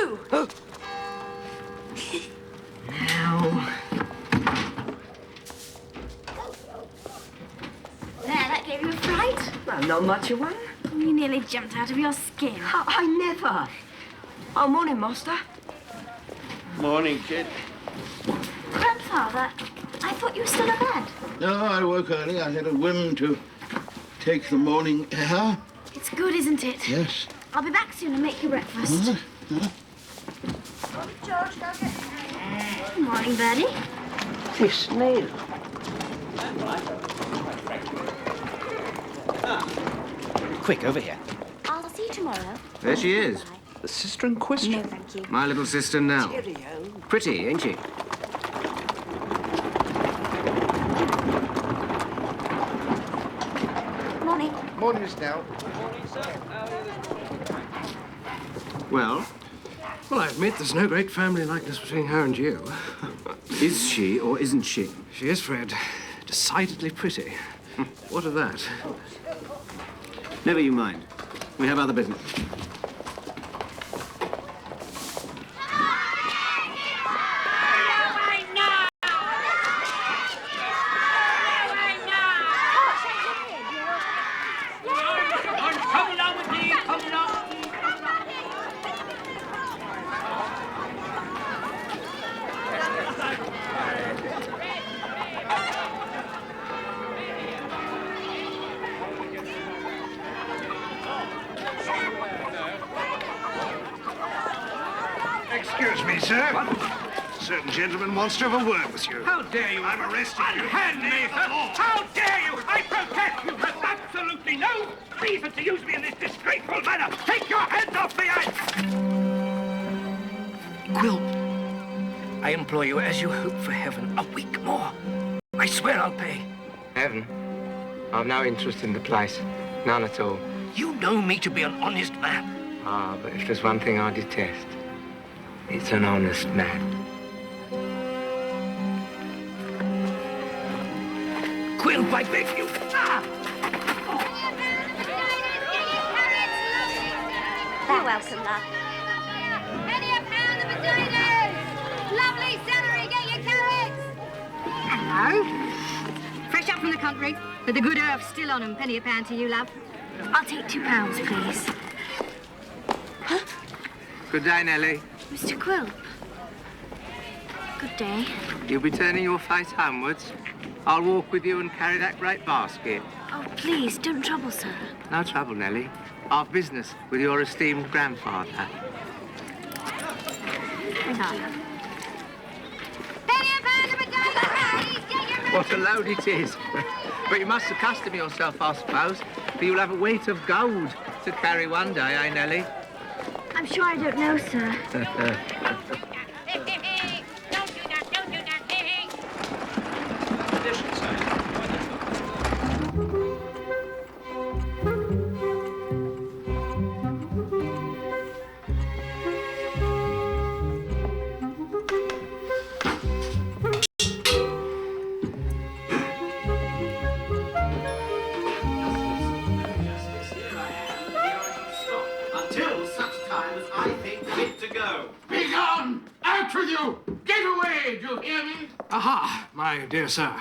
you! Oh. Now... There, that gave you a fright? Well, not much of one. You nearly jumped out of your skin. I never. Oh, morning, master. Morning, kid. Grandfather, I thought you were still abed. No, I woke early. I had a whim to take the morning air. It's good, isn't it? Yes. I'll be back soon and make you breakfast. Good morning, Birdie. Miss Neil. Quick, over here. I'll see you tomorrow. There she is. The sister in question. No, thank you. My little sister now. Pretty, ain't she? Morning. Morning, Miss Nell. Well, Well, I admit there's no great family likeness between her and you. is she or isn't she? She is, Fred. Decidedly pretty. What of that? Never you mind. We have other business. Excuse me, sir. What? A certain gentleman wants to have a word with you. How dare you? I'm arresting you. Unhand me, sir! How dare you? I protest! You have absolutely no reason to use me in this disgraceful manner! Take your hands off me! Quill, I implore you, as you hope for heaven, a week more. I swear I'll pay. Heaven? I've no interest in the place. None at all. You know me to be an honest man. Ah, but if there's one thing I detest, it's an honest man. Quill, I beg you. You're welcome, love. Penny a pound of potatoes! Lovely celery, get your carrots! Hello. Fresh up from the country, with the good herbs still on 'em. Penny a pound to you, love. I'll take £2, please. Good day, Nellie. Mr. Quill. Good day. You'll be turning your face homewards. I'll walk with you and carry that great basket. Oh, please, don't trouble, sir. No trouble, Nellie. I've business with your esteemed grandfather. Penny a pound of potatoes, please! Get your What a load it is. But you must accustom yourself, I suppose, for you'll have a weight of gold to carry one day, eh, Nellie? I'm sure I don't know, sir. Don't do that, don't do that. Until such time as I think fit to go. Be gone! Out with you! Get away, do you hear me? Aha, my dear sir.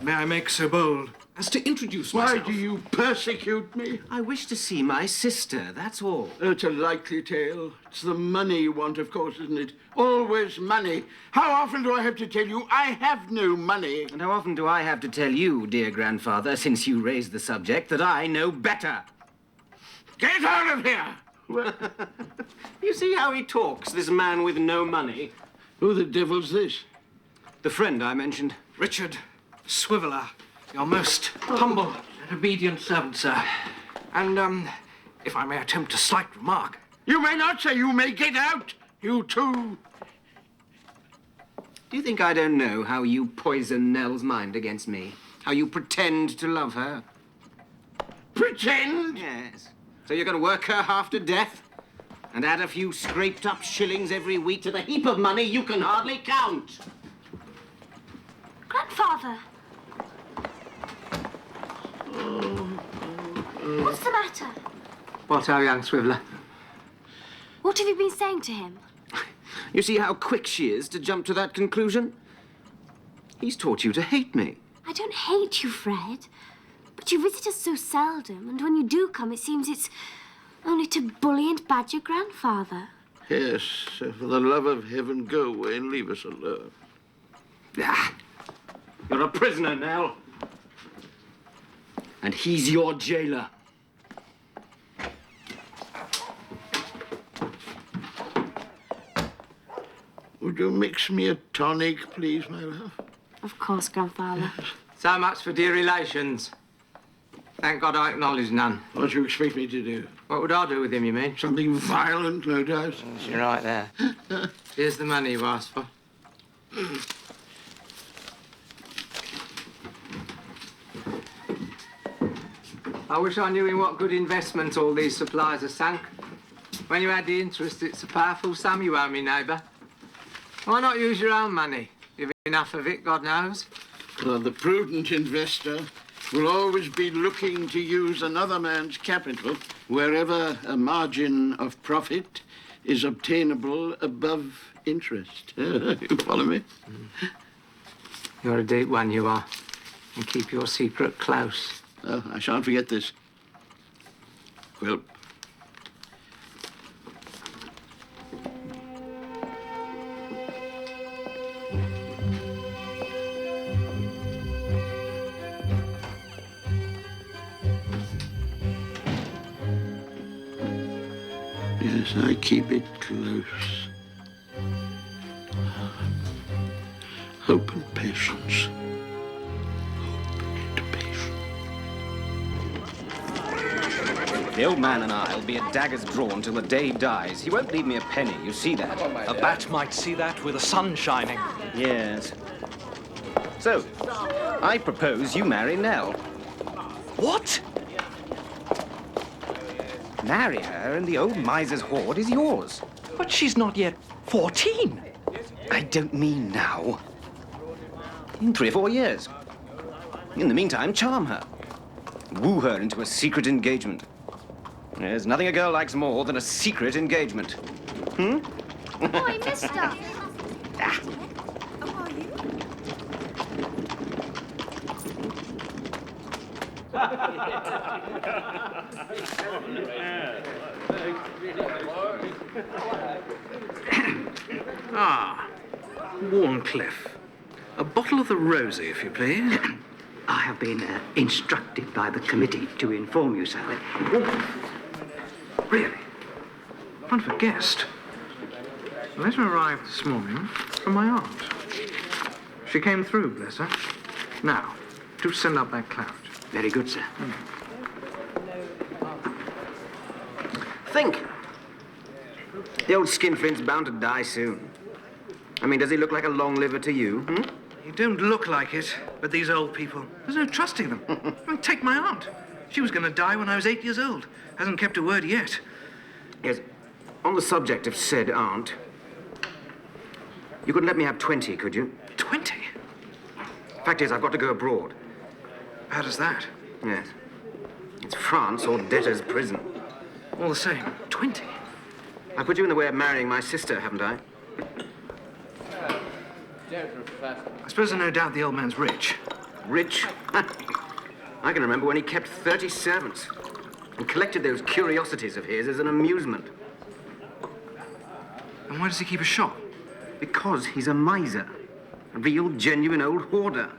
May I make so bold as to introduce Why myself? do you persecute me? I wish to see my sister, that's all. It's a likely tale. It's the money you want, of course, isn't it? Always money. How often do I have to tell you I have no money? And how often do I have to tell you, dear grandfather, since you raised the subject, that I know better? Get out of here! You see how he talks, this man with no money? Who the devil's this? The friend I mentioned. Richard Swiveller, your most humble and obedient servant, sir. And, if I may attempt a slight remark. You may not, sir. You may get out. You too. Do you think I don't know how you poison Nell's mind against me? How you pretend to love her? Pretend? Yes. So you're going to work her half to death? And add a few scraped-up shillings every week to the heap of money you can hardly count? Grandfather! What's the matter? What, oh, young Swiveller? What have you been saying to him? You see how quick she is to jump to that conclusion? He's taught you to hate me. I don't hate you, Fred. But you visit us so seldom, and when you do come, it seems it's only to bully and badger grandfather. Yes, for the love of heaven, go away and leave us alone. Ah, you're a prisoner, Nell. And he's your jailer. Would you mix me a tonic, please, my love? Of course, grandfather. So much for dear relations. Thank God I acknowledge none. What do you expect me to do? What would I do with him, you mean? Something violent, no doubt. You're right there. Here's the money you asked for. I wish I knew in what good investment all these supplies are sunk. When you add the interest, it's a powerful sum you owe me, neighbour. Why not use your own money? You've enough of it, God knows. The prudent investor will always be looking to use another man's capital wherever a margin of profit is obtainable above interest. You follow me? You're a deep one, you are. And keep your secret close. Oh, I shan't forget this. Quilp. Yes, I keep it close. Hope and patience. The old man and I'll be at daggers drawn till the day he dies. He won't leave me a penny, you see that? A bat might see that with the sun shining. Yes. So, I propose you marry Nell. What? Marry her and the old miser's hoard is yours. But she's not yet 14. I don't mean now. In 3 or 4 years. In the meantime, charm her. Woo her into a secret engagement. There's nothing a girl likes more than a secret engagement. Oi, mister! Warncliffe. A bottle of the rosy, if you please. I have been instructed by the committee to inform you, sir. Really? Wonderful guest. A letter arrived this morning from my aunt. She came through, bless her. Now, do send up that claret. Very good, sir. Think. The old skinflint's bound to die soon. I mean, does he look like a long liver to you? You don't look like it, but these old people, there's no trusting them. I mean, take my aunt. She was going to die when I was 8 years old. Hasn't kept her word yet. Yes. On the subject of said aunt, you couldn't let me have 20, could you? 20? Fact is, I've got to go abroad. How does that? Yes. It's France or debtor's prison. All the same, 20. I put you in the way of marrying my sister, haven't I? I suppose there's no doubt the old man's rich. Rich? I can remember when he kept 30 servants and collected those curiosities of his as an amusement. And why does he keep a shop? Because he's a miser. A real, genuine old hoarder.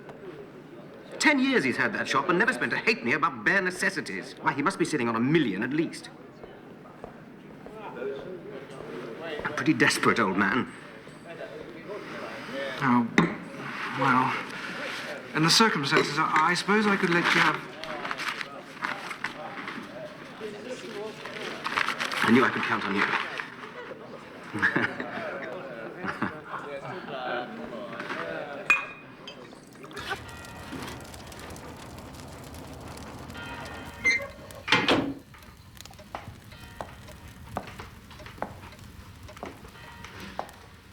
10 years he's had that shop and never spent a halfpenny about bare necessities. Why, he must be sitting on $1 million at least. A pretty desperate old man. Oh, well, in the circumstances, I suppose I could let you have... I knew I could count on you.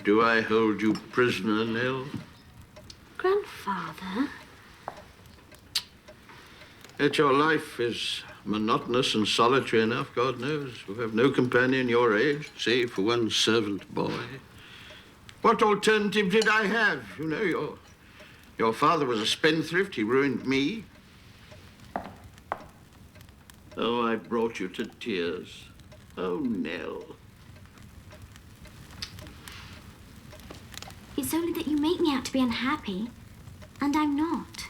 Do I hold you prisoner, Nell? Grandfather? Yet your life is monotonous and solitary enough, God knows. You have no companion your age, save for one servant boy. What alternative did I have? You know, your father was a spendthrift. He ruined me. Oh, I brought you to tears. Oh, Nell. It's only that you make me out to be unhappy, and I'm not.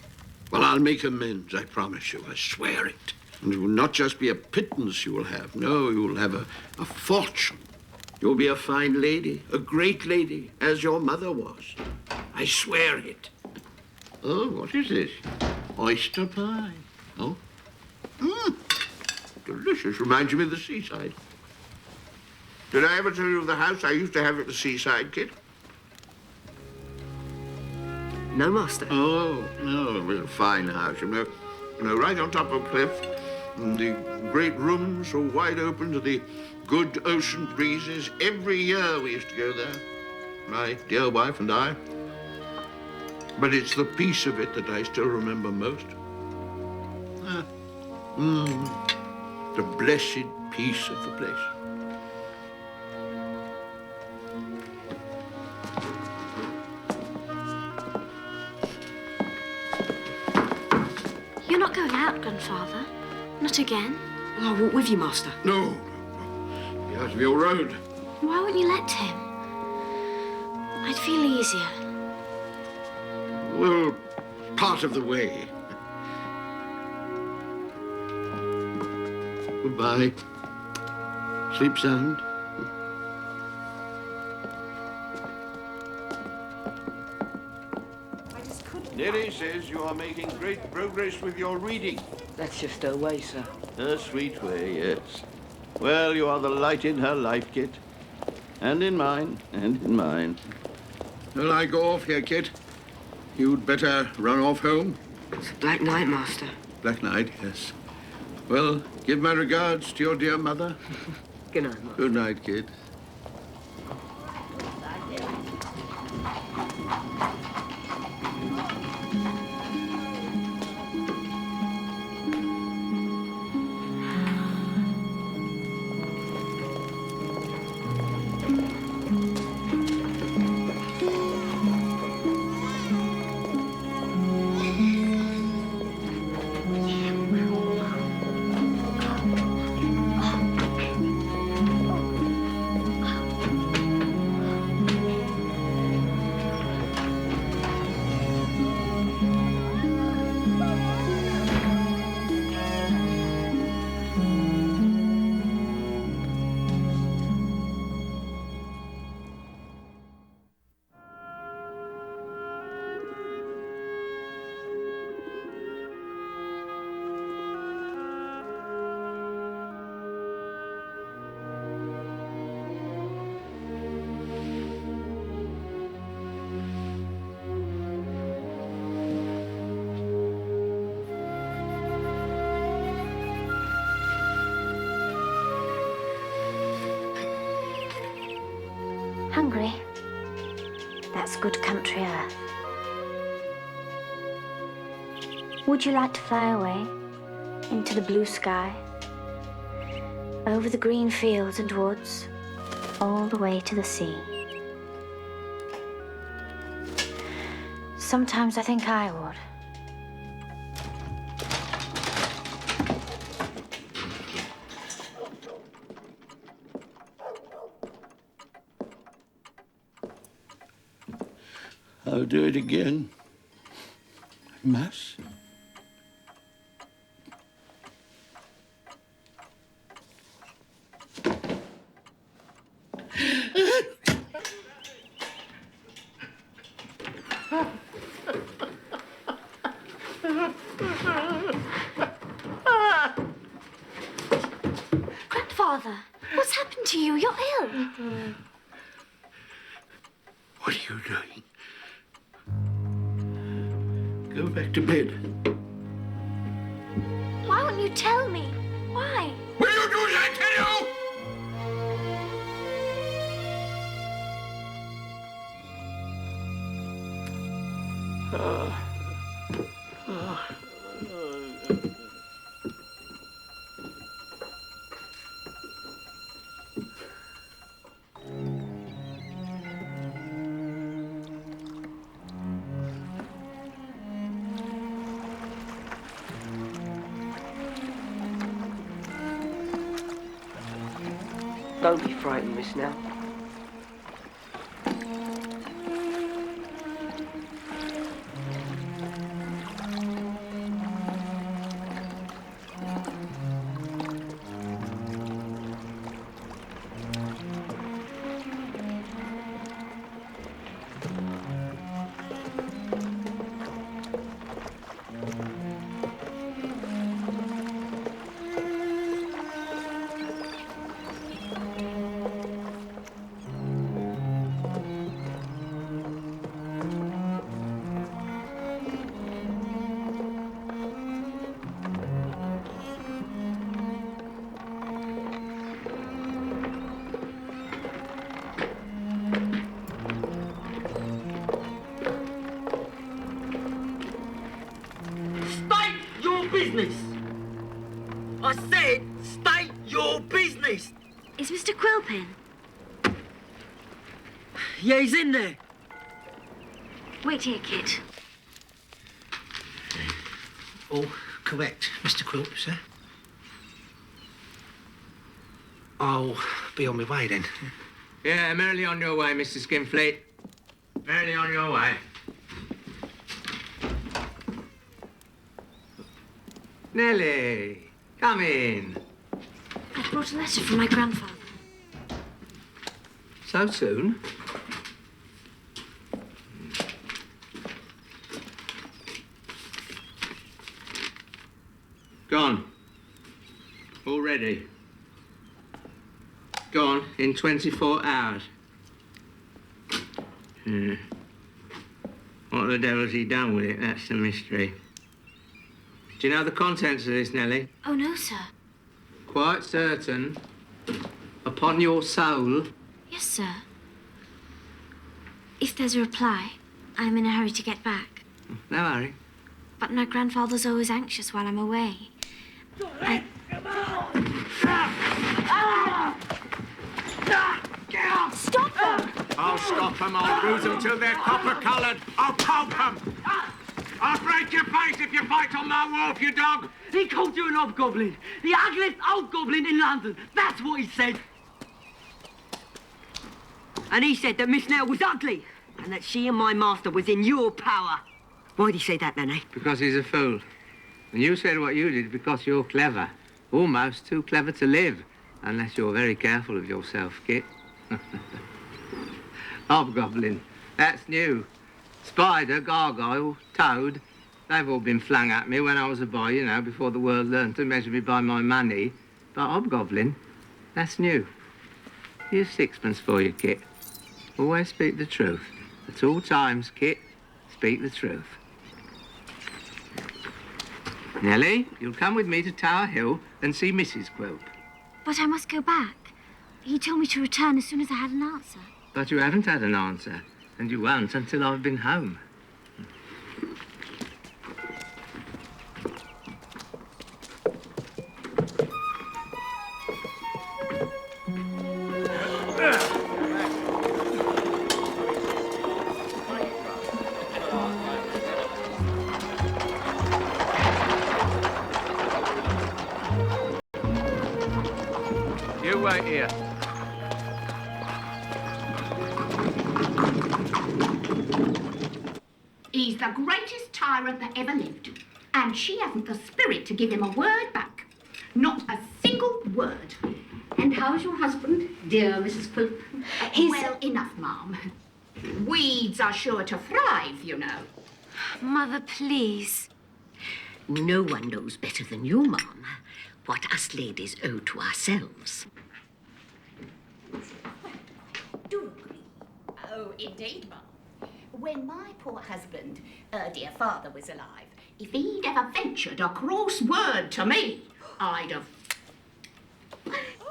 Well, I'll make amends, I promise you. I swear it. And it will not just be a pittance you will have. No, you will have a fortune. You'll be a fine lady, a great lady, as your mother was. I swear it. Oh, what is this? Oyster pie. Oh? Delicious. Reminds me of the seaside. Did I ever tell you of the house I used to have at the seaside, kid? No, Master. Oh, no, it was a fine house, you know, right on top of a cliff. And the great rooms so wide open to the good ocean breezes. Every year we used to go there, my dear wife and I. But it's the peace of it that I still remember most. The blessed peace of the place. You're not going out, Grandfather? Not again? Well, I'll walk with you, Master. No. He has to be your road. Why wouldn't you let him? I'd feel easier. Well, part of the way. Goodbye. Sleep sound. Nellie says you are making great progress with your reading. That's just her way, sir. Her sweet way, yes. Well, you are the light in her life, Kit. And in mine, and in mine. Well, I go off here, Kit. You'd better run off home. It's a black night, Master. Black night, yes. Well, give my regards to your dear mother. Good night, Master. Good night, Kit. Hungry? That's good country earth. Would you like to fly away into the blue sky, over the green fields and woods, all the way to the sea? Sometimes I think I would. I'll do it again. I must. Grandfather, what's happened to you? You're ill. What are you doing? Go back to bed. Why won't you tell me? Why? Will you do as I tell you? Don't be frightened, Miss Nell. Business. I said, state your business. Is Mr. Quilp in? Yeah, he's in there. Wait here, Kit. All correct, Mr. Quilp, sir. I'll be on my way then. Yeah, merrily on your way, Mr. Skinfleet. Merrily on your way. Nellie, come in. I brought a letter from my grandfather. So soon? Gone. Already. Gone in 24 hours. What the devil's he done with it? That's the mystery. Do you know the contents of this, Nellie? Oh, no, sir. Quite certain. Upon your soul. Yes, sir. If there's a reply, I'm in a hurry to get back. No hurry. But my grandfather's always anxious while I'm away. Stop them! I'll stop them. I'll bruise them till they're copper-coloured. I'll pulp them. I'll break your face if you fight on my wharf, you dog. He called you an hobgoblin. The ugliest hobgoblin in London. That's what he said. And he said that Miss Nell was ugly and that she and my master was in your power. Why'd he say that, Nanny? Because he's a fool. And you said what you did because you're clever. Almost too clever to live. Unless you're very careful of yourself, Kit. Hobgoblin. That's new. Spider, gargoyle, toad. They've all been flung at me when I was a boy, you know, before the world learned to measure me by my money. But hobgoblin, that's new. Here's sixpence for you, Kit. Always speak the truth. At all times, Kit, speak the truth. Nellie, you'll come with me to Tower Hill and see Mrs. Quilp. But I must go back. He told me to return as soon as I had an answer. But you haven't had an answer, and you won't until I've been home. You wait here. He's the greatest tyrant that ever lived. And she hasn't the spirit to give him a word back. Not a single word. And how's your husband, dear Mrs. Quilp? He's... Well, enough, Ma'am. Weeds are sure to thrive, you know. Mother, please. No one knows better than you, Ma'am, what us ladies owe to ourselves. Do agree. Oh, indeed, Ma'am. When my poor husband, dear father, was alive, if he'd ever ventured a cross word to me, I'd have...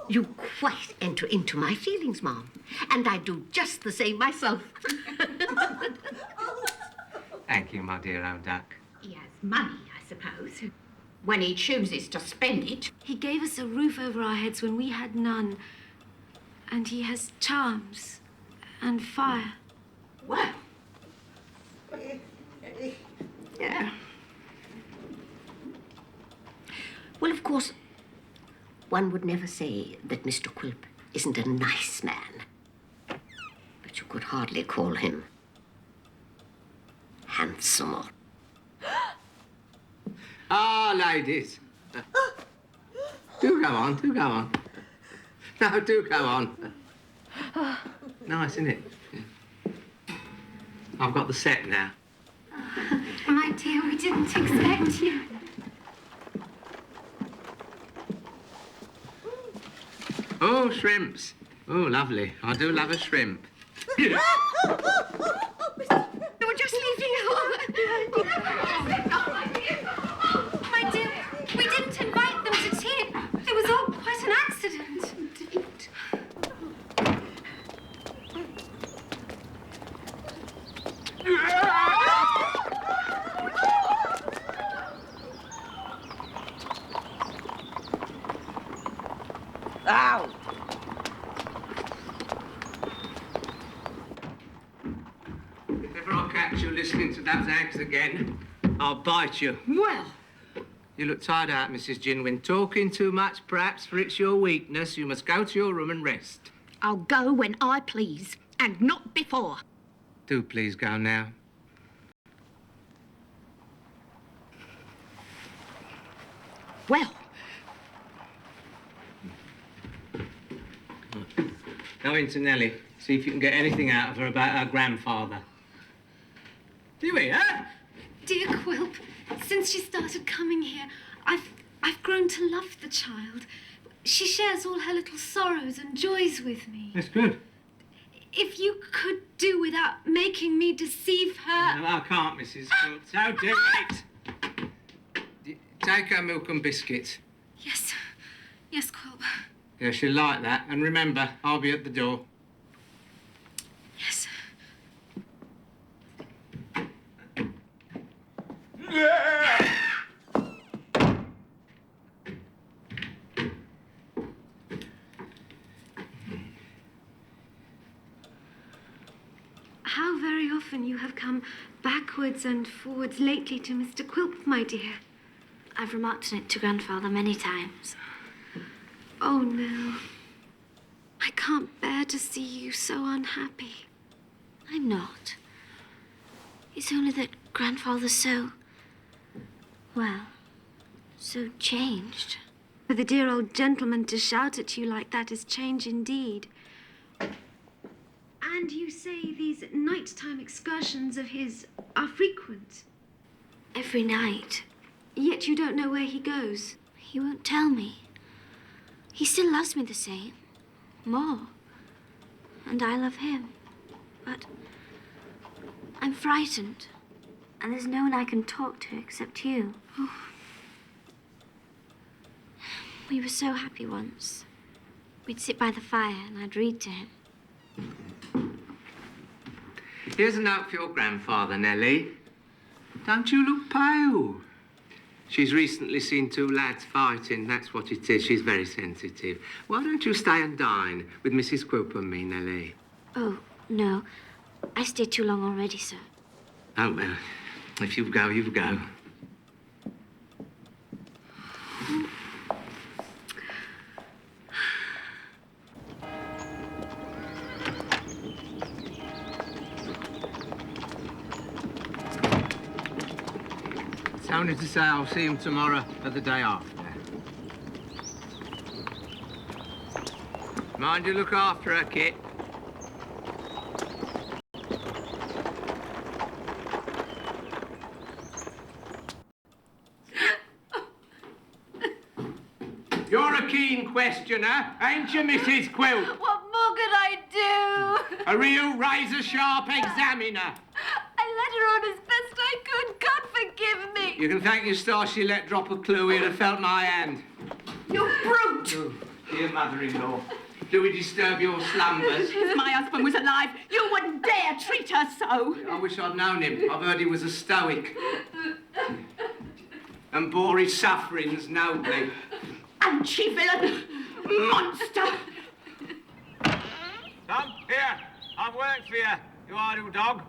You quite enter into my feelings, Ma'am, and I do just the same myself. Thank you, my dear old duck. He has money, I suppose, when he chooses to spend it. He gave us a roof over our heads when we had none. And he has charms and fire. Well... Yeah. Well, of course, one would never say that Mr. Quilp isn't a nice man. But you could hardly call him handsome. Ah, ladies. Do go on, do go on. No, do go on. Nice, isn't it? Yeah. I've got the set now. My dear, we didn't expect you. Oh, shrimps. Oh, lovely. I do love a shrimp. They were just leaving home. My dear, we didn't invite them to tea. It was all quite an accident. Ow! If ever I catch you listening to those eggs again, I'll bite you. Well, You look tired out, Mrs. Ginwin. Talking too much, perhaps, for it's your weakness. You must go to your room and rest. I'll go when I please, and not before. Do please go now. Well, Go in to Nellie. See if you can get anything out of her about her grandfather. Do you hear? Dear Quilp, since she started coming here, I've grown to love the child. She shares all her little sorrows and joys with me. That's good. If you could do without making me deceive her... No, I can't, Mrs. Quilp. So do it. Take her milk and biscuits. Yes. Yes, Quilp. Yeah, she'll like that. And remember, I'll be at the door. Yes. How very often you have come backwards and forwards lately to Mr. Quilp, my dear. I've remarked on it to Grandfather many times. Oh, no. I can't bear to see you so unhappy. I'm not. It's only that Grandfather's so... well, so changed. For the dear old gentleman to shout at you like that is change indeed. And you say these nighttime excursions of his are frequent? Every night. Yet you don't know where he goes. He won't tell me. He still loves me the same. More. And I love him. But I'm frightened. And there's no one I can talk to except you. Oh. We were so happy once. We'd sit by the fire and I'd read to him. Here's a note for your grandfather, Nellie. Don't you look pale? She's recently seen two lads fighting. That's what it is. She's very sensitive. Why don't you stay and dine with Mrs. Quilp and me, Nellie? Oh, no. I stayed too long already, sir. Oh, well, if you go, you go. It's only to say I'll see him tomorrow or the day after. Mind you look after her, Kit. You're a keen questioner, ain't you, Mrs. Quilp? What more could I do? A real razor-sharp examiner. I let her on as best I could. God forgive me. You can thank your star she let drop a clue. He'd have felt my hand. you brute! Oh, dear mother-in-law, do we disturb your slumbers? If my husband was alive, you wouldn't dare treat her so. I wish I'd known him. I've heard he was a stoic. And bore his sufferings nobly. Anti-villain! Monster! Come, here. I've worked for you, you idle dog.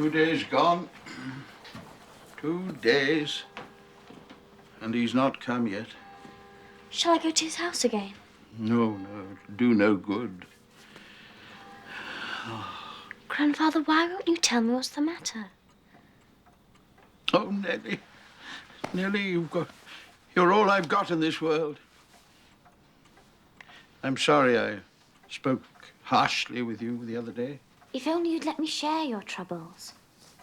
2 days gone. 2 days. And he's not come yet. Shall I go to his house again? No, do no good. Grandfather, why won't you tell me what's the matter? Oh, Nellie. Nellie, you're all I've got in this world. I'm sorry I spoke harshly with you the other day. If only you'd let me share your troubles.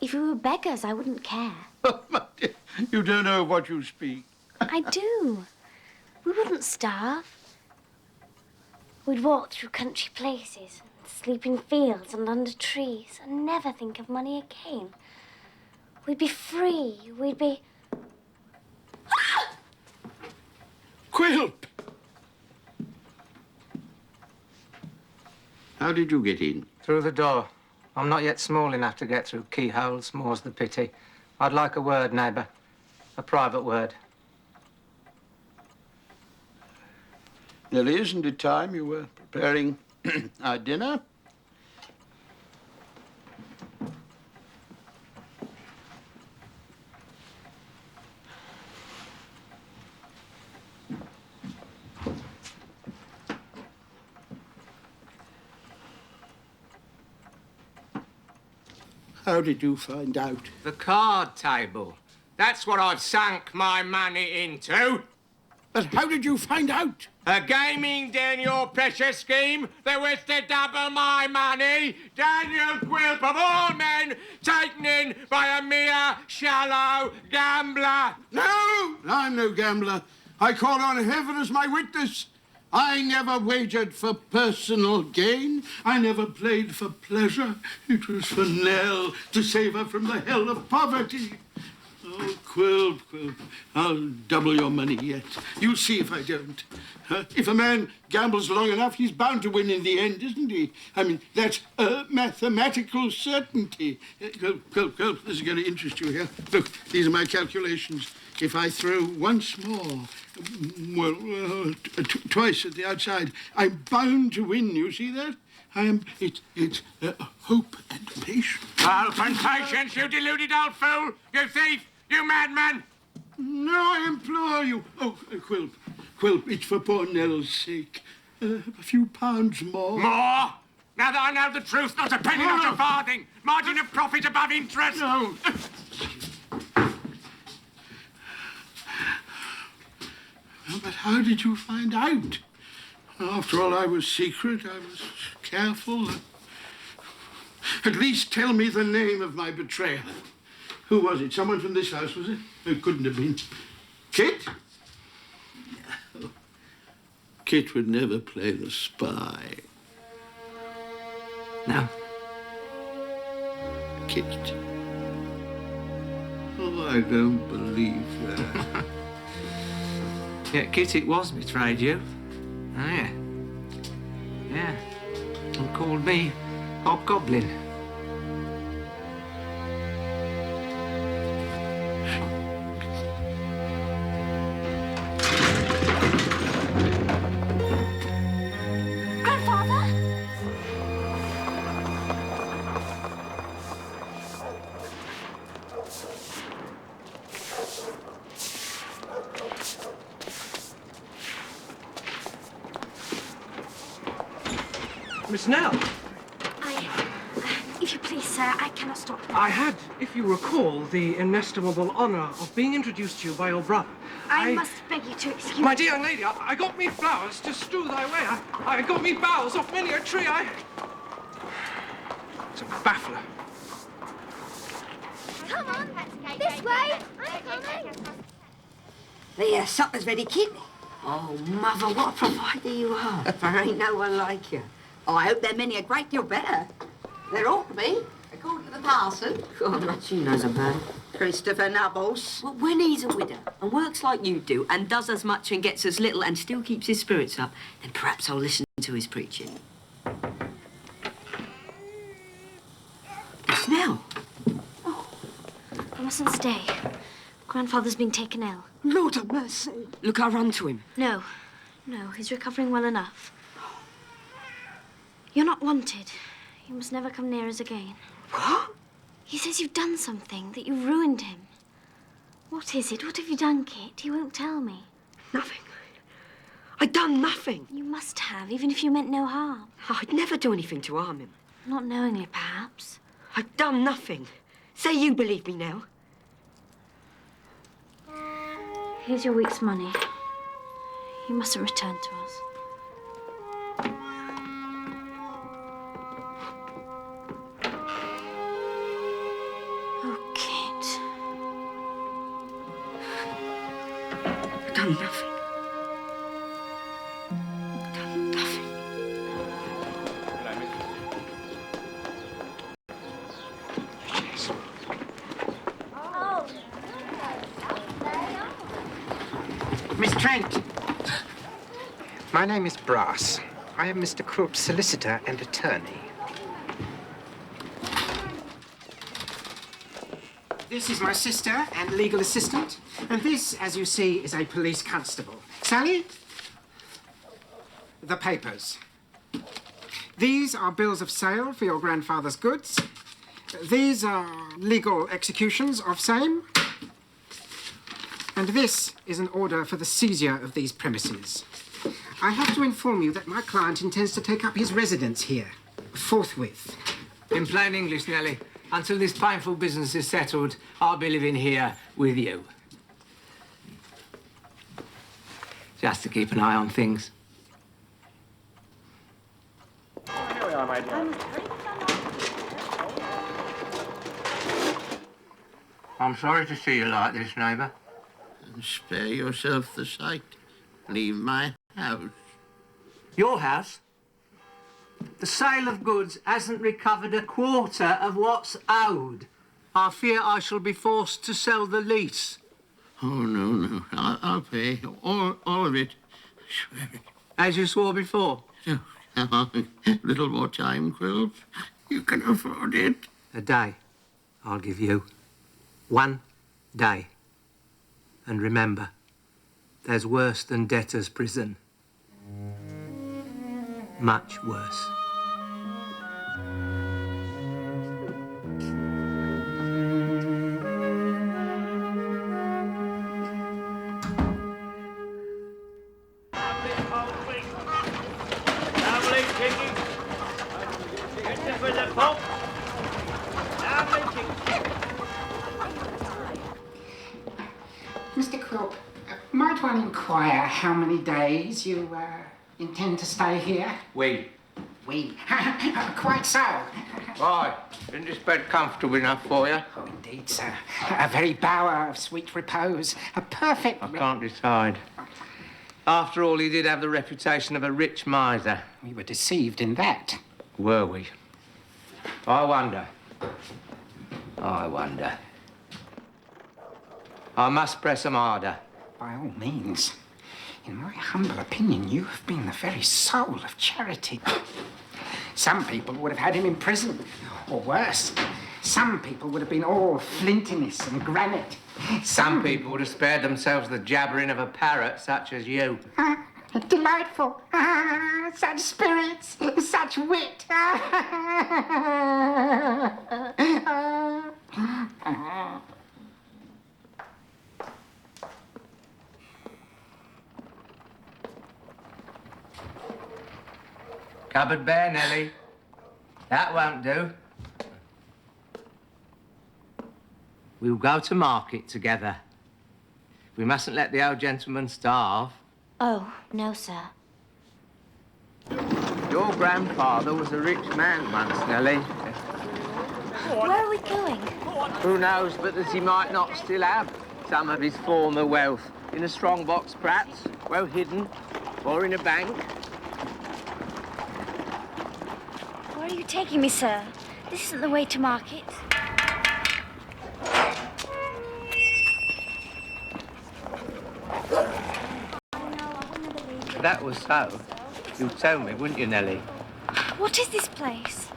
If we were beggars, I wouldn't care. Oh, my dear, you don't know of what you speak. I do. We wouldn't starve. We'd walk through country places, and sleep in fields and under trees, and never think of money again. We'd be free. We'd be... Quilp! How did you get in? Through the door. I'm not yet small enough to get through keyholes, more's the pity. I'd like a word, neighbour. A private word. Nellie, isn't it time you were preparing our dinner? How did you find out? The card table. That's what I've sunk my money into. But how did you find out? A gaming den, your precious scheme that was to double my money. Daniel Quilp, of all men, taken in by a mere shallow gambler. No, I'm no gambler. I call on heaven as my witness. I never wagered for personal gain. I never played for pleasure. It was for Nell, to save her from the hell of poverty. Oh, Quilp, I'll double your money yet. You'll see if I don't. If a man gambles long enough, he's bound to win in the end, isn't he? I mean, that's a mathematical certainty. Quilp, this is going to interest you here. Look, these are my calculations. If I throw once more, twice at the outside, I'm bound to win, you see that? It's hope and patience. Hope and patience, you deluded old fool! You thief! You madman! No, I implore you. Oh, Quilp, it's for poor Nell's sake. A few pounds more. More? Now that I know the truth, not a penny, not a farthing. Margin of profit above interest. No. But how did you find out? After all, I was secret, I was careful. At least tell me the name of my betrayer. Who was it? Someone from this house, was it? It couldn't have been. Kit? No. Kit would never play the spy. No. Kit. Oh, I don't believe that. Yet Kitty was betrayed you. Oh, yeah. Yeah. And called me Hobgoblin. Miss Nell. If you please, sir, I cannot stop. I had, if you recall, the inestimable honour of being introduced to you by your brother. I must beg you to excuse My dear young lady, I got me flowers to strew thy way. I got me boughs off many a tree. It's a baffler. Come on, this way. I'm coming. The supper's ready, Kit. Oh, Mother, what a provider you are. There ain't no one like you. Oh, I hope they're many a great deal better. There ought to be, according to the parson. God, much she knows about it. Christopher Nubbles. Well, when he's a widow and works like you do and does as much and gets as little and still keeps his spirits up, then perhaps I'll listen to his preaching. It's Nell. I mustn't stay. Grandfather's been taken ill. Lord have mercy. Look, I'll run to him. No, he's recovering well enough. You're not wanted. You must never come near us again. What? He says you've done something, that you ruined him. What is it? What have you done, Kit? He won't tell me. Nothing. I'd done nothing. You must have, even if you meant no harm. I'd never do anything to harm him. Not knowingly, perhaps. I'd done nothing. Say you believe me now. Here's your week's money. You mustn't return to us. Oh, Kit. I've done nothing. Done nothing. Miss Trent. My name is Brass. I am Mr. Quilp's solicitor and attorney. This is my sister and legal assistant. And this, as you see, is a police constable. Sally? The papers. These are bills of sale for your grandfather's goods. These are legal executions of same. And this is an order for the seizure of these premises. I have to inform you that my client intends to take up his residence here, forthwith. In plain English, Nellie, until this painful business is settled, I'll be living here with you. Just to keep an eye on things. Here we are, my dear. I'm sorry to see you like this, neighbour. Spare yourself the sight. Leave my house. Your house? The sale of goods hasn't recovered a quarter of what's owed. I fear I shall be forced to sell the lease. Oh, no. I'll pay. All of it. I swear it. As you swore before. A little more time, Quilp. You can afford it. A day, I'll give you. 1 day. And remember, there's worse than debtor's prison. Much worse. Mr. Quilp, might one inquire how many days you intend to stay here? We. Quite so. Why? Isn't this bed comfortable enough for you? Oh, indeed, sir. A very bower of sweet repose. A perfect... I can't decide. After all, he did have the reputation of a rich miser. We were deceived in that. Were we? I wonder. I must press him harder. By all means. In my humble opinion, you have been the very soul of charity. Some people would have had him in prison, or worse. Some people would have been all flintiness and granite. Some people would have spared themselves the jabbering of a parrot such as you. Delightful. Such spirits, such wit. Cupboard bare, Nellie. That won't do. We'll go to market together. We mustn't let the old gentleman starve. Oh, no, sir. Your grandfather was a rich man once, Nellie. Where are we going? Who knows but that he might not still have some of his former wealth. In a strong box, perhaps, well hidden, or in a bank. Where are you taking me, sir? This isn't the way to market. If that was so, you'd tell me, wouldn't you, Nellie? What is this place?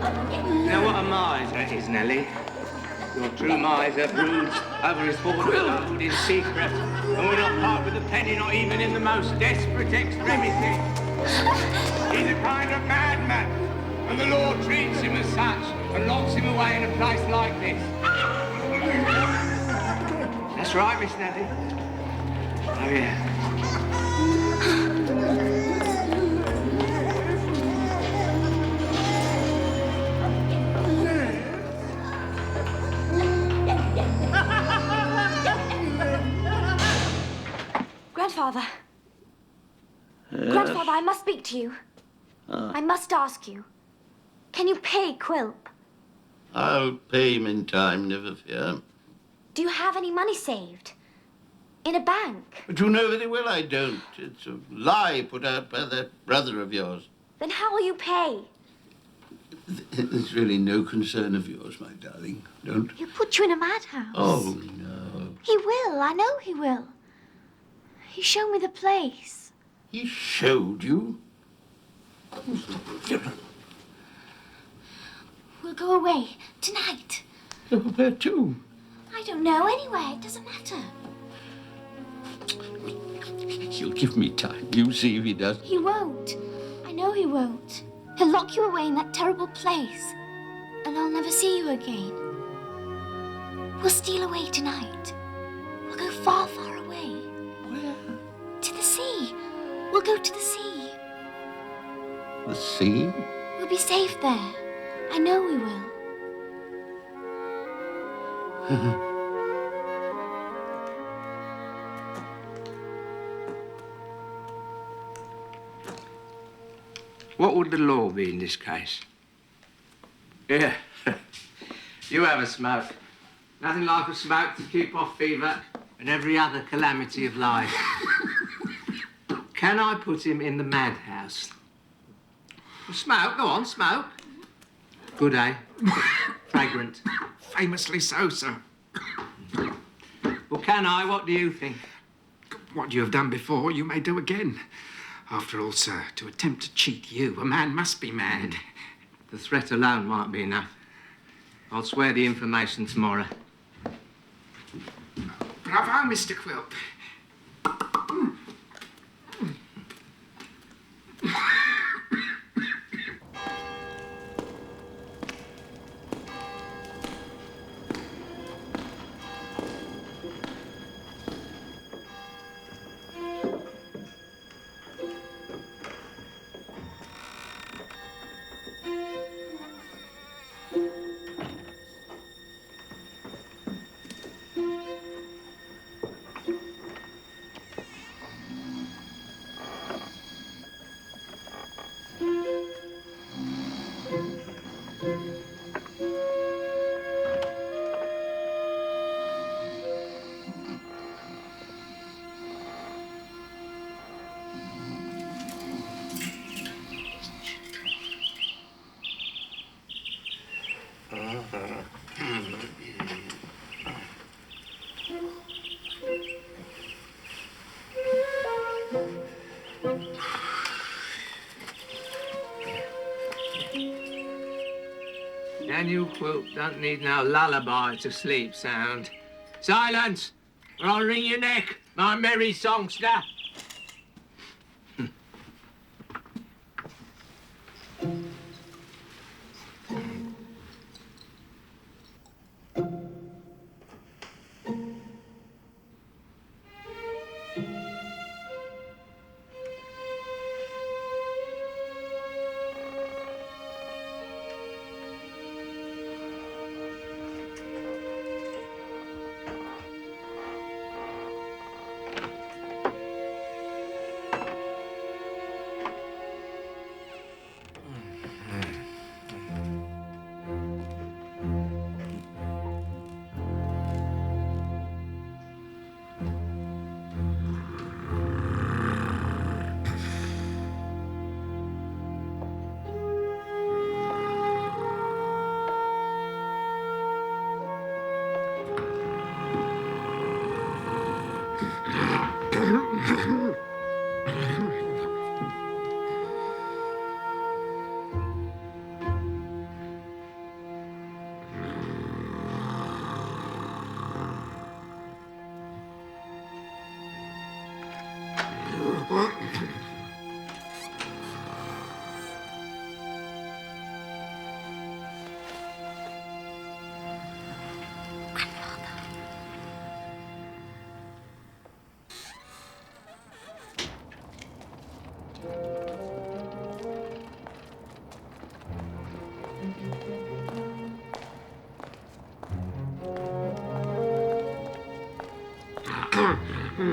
You know what a miser is, Nellie? Your true miser broods over his hoard of gold in secret and will not part with a penny, not even in the most desperate extremity. He's a kind of madman, and the law treats him as such and locks him away in a place like this. That's right, Miss Nellie. Oh, yeah. Grandfather. Grandfather, I must speak to you. I must ask you. Can you pay Quilp? I'll pay him in time, never fear. Do you have any money saved? In a bank? But you know very well I don't. It's a lie put out by that brother of yours. Then how will you pay? It's really no concern of yours, my darling. Don't. He'll put you in a madhouse. Oh, no. He will. I know he will. He showed me the place. He showed you? We'll go away tonight. Where to? I don't know. Anywhere. It doesn't matter. He'll give me time. You see if he does. He won't. I know he won't. He'll lock you away in that terrible place. And I'll never see you again. We'll steal away tonight. We'll go far, far away. Where? To the sea. We'll go to the sea. The sea? We'll be safe there. I know we will. What would the law be in this case? Yeah. You have a smoke. Nothing like a smoke to keep off fever and every other calamity of life. Can I put him in the madhouse? Well, smoke, go on, smoke. Good, eh? Fragrant. Famously so, sir. Well, can I? What do you think? What you have done before, you may do again. After all, sir, to attempt to cheat you, a man must be mad. The threat alone might be enough. I'll swear the information tomorrow. Bravo, Mr. Quilp. Daniel Quilp don't need no lullaby to sleep sound. Silence, or I'll wring your neck, my merry songster. Wait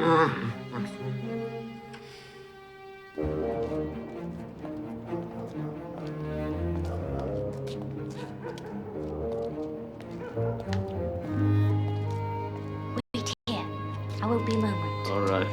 here. I won't be a moment. All right.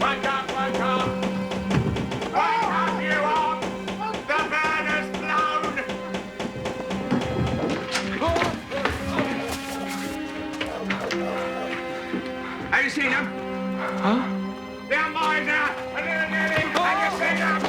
Wake up, wake up! Wake up, you all! The man has blown! Have you seen him? Huh? The miser! And then Nelly! Have you seen him?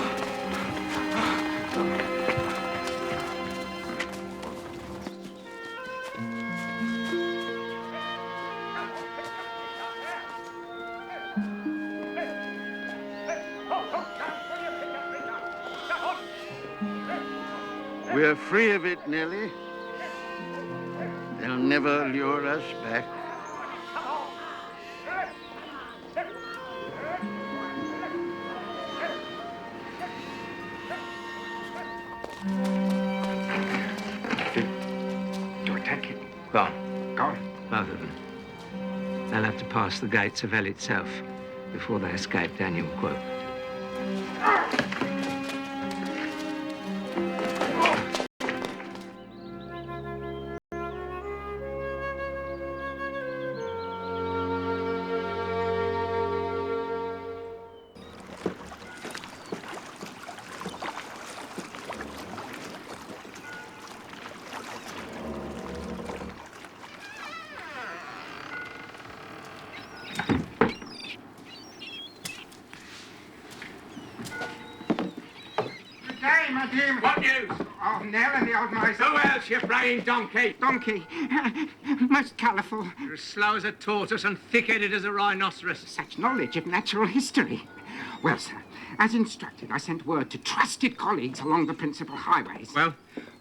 We're free of it, Nellie. They'll never lure us back. Do I take it? Gone. Gone. Both of them. They'll have to pass the gates of hell itself before they escape Daniel Quote. Hey, my dear. What news? Oh, Nell and the old miser. Who else, you braying donkey? Donkey. Most colourful. You're as slow as a tortoise and thick-headed as a rhinoceros. Such knowledge of natural history. Well, sir, as instructed, I sent word to trusted colleagues along the principal highways. Well?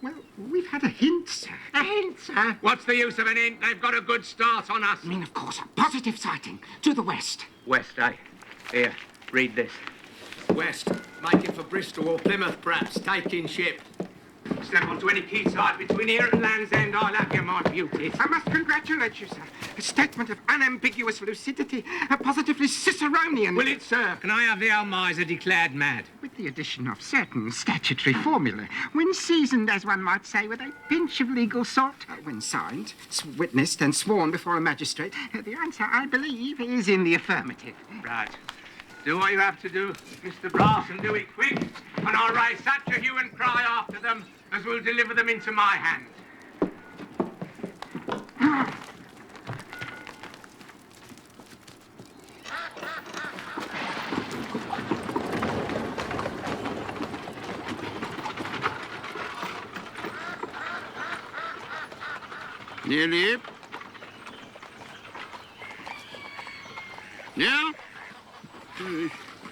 Well, we've had a hint, sir. A hint, sir. What's the use of an hint? They've got a good start on us. I mean, of course, a positive sighting to the west. West, eh? Here, read this. West, making for Bristol or Plymouth, perhaps, taking ship. Step onto any quayside between here and Land's End, I'll have you, my beauties. I must congratulate you, sir. A statement of unambiguous lucidity, a positively Ciceronian. Will it serve? Can I have the old miser declared mad? With the addition of certain statutory formula, when seasoned, as one might say, with a pinch of legal salt, when signed, witnessed and sworn before a magistrate, the answer, I believe, is in the affirmative. Right. Do what you have to do, Mr. Brass, and do it quick, and I'll raise such a hue and cry after them as will deliver them into my hands. Nearly. Now?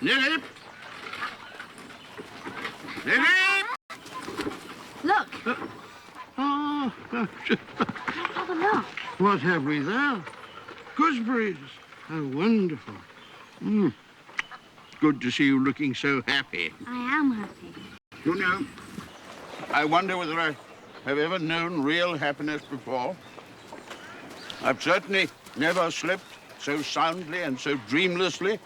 Nelly? Nelly? Look. Oh, Have a look. what have we there? Gooseberries. How wonderful. Good to see you looking so happy. I am happy. You know, I wonder whether I have ever known real happiness before. I've certainly never slept so soundly and so dreamlessly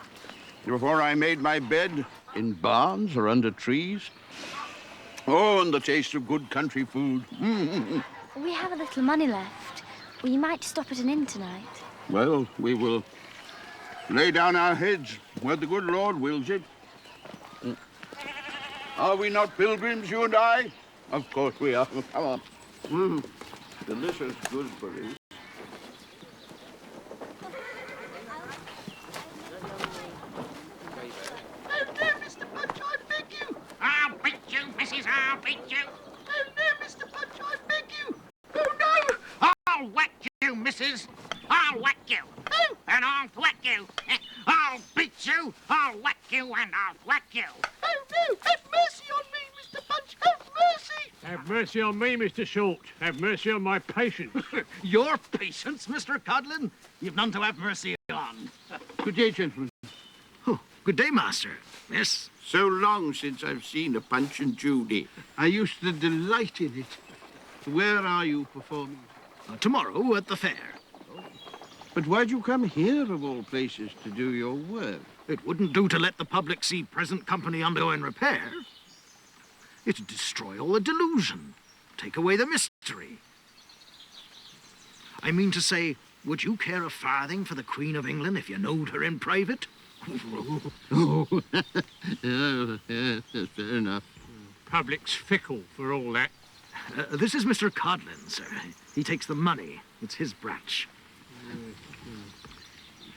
before I made my bed in barns or under trees. Oh, and the taste of good country food. We have a little money left. We might stop at an inn tonight. Well, we will lay down our heads where the good Lord wills it. Are we not pilgrims, you and I? Of course we are. Come on. Delicious gooseberries. Oh, no, Mr. Punch, I beg you. I'll beat you, Mrs. I'll beat you. Oh, no, Mr. Punch, I beg you. is, I'll whack you. And I'll thwack you. I'll beat you, I'll whack you, and I'll thwack you. Oh, no! Have mercy on me, Mr. Punch! Have mercy! Have mercy on me, Mr. Short. Have mercy on my patience. Your patience, Mr. Codlin? You've none to have mercy on. Good day, gentlemen. Oh, good day, Master. Yes? So long since I've seen a Punch and Judy. I used to delight in it. Where are you performing? Tomorrow at the fair. But why'd you come here, of all places, to do your work? It wouldn't do to let the public see present company undergoing repair. It'd destroy all the delusion, take away the mystery. I mean to say, would you care a farthing for the Queen of England if you knowed her in private? Oh, yes, fair enough. Public's fickle for all that. This is Mr. Codlin, sir. He takes the money. It's his branch.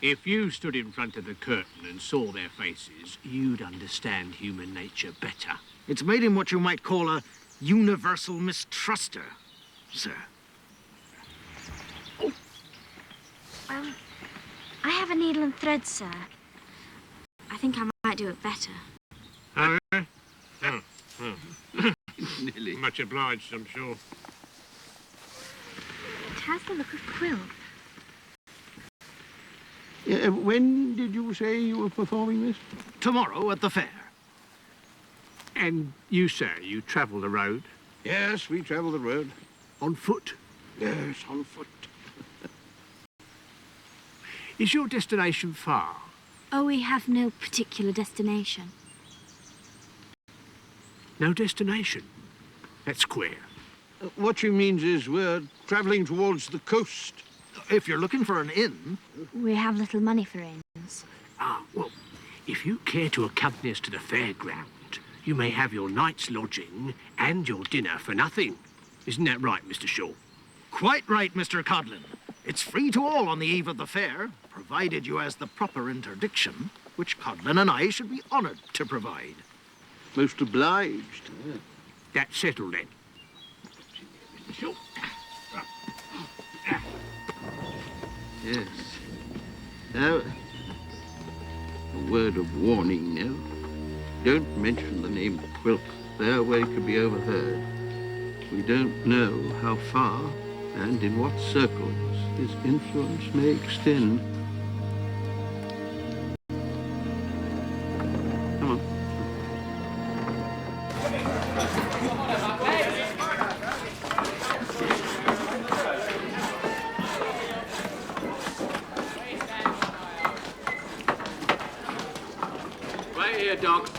If you stood in front of the curtain and saw their faces, you'd understand human nature better. It's made him what you might call a universal mistruster, sir. I have a needle and thread, sir. I think I might do it better. Nearly. Much obliged, I'm sure. It has the look of Quilp. When did you say you were performing this? Tomorrow at the fair. And you, sir, you travel the road? Yes, we travel the road. On foot? Yes, on foot. Is your destination far? Oh, we have no particular destination. No destination? That's queer. What she means is we're travelling towards the coast. If you're looking for an inn... We have little money for inns. Ah, well, if you care to accompany us to the fairground, you may have your night's lodging and your dinner for nothing. Isn't that right, Mr. Shaw? Quite right, Mr. Codlin. It's free to all on the eve of the fair, provided you has the proper interdiction, which Codlin and I should be honoured to provide. Most obliged. That's settled, then. Mr. Shaw. Yes. Now, a word of warning now. Don't mention the name Quilp there where it could be overheard. We don't know how far and in what circles his influence may extend. Come on. Right here, dog.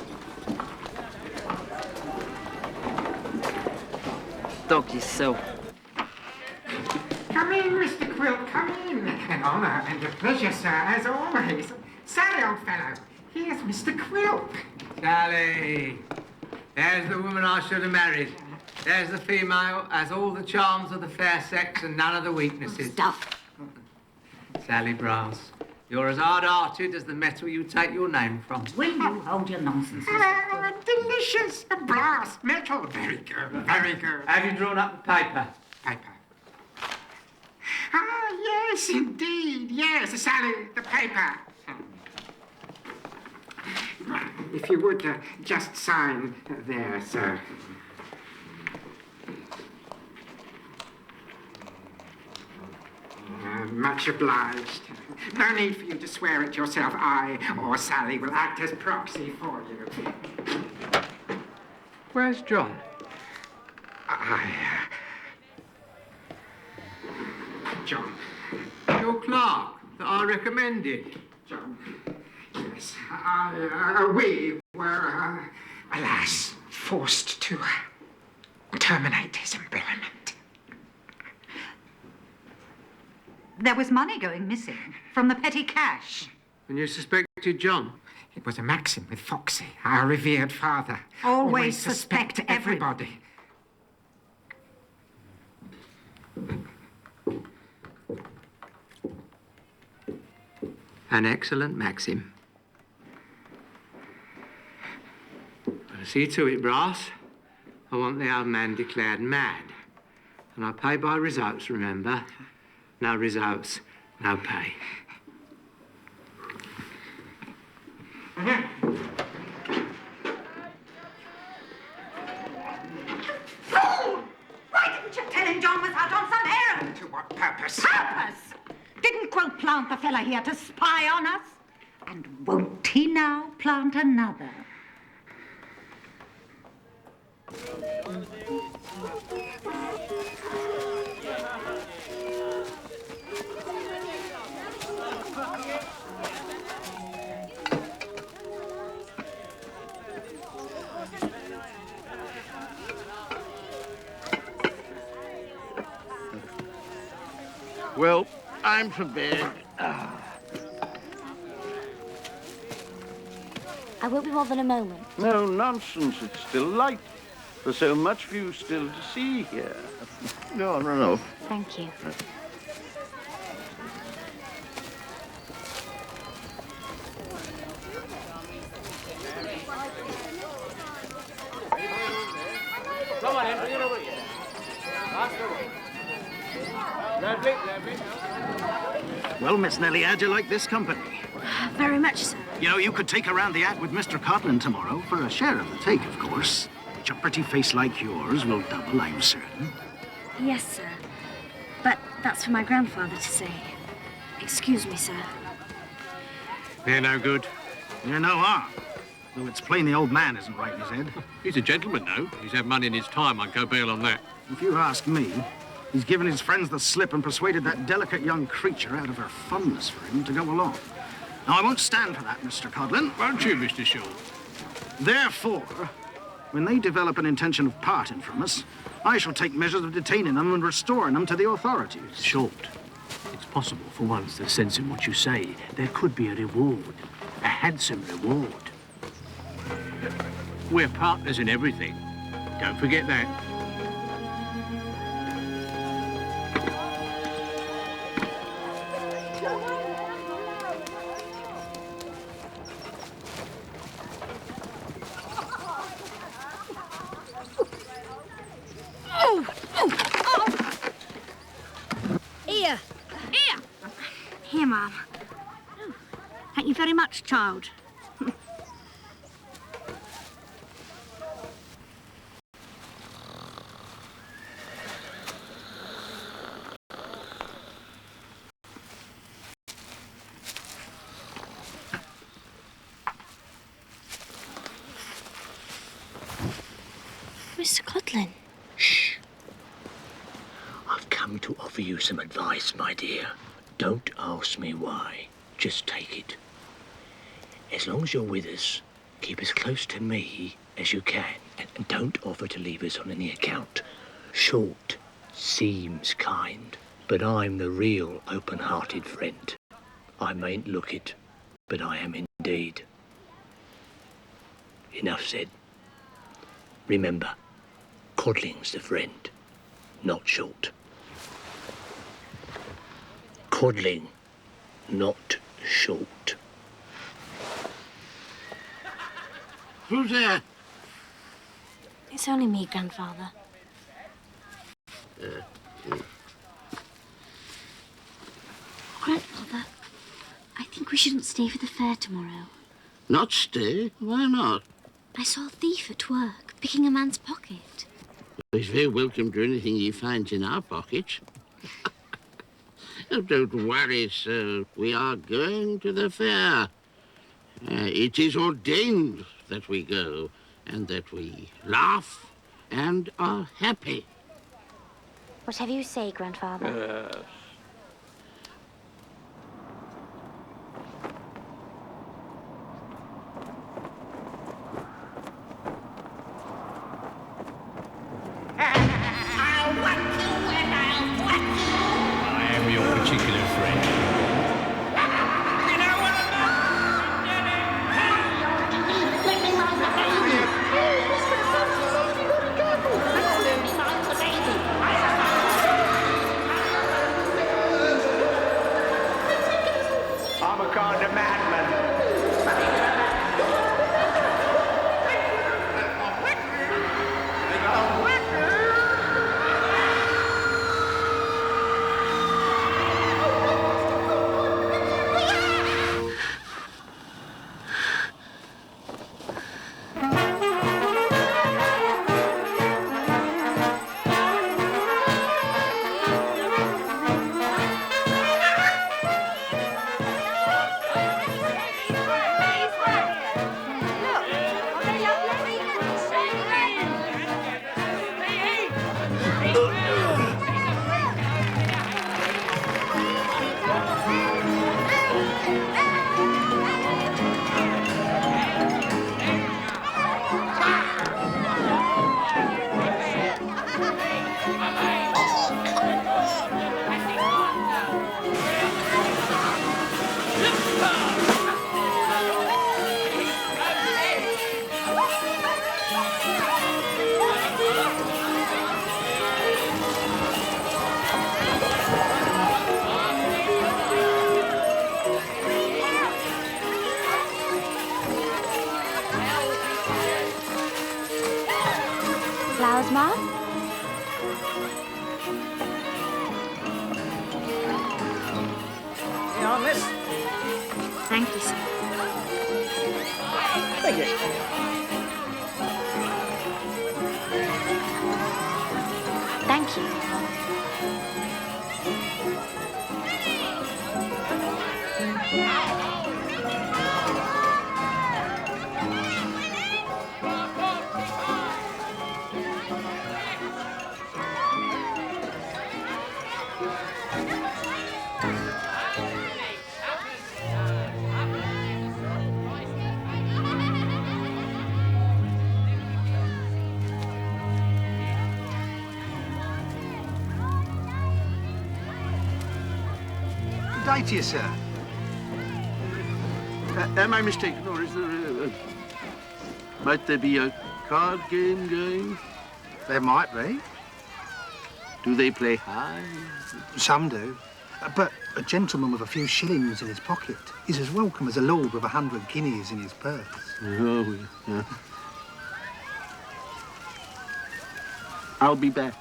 Dog yourself. Come in, Mr. Quilp, come in. An honour and a pleasure, sir, as always. Sally, old fellow, here's Mr. Quilp. Sally, there's the woman I should have married. There's the female, has all the charms of the fair sex and none of the weaknesses. Stuff. Sally Brass, you're as hard-hearted as the metal you take your name from. Will you hold your nonsense, Mr. Quilp? Delicious. Brass, metal. Very good, very good. Have you drawn up the paper? Paper. Ah, yes, indeed. Yes, Sally, the paper. If you would just sign there, sir. Much obliged. No need for you to swear it yourself. I or Sally will act as proxy for you. Where's John? John. Your clerk that I recommended. John. Yes, we were, alas, forced to terminate his employment. There was money going missing from the petty cash. And you suspected John? It was a maxim with Foxy, our revered father. Always suspect everybody. An excellent maxim. I'll see to it, Brass. I want the old man declared mad. And I pay by results, remember. No results, no pay. Fool! Why didn't you tell him John was out on some errand? To what purpose? Purpose! Didn't Quilp plant the fella here to spy on us? And won't he now plant another? Well, I'm for bed. I won't be more than a moment. No nonsense. It's still light. There's so much for you still to see here. No. Thank you. Come on in, bring it over here. Well, Miss Nellie, how'd you like this company? Very much so. You know, you could take around the act with Mr. Codlin tomorrow for a share of the take, of course. Which a pretty face like yours will double, I'm certain. Yes, sir. But that's for my grandfather to say. Excuse me, sir. They're no good. You're no harm. Though it's plain the old man isn't right in his head. He's a gentleman, though. He's had money in his time. I'd go bail on that. If you ask me, he's given his friends the slip and persuaded that delicate young creature out of her fondness for him to go along. Now, I won't stand for that, Mr. Codlin. Won't you, Mr. Shaw? Therefore, when they develop an intention of parting from us, I shall take measures of detaining them and restoring them to the authorities. Short. It's possible for once there's sense in what you say. There could be a reward. A handsome reward. We're partners in everything. Don't forget that. Here, Mum. Thank you very much, child. Mr. Codlin. Shh. I've come to offer you some advice, my dear. Don't ask me why. Just take it. As long as you're with us, keep as close to me as you can. And don't offer to leave us on any account. Short seems kind, but I'm the real open-hearted friend. I mayn't look it, but I am indeed. Enough said. Remember, Codling's the friend, not Short. Codling, not Short. Who's there? It's only me, Grandfather. Grandfather, I think we shouldn't stay for the fair tomorrow. Not stay? Why not? I saw a thief at work, picking a man's pocket. He's very welcome to anything he finds in our pockets. Oh, don't worry, sir. We are going to the fair. It is ordained that we go, and that we laugh and are happy. Whatever you say, Grandfather. I am your particular friend. I'm a kind of madman. yours, Mom. Here on this. Thank you, sir. Thank you. Thank you. Good day to you, sir. Am I mistaken, or is there might there be a card game going? There might be. Do they play high? Some do. But a gentleman with a few shillings in his pocket is as welcome as a lord with 100 guineas in his purse. Oh, yeah. I'll be back.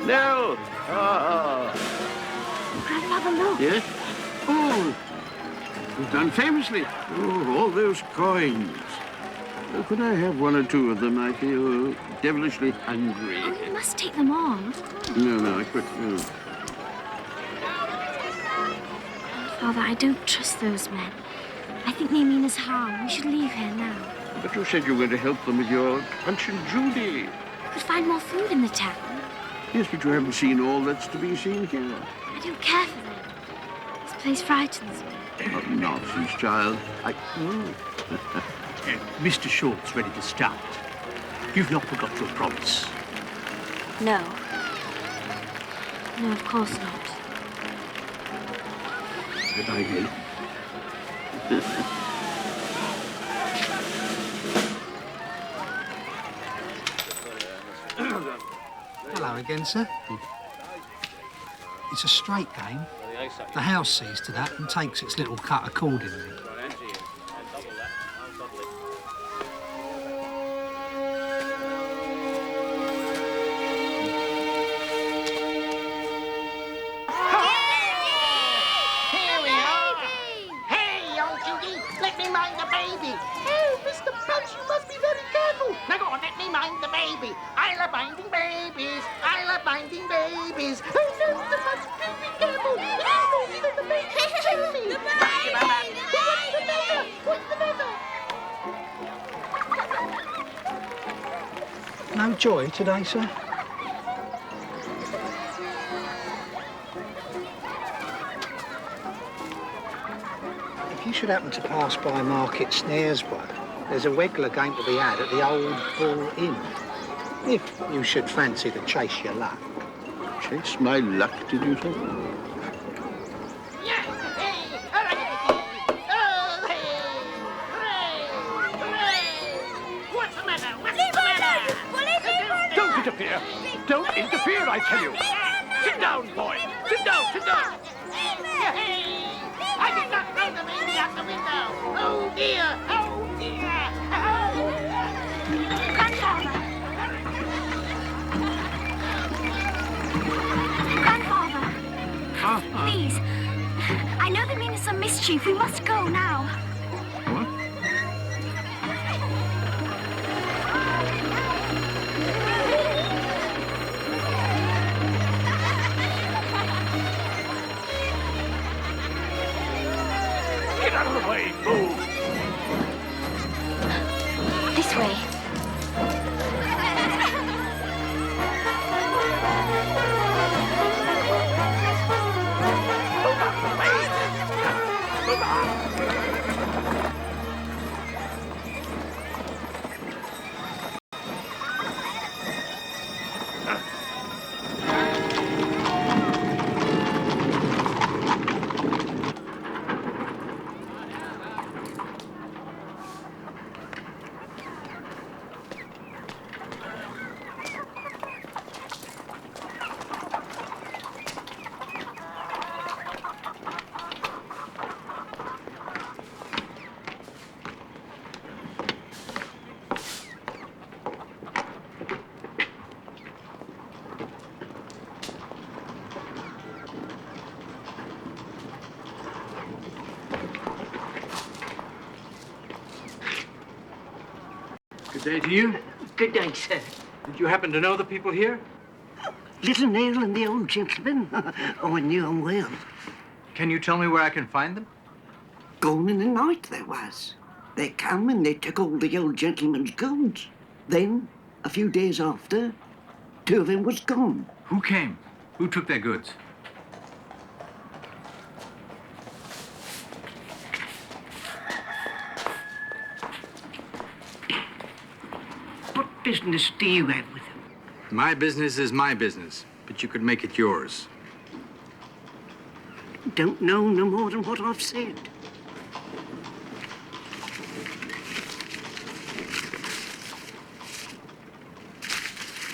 No! Grandfather, look. Yes? Oh, you've done famously. Oh, all those coins. Could I have one or two of them? I feel devilishly hungry. Oh, you must take them all. No, I quit. No. Father, I don't trust those men. I think they mean us harm. We should leave here now. But you said you were going to help them with your Punch and Judy. We could find more food in the town. Yes, but you haven't seen all that's to be seen here. I don't care for them. This place frightens me. Oh, nonsense, child. Mr. Short's ready to start. You've not forgot your promise. No. No, of course not. But I will. Hello again, sir. It's a straight game. The house sees to that and takes its little cut accordingly. Here we are. Hey, old Judy, let me mind the baby. Oh, Mr. Punch, you must be very careful. Now go on, let me mind the baby. I love minding babies. I love minding babies. Oh, no, Mr. Punch, do be careful. You know that the baby's chilly. The baby! What's the matter? No joy today, sir? If you should happen to pass by Market Snares Way, there's a weggler game to be had at the Old Bull Inn. If you should fancy to chase your luck. Chase my luck, did you say? What's the matter? What's the matter? Don't interfere! Don't interfere, I tell you! Sit down, boy! Sit down, sit down! I did not throw the baby out the window. Oh, dear. Oh, dear. Oh. Grandfather! Grandfather! Please. I know they mean us some mischief. We must go now. What? Get out of the way! Move! This way. Good day to you. Good day, sir. Did you happen to know the people here? Little Neil and the old gentleman. Oh, I knew 'em well. Can you tell me where I can find them? Gone in the night, there was. They come and they took all the old gentleman's goods. Then, a few days after, 2 of them was gone. Who came? Who took their goods? What business do you have with them? My business is my business, but you could make it yours. Don't know no more than what I've said.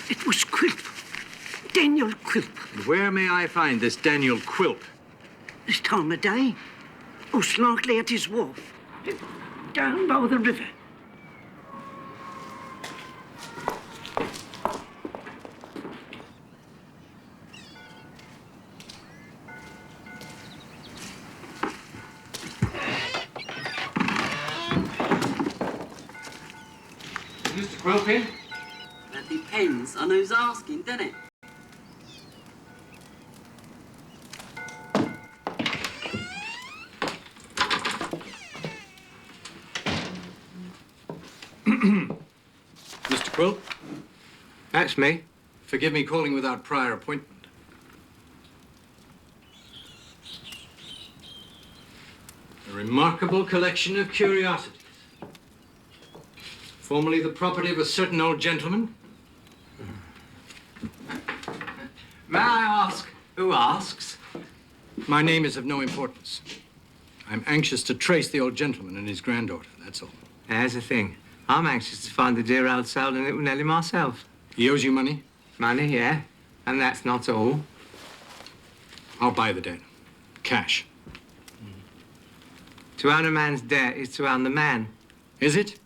It was Quilp. Daniel Quilp. And where may I find this Daniel Quilp? This time of day, most likely at his wharf. Down by the river. Mr. Quilp in? That depends on who's asking, doesn't it? Mr. Quilp? That's me. Forgive me calling without prior appointment. A remarkable collection of curiosities. Formerly the property of a certain old gentleman. May I ask who asks? My name is of no importance. I'm anxious to trace the old gentleman and his granddaughter, that's all. There's the thing. I'm anxious to find the dear old soul and little Nellie myself. He owes you money? Money, yeah. And that's not all. I'll buy the debt. Cash. To own a man's debt is to own the man. Is it?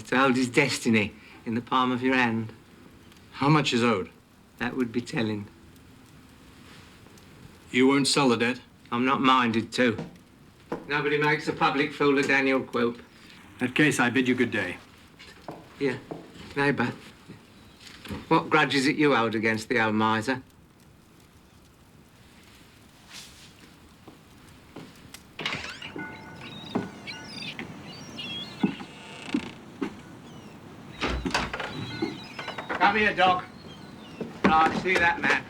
To hold his destiny in the palm of your hand. How much is owed? That would be telling. You won't sell the debt? I'm not minded to. Nobody makes a public fool of Daniel Quilp. In that case, I bid you good day. Here, neighbour. What grudge is it you hold against the old miser? Come here, dog. I see that man.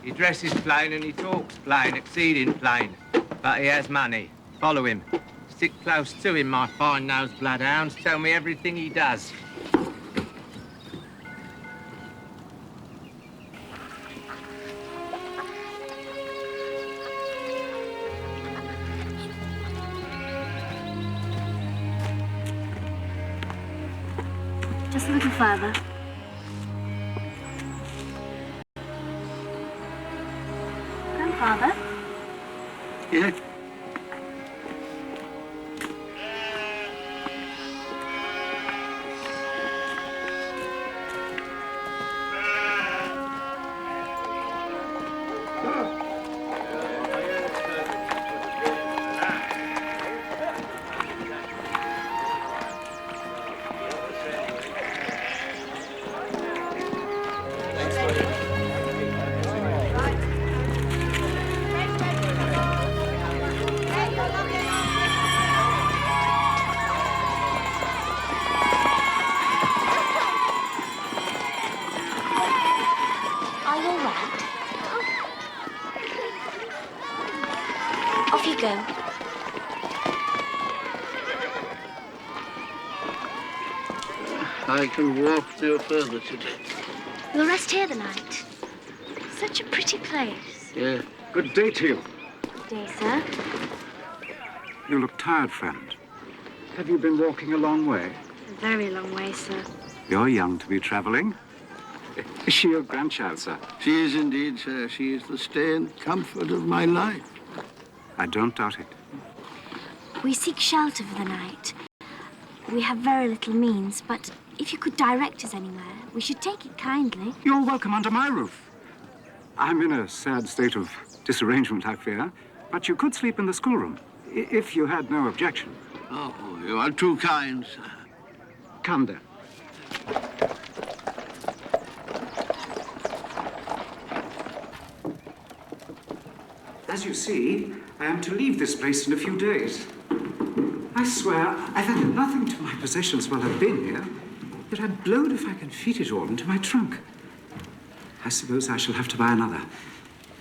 He dresses plain and he talks plain, exceeding plain. But he has money. Follow him. Stick close to him, my fine-nosed bloodhounds. Tell me everything he does. Just a little further. Grandfather? Yeah? Are you all right? Off you go. I can walk no further today. We'll rest here the night. Such a pretty place. Yeah. Good day to you. Good day, sir. You look tired, friend. Have you been walking a long way? A very long way, sir. You're young to be traveling. Is she your grandchild, sir? She is indeed, sir. She is the stay and comfort of my life. I don't doubt it. We seek shelter for the night. We have very little means, but if you could direct us anywhere, we should take it kindly. You're welcome under my roof. I'm in a sad state of disarrangement, I fear, but you could sleep in the schoolroom, if you had no objection. Oh, you are too kind, sir. Come then. As you see, I am to leave this place in a few days. I swear, I've added nothing to my possessions while I've been here, yet I'm blowed if I can fit it all into my trunk. I suppose I shall have to buy another,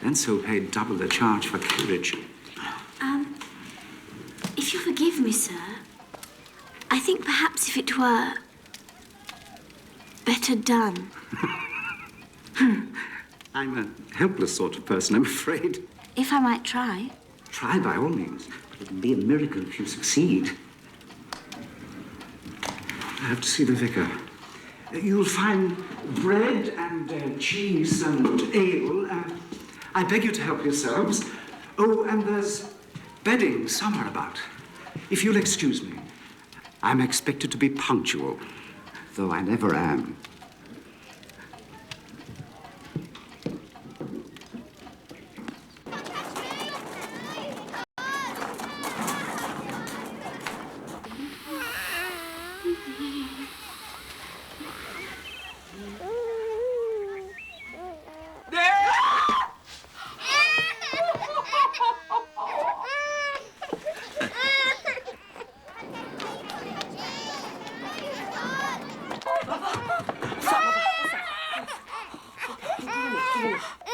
and so pay double the charge for carriage. If you forgive me, sir, I think perhaps if it were better done. I'm a helpless sort of person, I'm afraid. If I might try. Try by all means, but it'll be a miracle if you succeed. I have to see the vicar. You'll find bread and cheese and ale. I beg you to help yourselves. Oh, and there's bedding somewhere about. If you'll excuse me, I'm expected to be punctual, though I never am.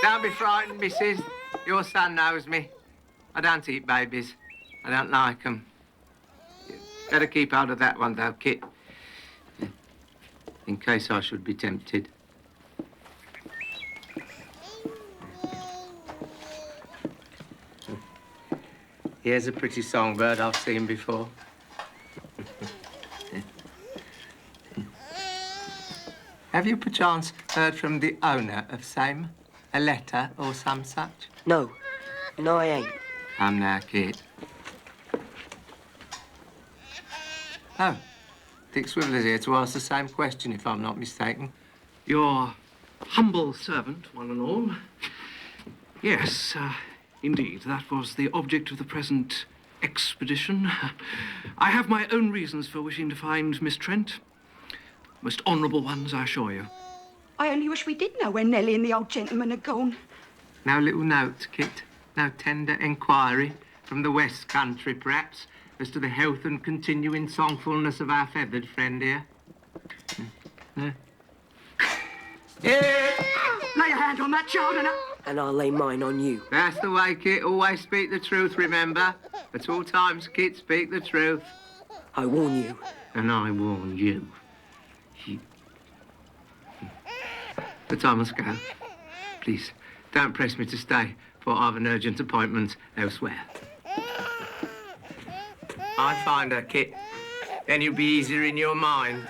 Don't be frightened, missus. Your son knows me. I don't eat babies. I don't like them. Better keep out of that one, though, Kit. In case I should be tempted. Here's a pretty songbird I've seen before. Have you perchance heard from the owner of same? A letter or some such? No. No, I ain't. Come now, Kit. Oh, Dick Swiveler's here to ask the same question, if I'm not mistaken. Your humble servant, one and all. Yes, indeed, that was the object of the present expedition. I have my own reasons for wishing to find Miss Trent. Most honourable ones, I assure you. I only wish we did know where Nellie and the old gentleman had gone. No little note, Kit? No tender inquiry from the West Country, perhaps, as to the health and continuing songfulness of our feathered friend here? Yeah. Lay a hand on that child and I'll lay mine on you. That's the way, Kit. Always speak the truth, remember? At all times, Kit, speak the truth. I warn you. And I warn you. But I must go. Please, don't press me to stay, for I've an urgent appointment elsewhere. I'll find her, Kit. Then you'll be easier in your mind.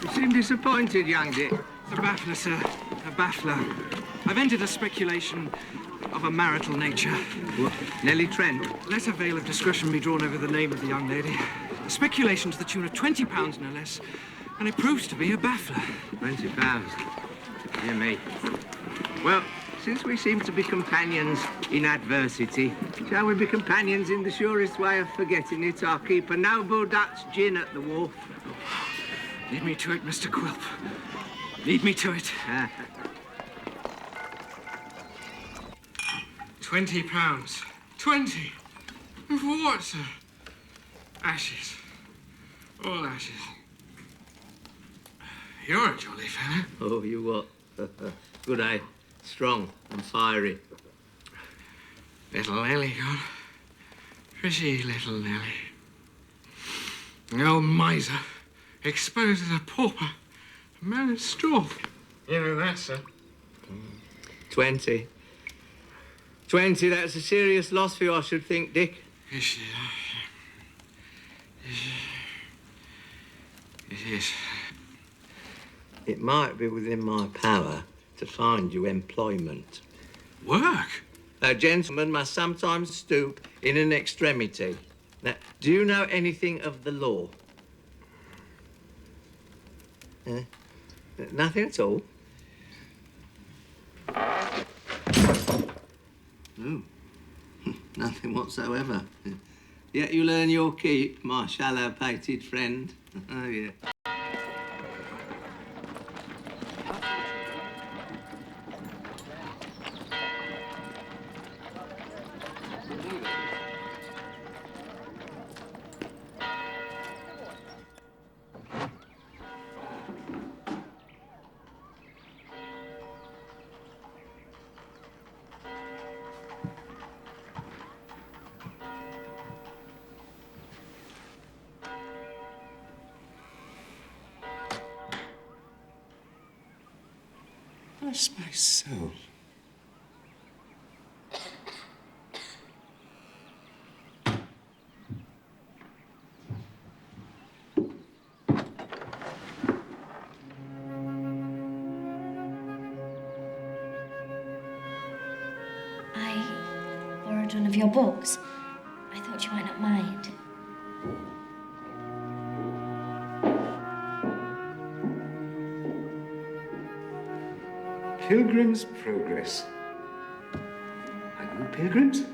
You seem disappointed, young Dick. A baffler, sir. A baffler. I've entered a speculation of a marital nature. What? Nellie Trent? Let a veil of discretion be drawn over the name of the young lady. A speculation to the tune of £20, no less. And it proves to be a baffler. £20. Dear me. Well, since we seem to be companions in adversity, shall we be companions in the surest way of forgetting it? I'll keep a noble Dutch gin at the wharf. Lead me to it, Mr. Quilp. Lead me to it. £20. 20? For what, sir? Ashes. All ashes. You're a jolly fellow. Oh, you what? Good, eh? Strong and fiery. Little Nellie gone. Pretty little Nellie. The old miser exposed as a pauper. A man of straw. You know that, sir. 20. 20, that's a serious loss for you, I should think, Dick. Yes, it is. It might be within my power to find you employment. Work? A gentleman must sometimes stoop in an extremity. Now, do you know anything of the law? Nothing at all? No. Nothing whatsoever. Yet you'll earn your keep, my shallow-pated friend. Oh, yeah. Bless my soul. I borrowed one of your books. I thought you might not mind. Pilgrim's Progress. Are you pilgrims?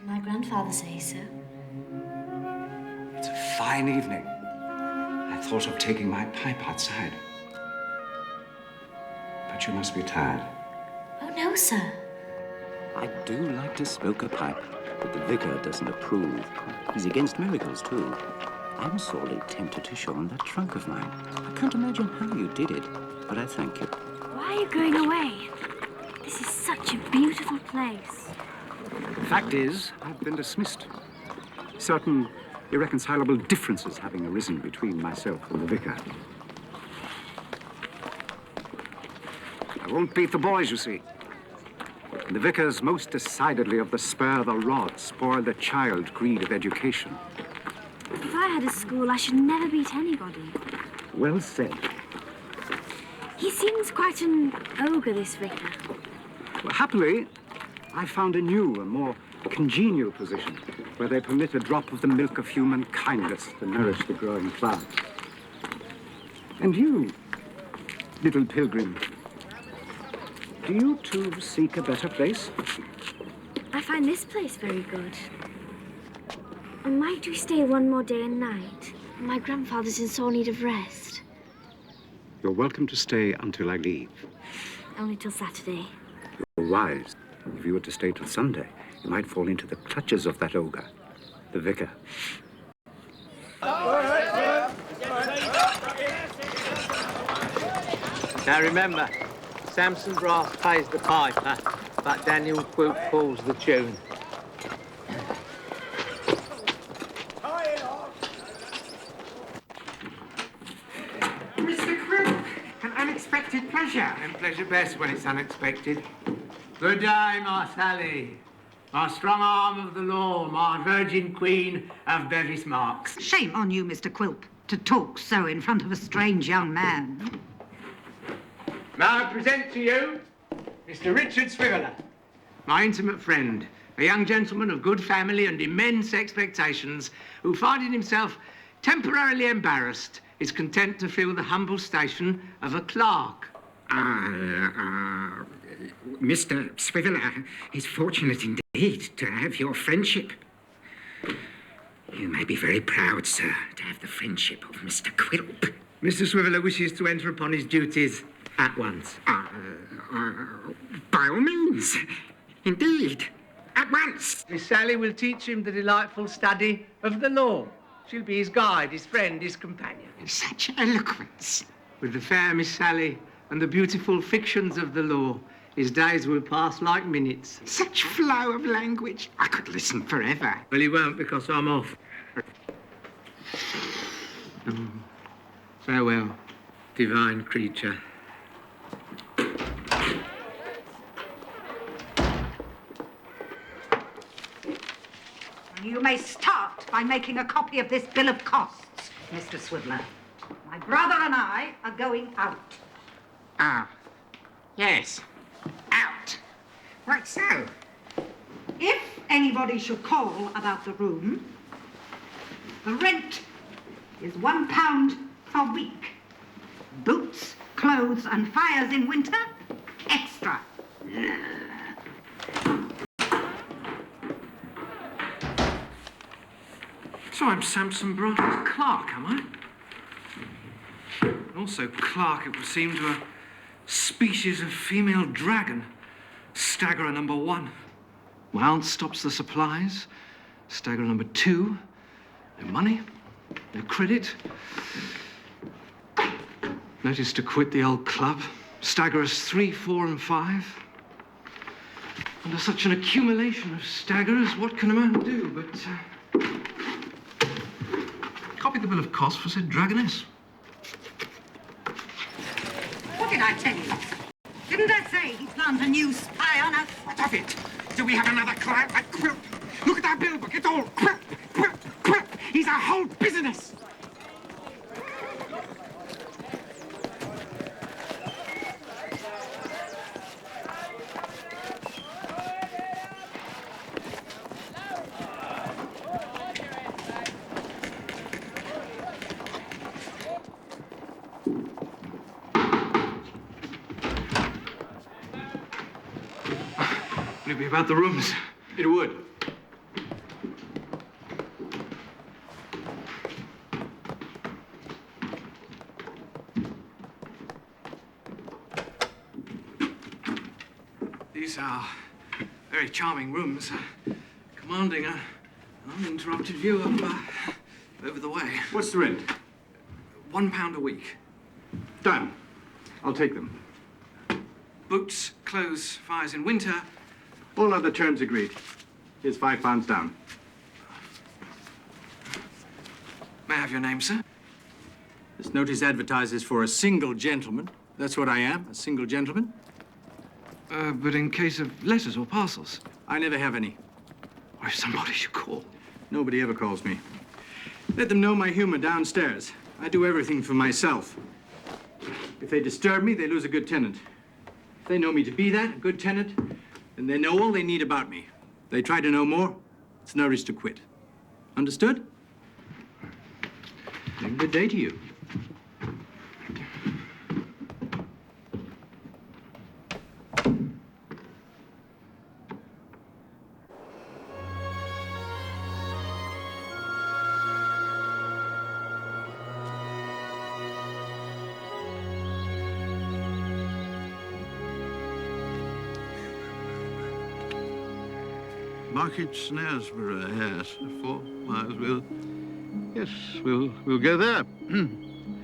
My grandfather says so. It's a fine evening. I thought of taking my pipe outside. But you must be tired. Oh, no, sir. I do like to smoke a pipe, but the vicar doesn't approve. He's against miracles, too. I'm sorely tempted to show him that trunk of mine. I can't imagine how you did it, but I thank you. Why are you going away? This is such a beautiful place. The fact is, I've been dismissed. Certain irreconcilable differences having arisen between myself and the vicar. I won't beat the boys, you see. And the vicar's most decidedly of the spur the rod, spoil the child greed of education. If I had a school, I should never beat anybody. Well said. He seems quite an ogre, this vicar. Well, happily, I found a new and more congenial position where they permit a drop of the milk of human kindness to nourish the growing plants. And you, little pilgrim, do you too seek a better place? I find this place very good. Might we stay one more day and night? My grandfather's in sore need of rest. You're welcome to stay until I leave. Only till Saturday. You're wise. If you were to stay till Sunday, you might fall into the clutches of that ogre, the vicar. Now remember, Samson Brass pays the piper, but Daniel Quilp pulls the tune. Mr. Quilp, an unexpected pleasure. And pleasure best when it's unexpected. Good day, my Sally. My strong arm of the law, my virgin queen of Bevis Marks. Shame on you, Mr. Quilp, to talk so in front of a strange young man. May I present to you Mr. Richard Swiveller, my intimate friend, a young gentleman of good family and immense expectations, who, finding himself temporarily embarrassed, is content to fill the humble station of a clerk. Mr. Swiveller is fortunate indeed to have your friendship. You may be very proud, sir, to have the friendship of Mr. Quilp. Mr. Swiveller wishes to enter upon his duties at once. By all means. Indeed. At once. Miss Sally will teach him the delightful study of the law. She'll be his guide, his friend, his companion. Such eloquence. With the fair Miss Sally and the beautiful fictions of the law, his days will pass like minutes. Such flow of language. I could listen forever. Well, he won't, because I'm off. Farewell, divine creature. You may start by making a copy of this bill of costs, Mr. Swiveller. My brother and I are going out. Ah, yes. Out. Right so. If anybody should call about the room, the rent is £1 per week. Boots, clothes, and fires in winter, extra. So I'm Samson Bratton's clerk, am I? And also clerk, it would seem, to a species of female dragon. Staggerer number 1. My aunt stops the supplies. Staggerer number 2. No money, no credit. Notice to quit the old club. Staggerers 3, 4, and 5. Under such an accumulation of staggerers, what can a man do but copy the bill of costs for said dragoness? What did I tell you? Didn't I say he planned a new spy on us? What of it? Do we have another client like Quilp? Look at our bill book. It's all Quilp, Quilp, Quilp. He's our whole business. Would it be about the rooms? It would. These are very charming rooms, commanding an uninterrupted view of over the way. What's the rent? £1 a week. Done. I'll take them. Boots, clothes, fires in winter. All other terms agreed. Here's £5 down. May I have your name, sir? This notice advertises for a single gentleman. That's what I am, a single gentleman. But in case of letters or parcels? I never have any. Or if somebody should call? Nobody ever calls me. Let them know my humor downstairs. I do everything for myself. If they disturb me, they lose a good tenant. If they know me to be that, a good tenant, then they know all they need about me. If they try to know more, it's no risk to quit. Understood? Have a good day to you. Market Snaresborough, yes. 4 miles. We'll go there.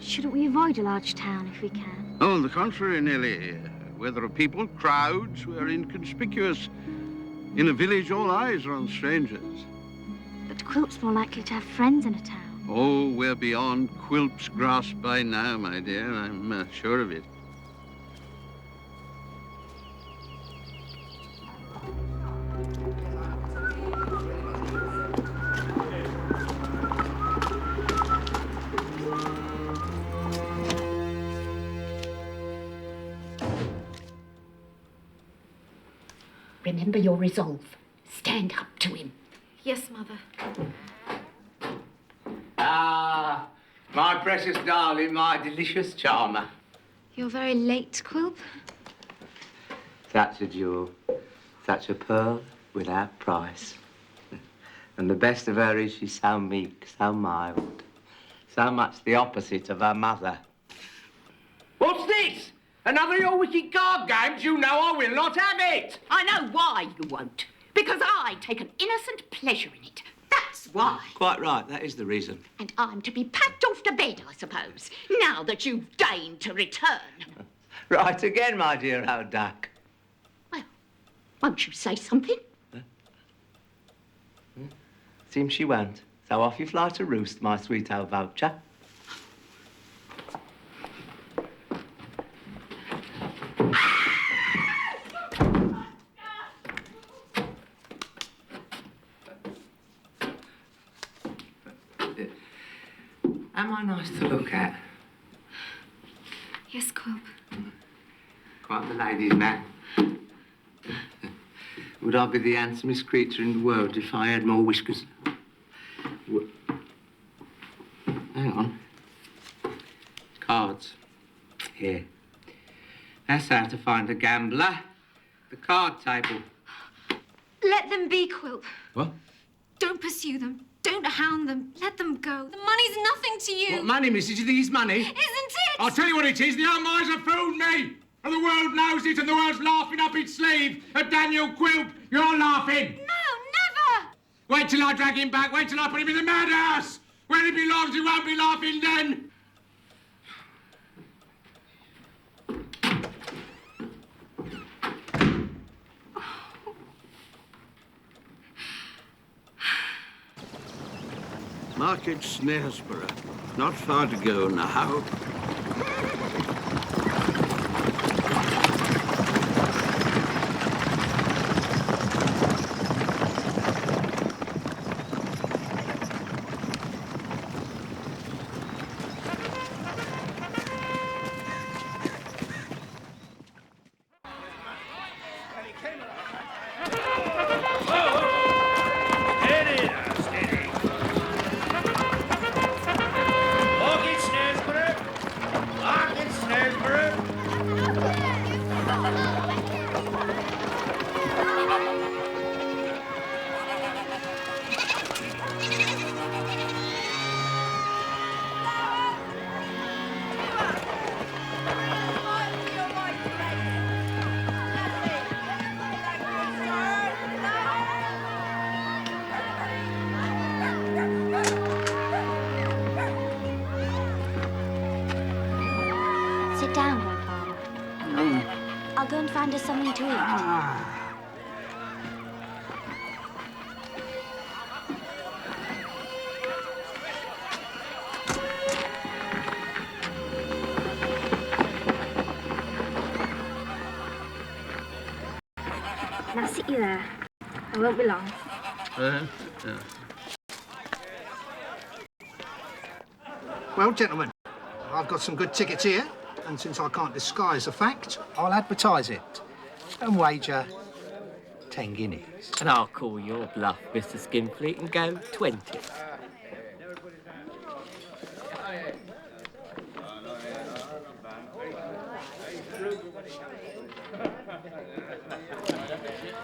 Shouldn't we avoid a large town if we can? On the contrary, Nellie. Where there are people, crowds, we are inconspicuous. In a village, all eyes are on strangers. But Quilp's more likely to have friends in a town. Oh, we're beyond Quilp's grasp by now, my dear. I'm sure of it. Remember your resolve. Stand up to him. Yes, Mother. Ah, my precious darling, my delicious charmer. You're very late, Quilp. Such a jewel, such a pearl without price. And the best of her is she's so meek, so mild, so much the opposite of her mother. What's this? Another of your wicked card games? You know I will not have it. I know why you won't. Because I take an innocent pleasure in it. That's why. Quite right, that is the reason. And I'm to be packed off to bed, I suppose, now that you've deigned to return. Right again, my dear old duck. Well, won't you say something? Seems she won't. So off you fly to roost, my sweet old vulture. Am I nice to look at? Yes, Quilp. Quite the ladies' man. Would I be the handsomest creature in the world if I had more whiskers? Hang on. Cards. Here. That's how to find a gambler. The card table. Let them be, Quilp. What? Don't pursue them. Don't hound them. Let them go. The money's nothing to you. What money, missus? You think it's money? Isn't it? I'll tell you what it is. The old miser fooled me. And the world knows it, and the world's laughing up its sleeve at Daniel Quilp. You're laughing. No, never. Wait till I drag him back. Wait till I put him in the madhouse. Where he belongs, he won't be laughing then. Market Snaresborough. Not far to go now. Sit down, Grandfather. I'll go and find us something to eat. Now sit you there. I won't be long. Yeah. Well, gentlemen, I've got some good tickets here, and since I can't disguise the fact, I'll advertise it and wager 10 guineas. And I'll call your bluff, Mr. Skinfleet, and go 20.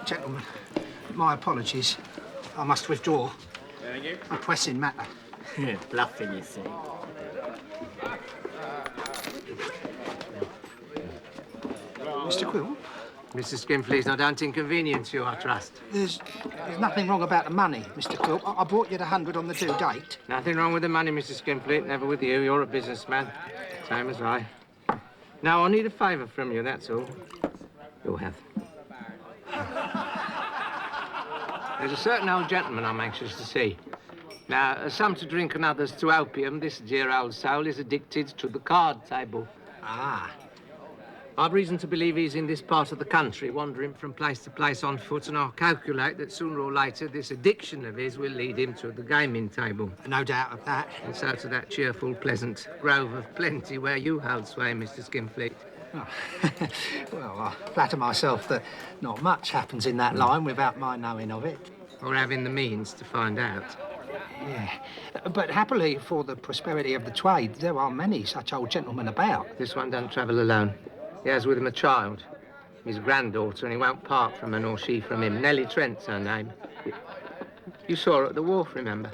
Gentlemen, my apologies. I must withdraw. A pressing matter. Bluffing, you see. Mr. Quill? Mr. Skinfleet's not don't inconvenience you, I trust. There's nothing wrong about the money, Mr. Quill. I brought you the 100 on the due date. Nothing wrong with the money, Mr. Skinfleet. Never with you. You're a businessman. Same as I. Now, I need a favour from you, that's all. Your health. There's a certain old gentleman I'm anxious to see. Now, some to drink and others to opium, this dear old soul is addicted to the card table. Ah. I've reason to believe he's in this part of the country, wandering from place to place on foot, and I'll calculate that sooner or later this addiction of his will lead him to the gaming table. No doubt of that. And so to that cheerful, pleasant grove of plenty where you hold sway, Mr. Skinfleet. Oh. Well, I flatter myself that not much happens in that line without my knowing of it. Or having the means to find out. Yeah. But happily for the prosperity of the trade, there are many such old gentlemen about. This one doesn't travel alone. He has with him a child, his granddaughter, and he won't part from her nor she from him. Nellie Trent's her name. You saw her at the wharf, remember?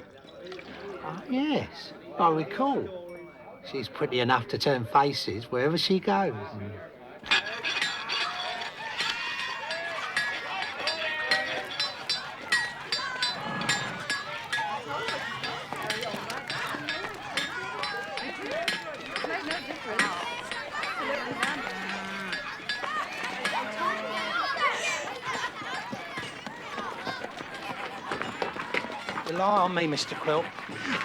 Oh, yes, I recall. She's pretty enough to turn faces wherever she goes. Rely on me, Mr. Quill.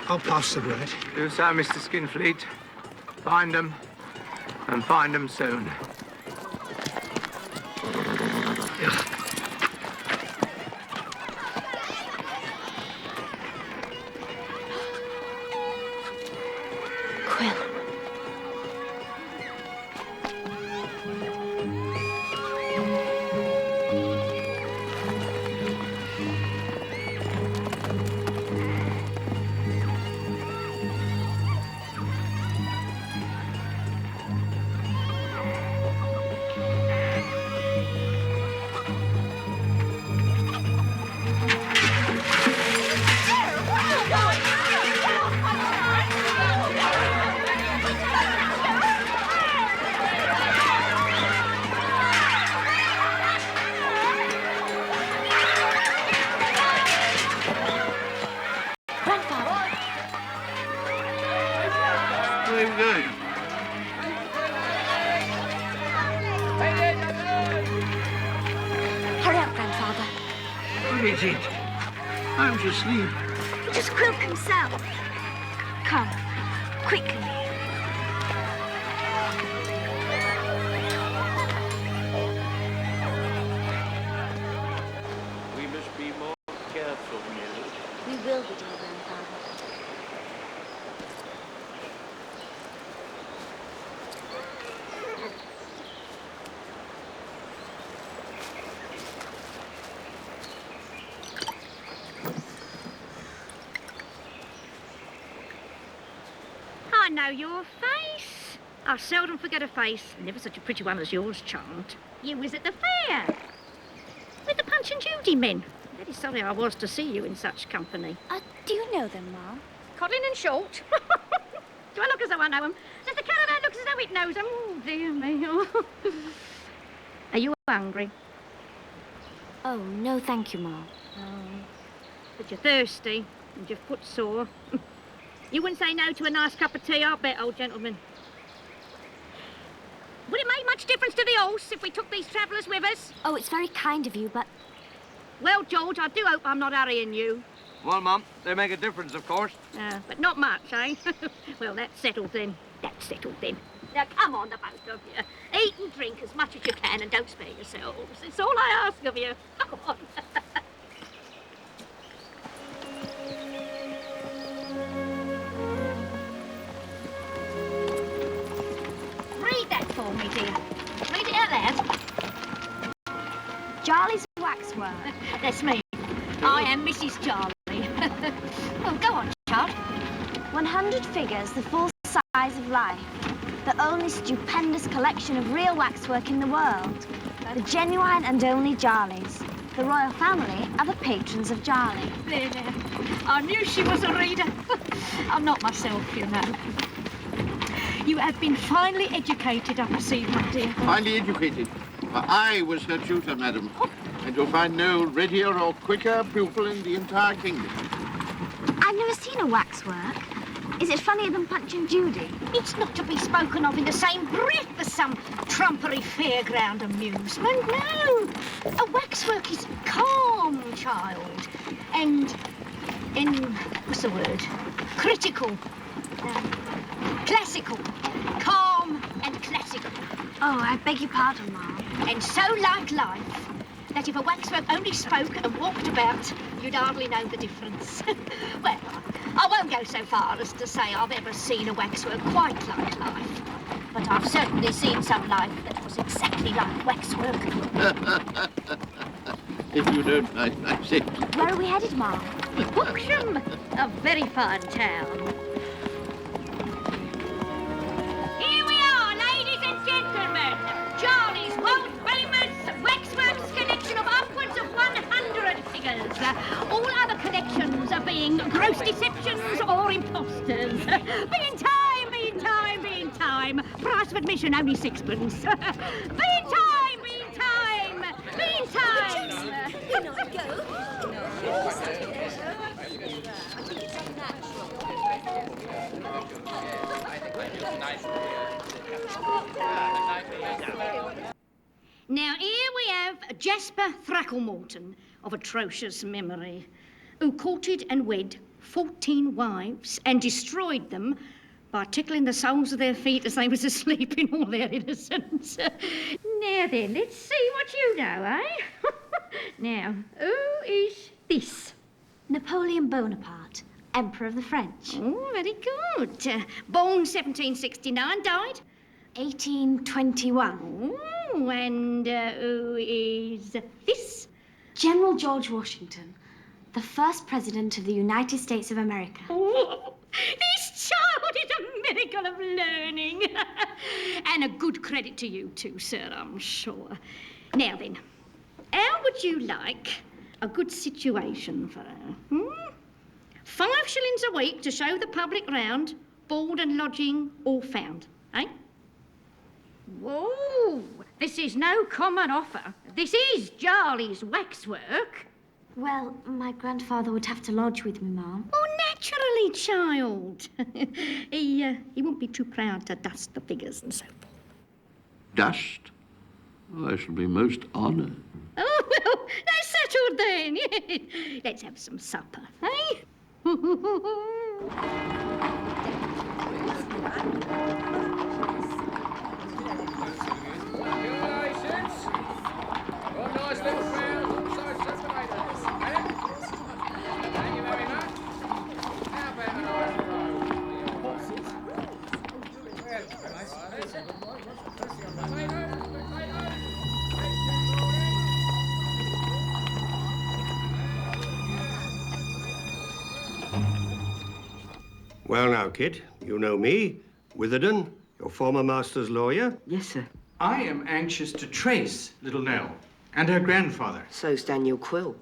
I'll pass the word. Do so, Mr. Skinfleet. Find them, and find them soon. Quill. How's your sleep? He just Quilp himself. Come, quickly. We must be more careful, Millie. We will be, dear grandfather. I know your face. I seldom forget a face. Never such a pretty one as yours, child. You was at the fair with the Punch and Judy men. Very sorry I was to see you in such company. Do you know them, Ma? Codlin and Short. Do I look as though I know them? Does the caravan look as though it knows them? Oh, dear me. Are you hungry? Oh, no, thank you, Ma. Oh, but you're thirsty and your foot sore. You wouldn't say no to a nice cup of tea, I'll bet, old gentleman. Would it make much difference to the horse if we took these travellers with us? Oh, it's very kind of you, but... Well, George, I do hope I'm not hurrying you. Well, Mum, they make a difference, of course. But not much, eh? Well, that's settled then. That's settled then. Now, come on, the both of you. Eat and drink as much as you can and don't spare yourselves. It's all I ask of you. Come on. Read that for me, dear. Read it out loud. Charlie's Waxwork. That's me. I am Mrs. Charlie. Oh, go on, child. 100 figures, the full size of life. The only stupendous collection of real waxwork in the world. The genuine and only Jarleys. The royal family are the patrons of Jarley. There. I knew she was a reader. I'm not myself, you know. You have been finely educated, I perceive, my dear. Finely educated. I was her tutor, madam. And you'll find no readier or quicker pupil in the entire kingdom. I've never seen a waxwork. Is it funnier than Punch and Judy? It's not to be spoken of in the same breath as some trumpery fairground amusement, no. A waxwork is calm, child, and what's the word? Critical, classical, calm and classical. Oh, I beg your pardon, Ma. And so like life, that if a waxwork only spoke and walked about, you'd hardly know the difference. Well, I won't go so far as to say I've ever seen a waxwork quite like life, but I've certainly seen some life that was exactly like waxwork. If you don't mind my saying. Where are we headed, Ma? Bookham, a very fine town. Here we are, ladies and gentlemen. Charlie's world famous waxworks collection of upwards of 100 figures. All other collections are being gross deceptions or imposters. Be in time, be in time, be in time. Price of admission only sixpence. Be in time, be in time, be in time. You know it, go. Now, here we have Jasper Thracklemorton, of atrocious memory, who courted and wed 14 wives and destroyed them by tickling the soles of their feet as they was asleep in all their innocence. Now then, let's see what you know, eh? Now, who is this? Napoleon Bonaparte, Emperor of the French. Oh, very good. Born 1769, died? 1821. Oh, and who is this? General George Washington, the first President of the United States of America. Oh, this child is a miracle of learning. And a good credit to you too, sir, I'm sure. Now then, how would you like a good situation for her? 5 shillings a week to show the public round, board and lodging all found, eh? Whoa, this is no common offer. This is Jarley's waxwork. Well, my grandfather would have to lodge with me, Ma'am. Oh, naturally, child. He won't be too proud to dust the figures and so forth. Dust? Oh, I shall be most honoured. Oh, well, that's settled then. Let's have some supper, eh? Well now, kid, you know me, Witherden, your former master's lawyer. Yes, sir. I am anxious to trace little Nell and her grandfather. So's Daniel Quilp.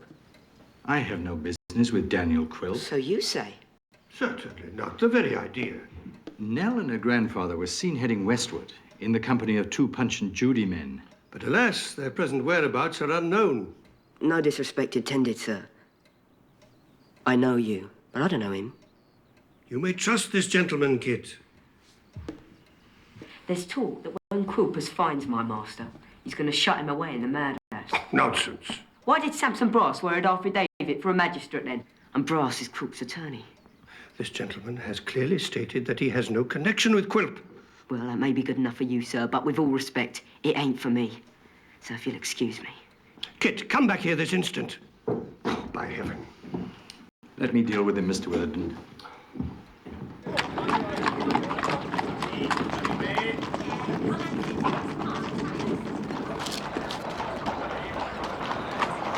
I have no business with Daniel Quilp. So you say? Certainly not. The very idea. Nell and her grandfather were seen heading westward in the company of 2 Punch and Judy men. But alas, their present whereabouts are unknown. No disrespect intended, sir. I know you, but I don't know him. You may trust this gentleman, kid. There's talk that when Quilpus finds my master, he's going to shut him away in the madhouse. Nonsense. Why did Samson Brass wear an affidavit for a magistrate then? And Brass is Quilp's attorney. This gentleman has clearly stated that he has no connection with Quilp. Well, that may be good enough for you, sir, but with all respect, it ain't for me. So if you'll excuse me. Kit, come back here this instant. Oh, by heaven. Let me deal with him, Mr. Witherden.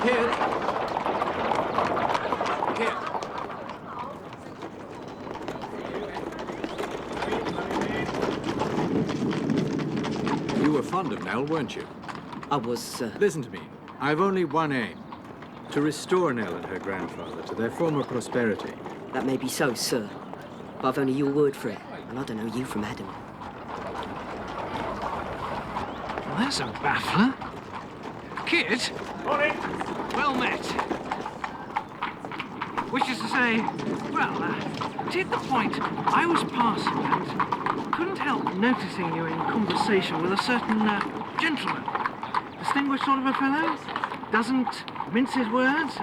Kid. Kid. You were fond of Nell, weren't you? I was, sir. Listen to me. I've only one aim. To restore Nell and her grandfather to their former prosperity. That may be so, sir. But I've only your word for it, and I don't know you from Adam. Well, that's a baffler. Kid? Morning. Well met. Which is to say, well, to hit the point, I was passing and couldn't help noticing you in conversation with a certain gentleman. Distinguished sort of a fellow. Doesn't mince his words.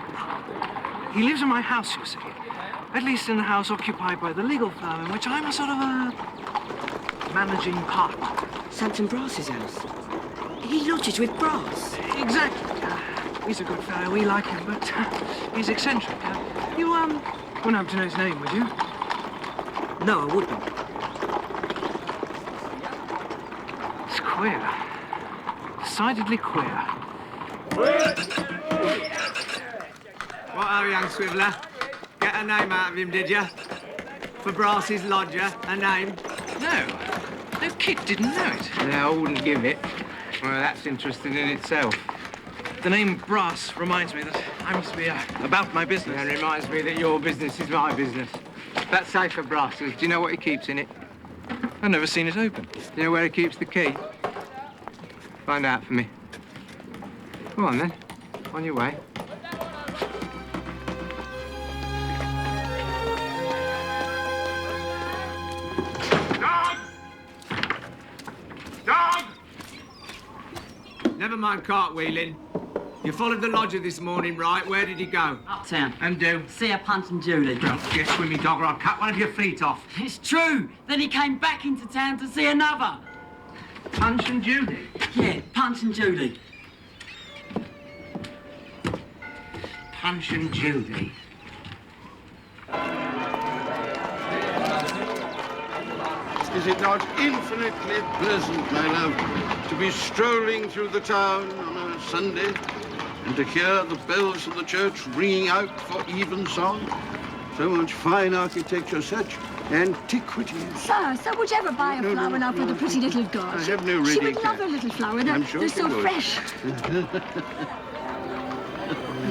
He lives in my house, you see. At least in the house occupied by the legal firm in which I'm a sort of a managing partner. Samson Brass's house? He lodges with Brass? Exactly. He's a good fellow, we like him, but he's eccentric. You, wouldn't have to know his name, would you? No, I wouldn't. It's queer. Decidedly queer. What are young Swiveller? Get a name out of him, did you? For Brass's lodger, a name? No, Kit didn't know it. No, I wouldn't give it. Well, that's interesting in itself. The name Brass reminds me that I must be about my business. And reminds me that your business is my business. That safe for Brass's, do you know what he keeps in it? I've never seen it open. Do you know where he keeps the key? Find out for me. Go on, then. On your way. Dog! Dog! Never mind cartwheeling. You followed the lodger this morning, right? Where did he go? Uptown. And do? See a Punch and Judy. Don't guess with me, dog, or I'll cut one of your feet off. It's true. Then he came back into town to see another. Punch and Judy? Yeah, Punch and Judy. Punch and Judy? Is it not infinitely pleasant, my love, to be strolling through the town on a Sunday and to hear the bells of the church ringing out for evensong? So much fine architecture, such antiquities. Sir, would you ever buy a flower now for the pretty little girl? I have no She ready would love a little flower. I'm sure They're she so would. fresh.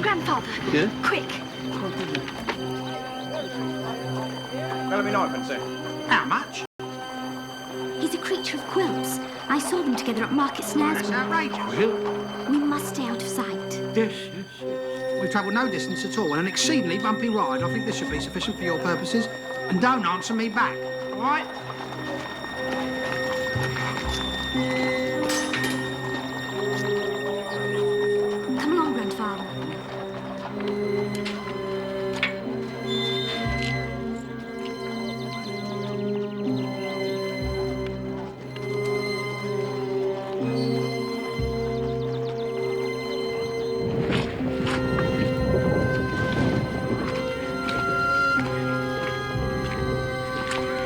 Grandfather, Yeah? quick. Let me know, I can say. How much? He's a creature of Quilp's. I saw them together at Market That's Snaresborough. outrageous. We must stay out of sight. Yes. We've travelled no distance at all, and an exceedingly bumpy ride. I think this should be sufficient for your purposes. And don't answer me back, all right? Come along, Grandfather.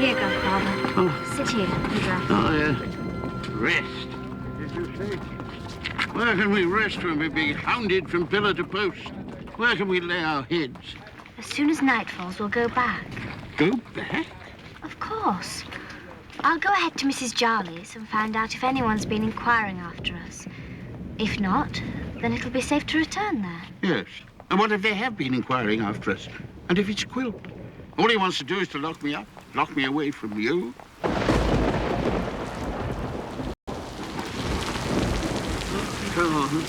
Here, Grandfather. Oh. Sit here and rest. Oh, yeah. Rest. Did you say? Where can we rest when we're being hounded from pillar to post? Where can we lay our heads? As soon as night falls, we'll go back. Go back? Of course. I'll go ahead to Mrs. Jarley's and find out if anyone's been inquiring after us. If not, then it'll be safe to return there. Yes. And what if they have been inquiring after us? And if it's Quilp? All he wants to do is to lock me up, lock me away from you. Come on.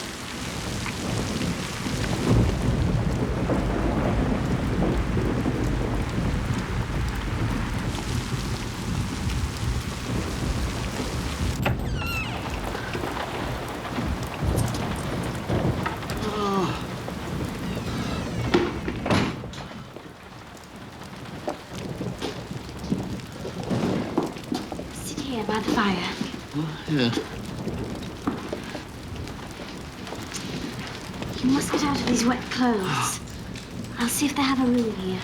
Sit here by the fire. Yeah. You must get out of these wet clothes. I'll see if they have a room here.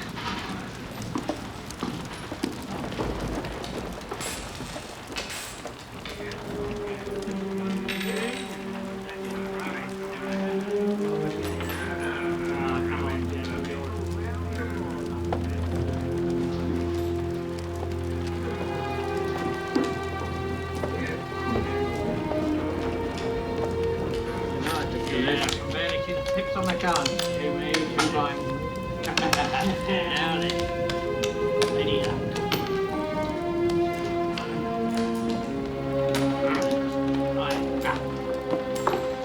Tips on the card.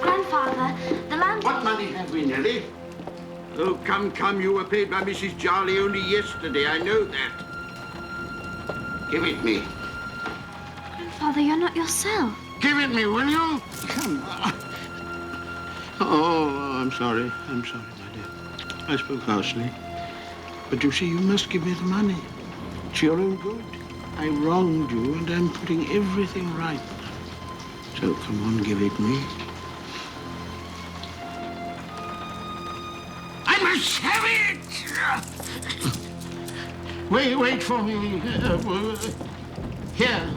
Grandfather, the landlady... What money have we, Nellie? Oh, come, you were paid by Mrs. Jarley only yesterday, I know that. Give it me. Grandfather, you're not yourself. Give it me, will you? Come on. Oh, I'm sorry, my dear. I spoke harshly. But you see, you must give me the money. It's your own good. I wronged you, and I'm putting everything right. So come on, give it me. I must have it! Wait for me. Here.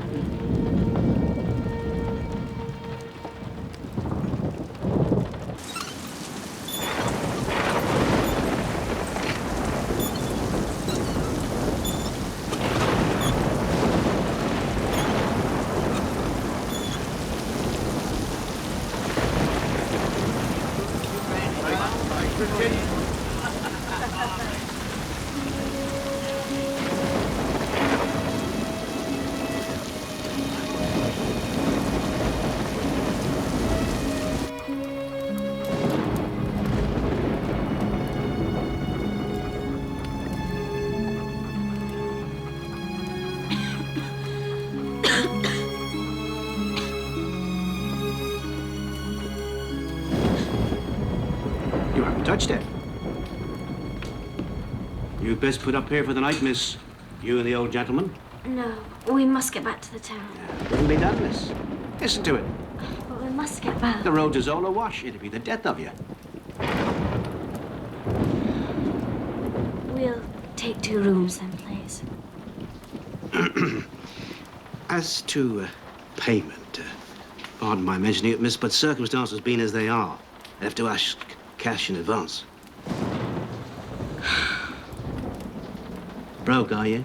You haven't touched it. You'd best put up here for the night, miss. You and the old gentleman. No, we must get back to the town. Wouldn't be done, miss. Listen to it. But we must get back. The roads is all awash. It'd be the death of you. We'll take 2 rooms then, please. As to payment, pardon my mentioning it, miss, but circumstances being as they are, I have to ask cash in advance. Broke, are you?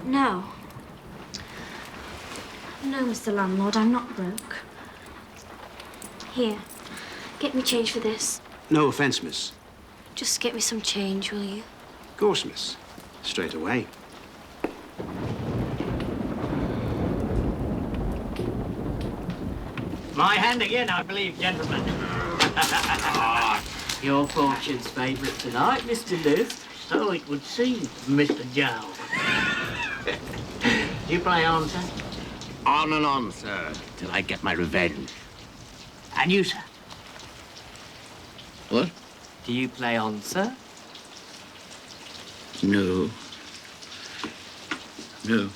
No. No, Mr. Landlord, I'm not broke. Here, get me change for this. No offense, miss. Just get me some change, will you? Of course, miss. Straight away. My hand again, I believe, gentlemen. Your fortune's favourite tonight, Mr. Liz. So it would seem, Mr. Jowl. Do you play on, sir? On and on, sir, till I get my revenge. And you, sir? What? Do you play on, sir? No. No.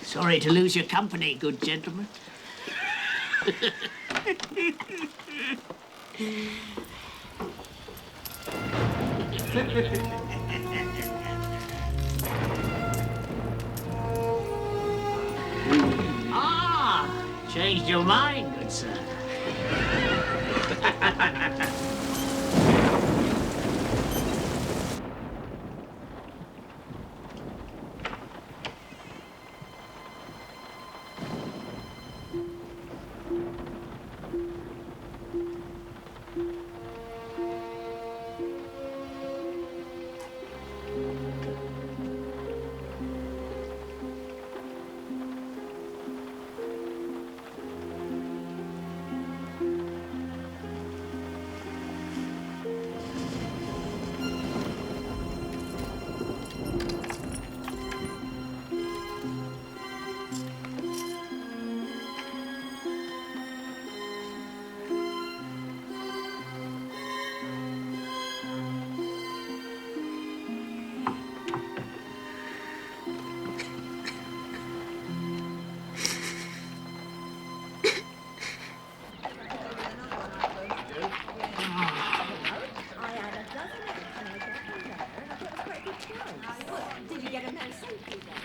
Sorry to lose your company, good gentleman. Changed your mind, good sir.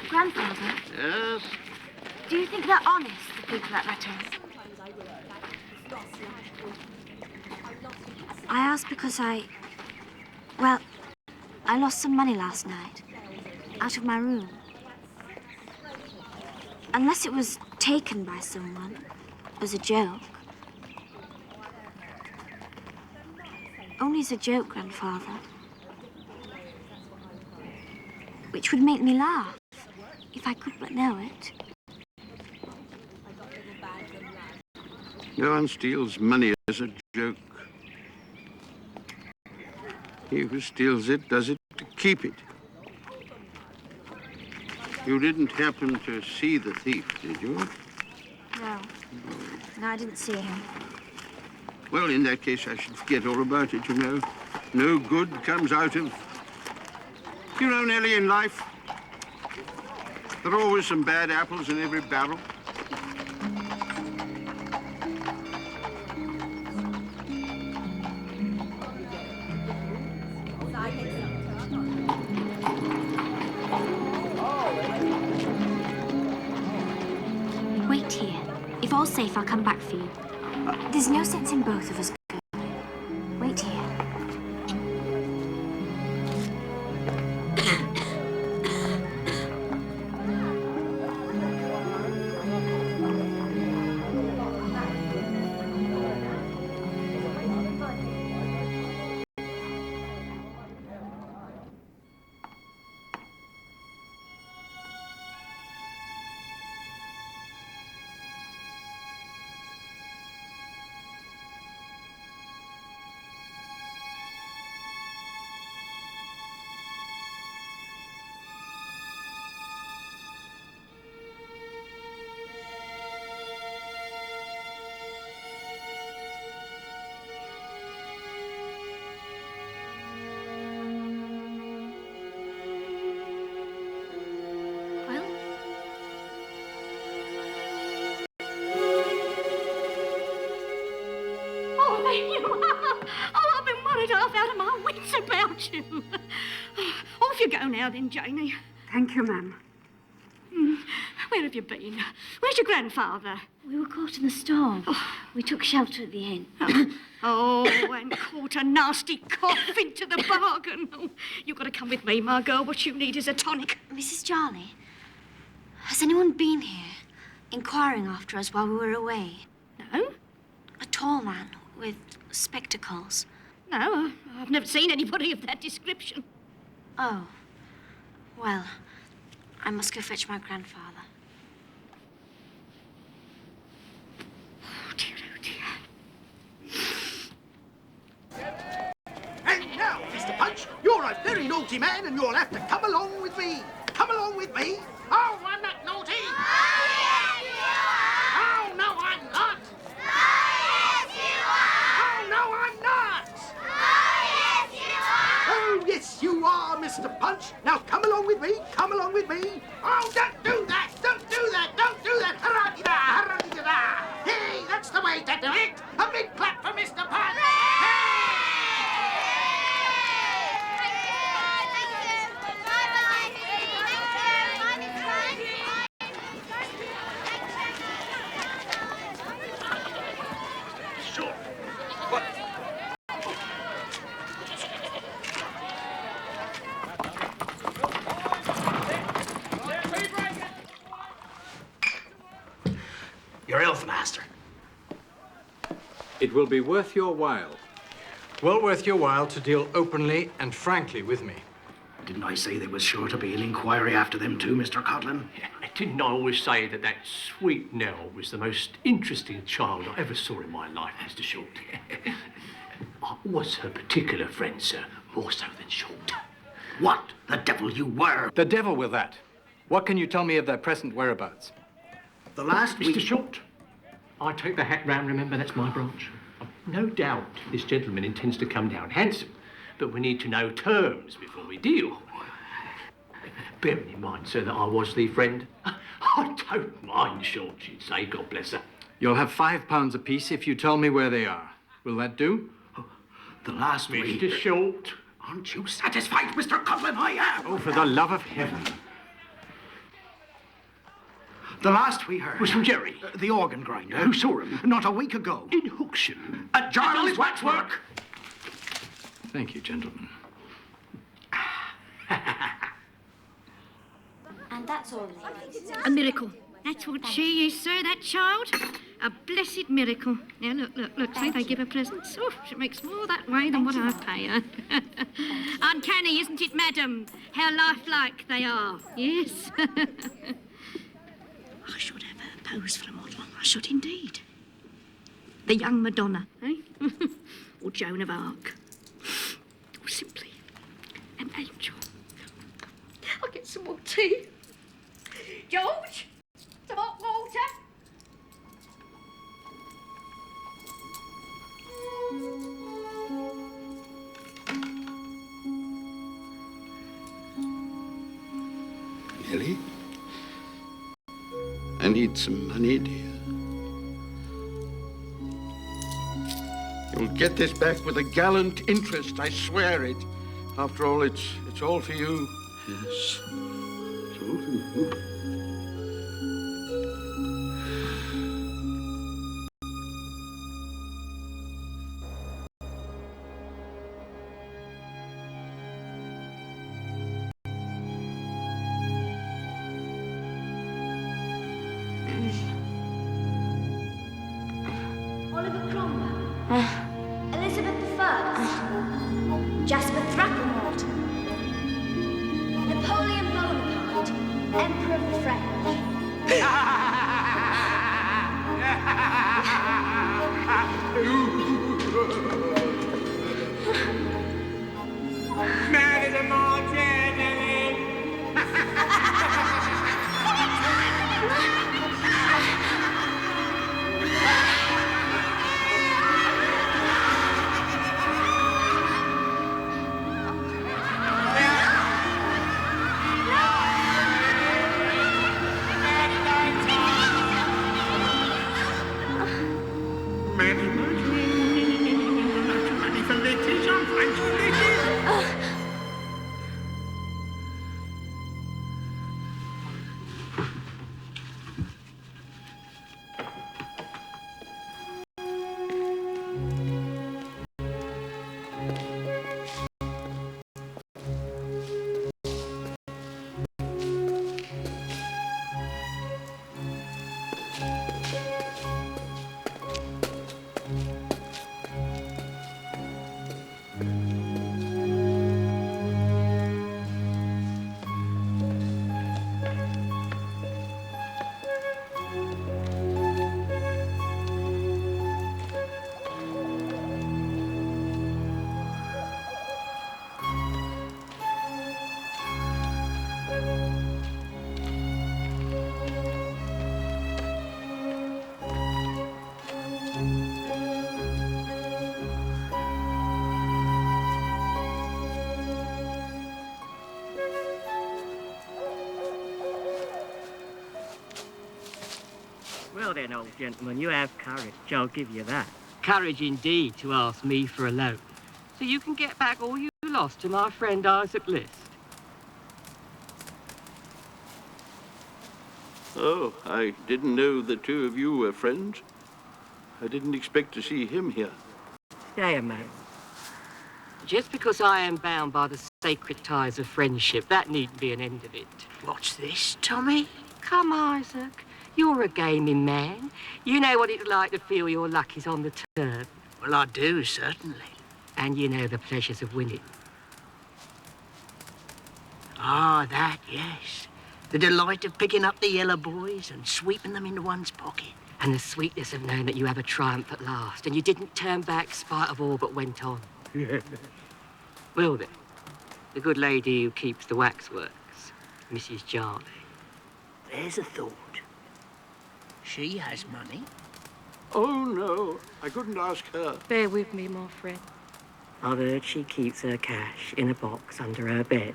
Grandfather, Yes? do you think they're honest, the people at letters? I ask because well, I lost some money last night, out of my room. Unless it was taken by someone as a joke. Only as a joke, Grandfather. Which would make me laugh, if I could but know it. No one steals money as a joke. He who steals it does it to keep it. You didn't happen to see the thief, did you? No. No, I didn't see him. Well, in that case, I should forget all about it, you know. No good comes out of... You know, Nellie, in life, there are always some bad apples in every barrel. Wait here. If all's safe, I'll come back for you. There's no sense in both of us going. Wait here. Oh, there you are. Oh, I've been worried half out of my wits about you. Off you go now then, Janie. Thank you, ma'am. Where have you been? Where's your grandfather? We were caught in the storm. We took shelter at the inn. Oh, and caught a nasty cough into the bargain. Oh, you've got to come with me, my girl. What you need is a tonic. Mrs. Charlie, has anyone been here inquiring after us while we were away? No. A tall man with spectacles. No, I've never seen anybody of that description. Oh. Well, I must go fetch my grandfather. Oh, dear, oh, dear. And now, Mr. Punch, you're a very naughty man and you'll have to come along with me. Come along with me. Oh, I'm not naughty. Oh, no, I'm not. Oh, no, I'm not. Oh, yes, you are, Mr. Punch. Now, come along with me. Come along with me. Oh, don't do that. Don't do that. Don't do that. Hurrah-dee-da, hurrah-dee-da. Hey, that's the way to do it. A big clap for Mr. Punch. health, master. It will be worth your while. Well worth your while to deal openly and frankly with me. Didn't I say there was sure to be an inquiry after them too, Mr. Codlin? Didn't I always say that that sweet Nell was the most interesting child I ever saw in my life, Mr. Short? I was her particular friend, sir, more so than Short. What the devil you were? The devil with that. What can you tell me of their present whereabouts? The last Mr. Short, I take the hat round, remember, that's my branch. No doubt this gentleman intends to come down handsome, but we need to know terms before we deal. Bearing in mind, sir, that I was the friend, I don't mind Short, she'd say, God bless her. You'll have £5 apiece if you tell me where they are. Will that do? The last Mr. Short. Aren't you satisfied, Mr. Codlin? I am. Oh, for the love of heaven. The last we heard was from Jerry. The organ grinder. Who saw him? Not a week ago. In Hookston. At Jarley's waxwork. Thank you, gentlemen. And that's all, ladies. A miracle. That's what she is, sir, that child. A blessed miracle. Now, look, say they give her presents. Oh, she makes more that way than what I pay her. Uncanny, isn't it, madam? How lifelike they are. Yes. I should have her pose for a model. I should indeed. The young Madonna, eh? Or Joan of Arc. Or simply an angel. I'll get some more tea. George, some hot water. Nellie? I need some money, dear. You'll get this back with a gallant interest, I swear it. After all, it's all for you. Yes, it's all for you. Oliver Cromwell. Elizabeth I. Jasper Thrapplemort. Napoleon Bonaparte. Emperor of the French. Mary the Martin. Well then, old gentleman, you have courage, I'll give you that. Courage indeed to ask me for a loan. So you can get back all you lost to my friend Isaac List. Oh, I didn't know the two of you were friends. I didn't expect to see him here. Stay a moment. Just because I am bound by the sacred ties of friendship, that needn't be an end of it. What's this, Tommy? Come, Isaac. You're a gaming man. You know what it's like to feel your luck is on the turn. Well, I do, certainly. And you know the pleasures of winning. Ah, that, yes. The delight of picking up the yellow boys and sweeping them into one's pocket. And the sweetness of knowing that you have a triumph at last, and you didn't turn back spite of all but went on. Well then, the good lady who keeps the waxworks, Mrs. Jarley. There's a thought. She has money. Oh, no, I couldn't ask her. Bear with me, my friend. I've heard she keeps her cash in a box under her bed.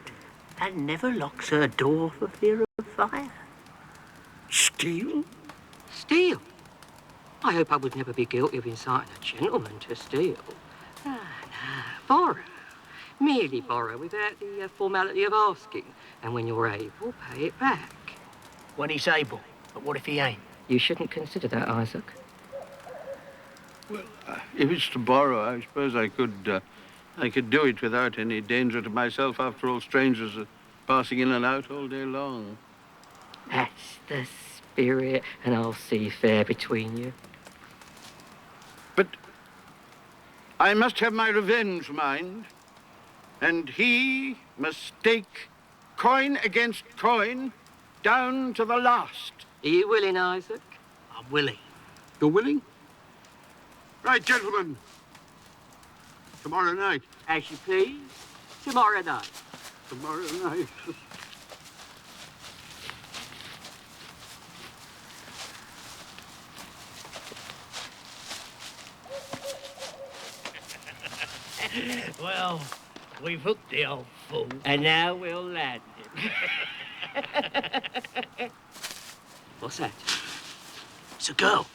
And never locks her door for fear of fire. Steal? Steal? I hope I would never be guilty of inciting a gentleman to steal. No. Borrow. Merely borrow without the formality of asking. And when you're able, pay it back. When he's able. But what if he ain't? You shouldn't consider that, Isaac. Well, if it's to borrow, I suppose I could do it without any danger to myself. After all, strangers are passing in and out all day long. That's the spirit, and I'll see fair between you. But I must have my revenge, mind. And he must stake coin against coin down to the last. Are you willing, Isaac? I'm willing. You're willing? Right, gentlemen. Tomorrow night. As you please. Tomorrow night. Tomorrow night. Well, we've hooked the old fool. And now we'll land him. What's that? It's a girl.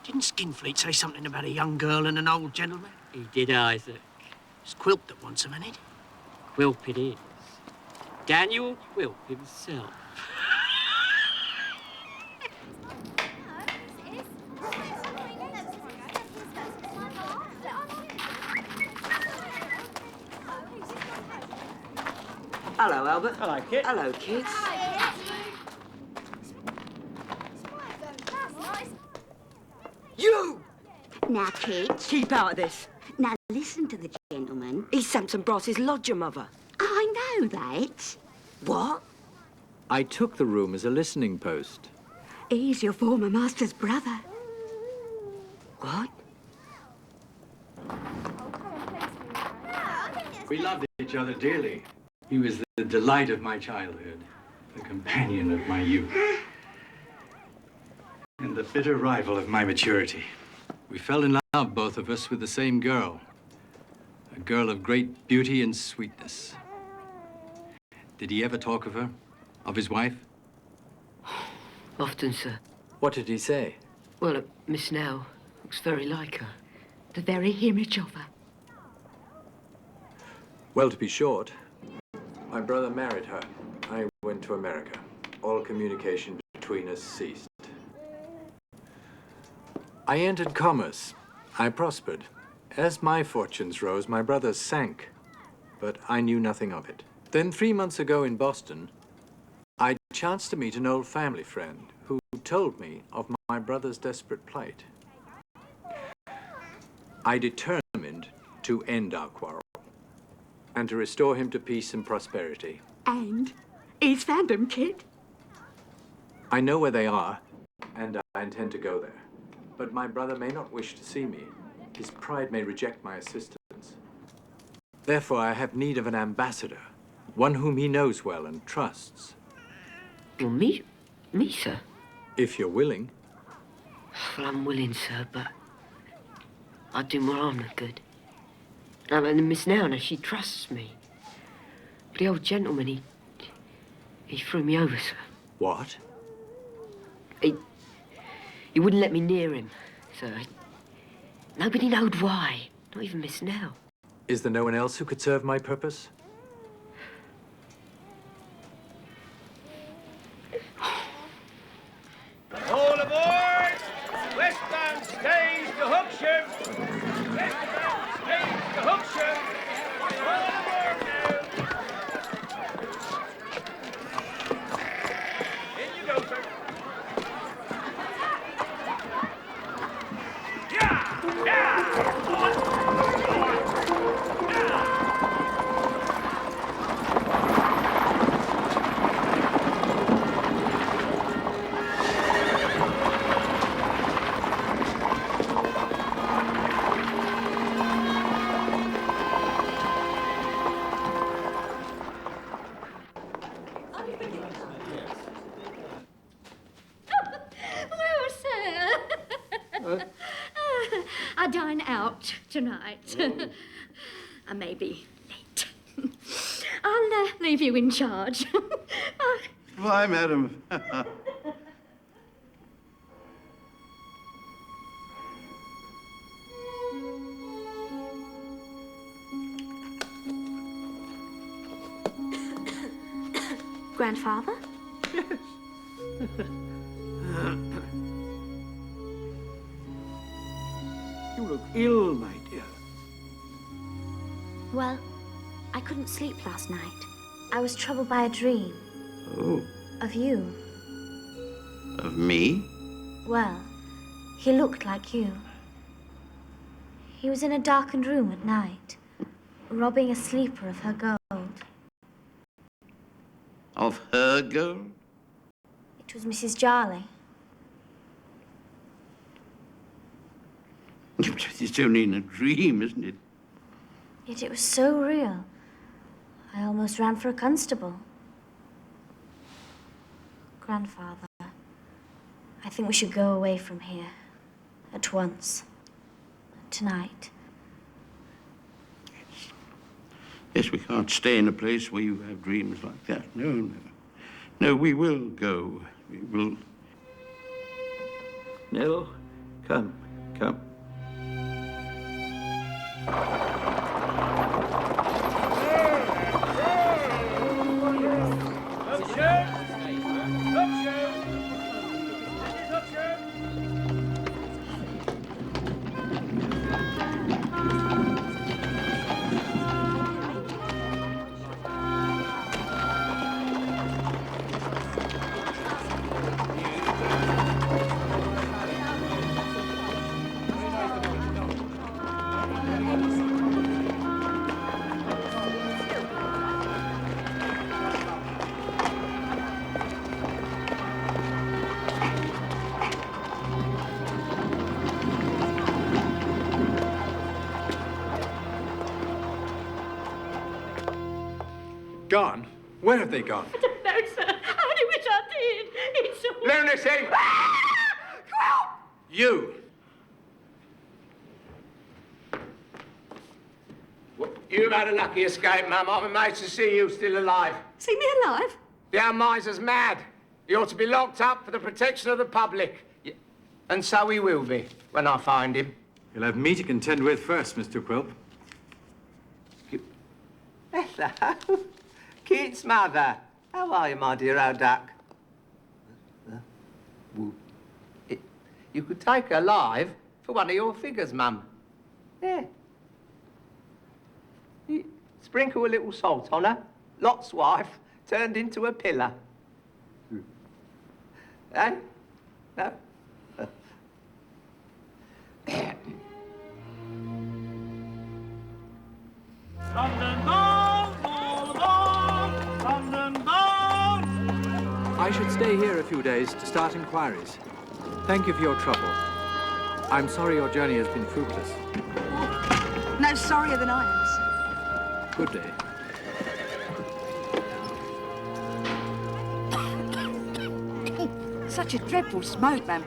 Didn't Skinfleet say something about a young girl and an old gentleman? He did, Isaac. It's Quilp that wants him, ain't it? Quilp it is. Daniel Quilp himself. Hello, Albert. Hello, Kit. Hello, kids. You! Now, kids. Keep out of this. Now, listen to the gentleman. He's Samson Brass's lodger, Mother. I know that. What? I took the room as a listening post. He's your former master's brother. What? We loved each other dearly. He was the delight of my childhood, the companion of my youth, and the bitter rival of my maturity. We fell in love, both of us, with the same girl, a girl of great beauty and sweetness. Did he ever talk of her, of his wife? Often, sir. What did he say? Well, Miss Snell looks very like her. The very image of her. Well, to be short, my brother married her. I went to America. All communication between us ceased. I entered commerce. I prospered. As my fortunes rose, my brother's sank, but I knew nothing of it. Then 3 months ago in Boston, I chanced to meet an old family friend who told me of my brother's desperate plight. I determined to end our quarrel and to restore him to peace and prosperity. And he's found them, kid. I know where they are, and I intend to go there. But my brother may not wish to see me. His pride may reject my assistance. Therefore, I have need of an ambassador, one whom he knows well and trusts. Well, me, sir? If you're willing. Well, I'm willing, sir, but I'd do more harm than good. And Miss Now, she trusts me. But the old gentleman, he threw me over, sir. What? He wouldn't let me near him, sir. Nobody knowed why, not even Miss Now. Is there no one else who could serve my purpose? All aboard! Westbound stage to Hookshire! Westbound stage to Hookshire! All aboard now! In you go, sir. out tonight. I may be late. I'll leave you in charge. Why, madam? Grandfather? You look ill, my dear. Well, I couldn't sleep last night. I was troubled by a dream. Oh, Of you. of me? Well, he looked like you. He was in a darkened room at night, robbing a sleeper of her gold. Of her gold? It was Mrs. Jarley. It's only in a dream, isn't it? Yet it was so real. I almost ran for a constable. Grandfather, I think we should go away from here. At once. Tonight. Yes, we can't stay in a place where you have dreams like that. No, no. No, we will go. We will. Nell, come, come. Gone? Where have they gone? I don't know, sir. I only wish I did. It's all... Lunacy! You! You've had a lucky escape, Mum. I'm amazed to see you still alive. See me alive? The old miser's mad. He ought to be locked up for the protection of the public. And so he will be, when I find him. You'll have me to contend with first, Mr. Quilp. Hello. Kit's mother. How are you, my dear old duck? You could take her live for one of your figures, Mum. Yeah. Sprinkle a little salt on her. Lot's wife turned into a pillar. Eh? No? London bound, all aboard! London bound! I should stay here a few days to start inquiries. Thank you for your trouble. I'm sorry your journey has been fruitless. No sorrier than I am, sir. Good day. Such a dreadful smoke, ma'am.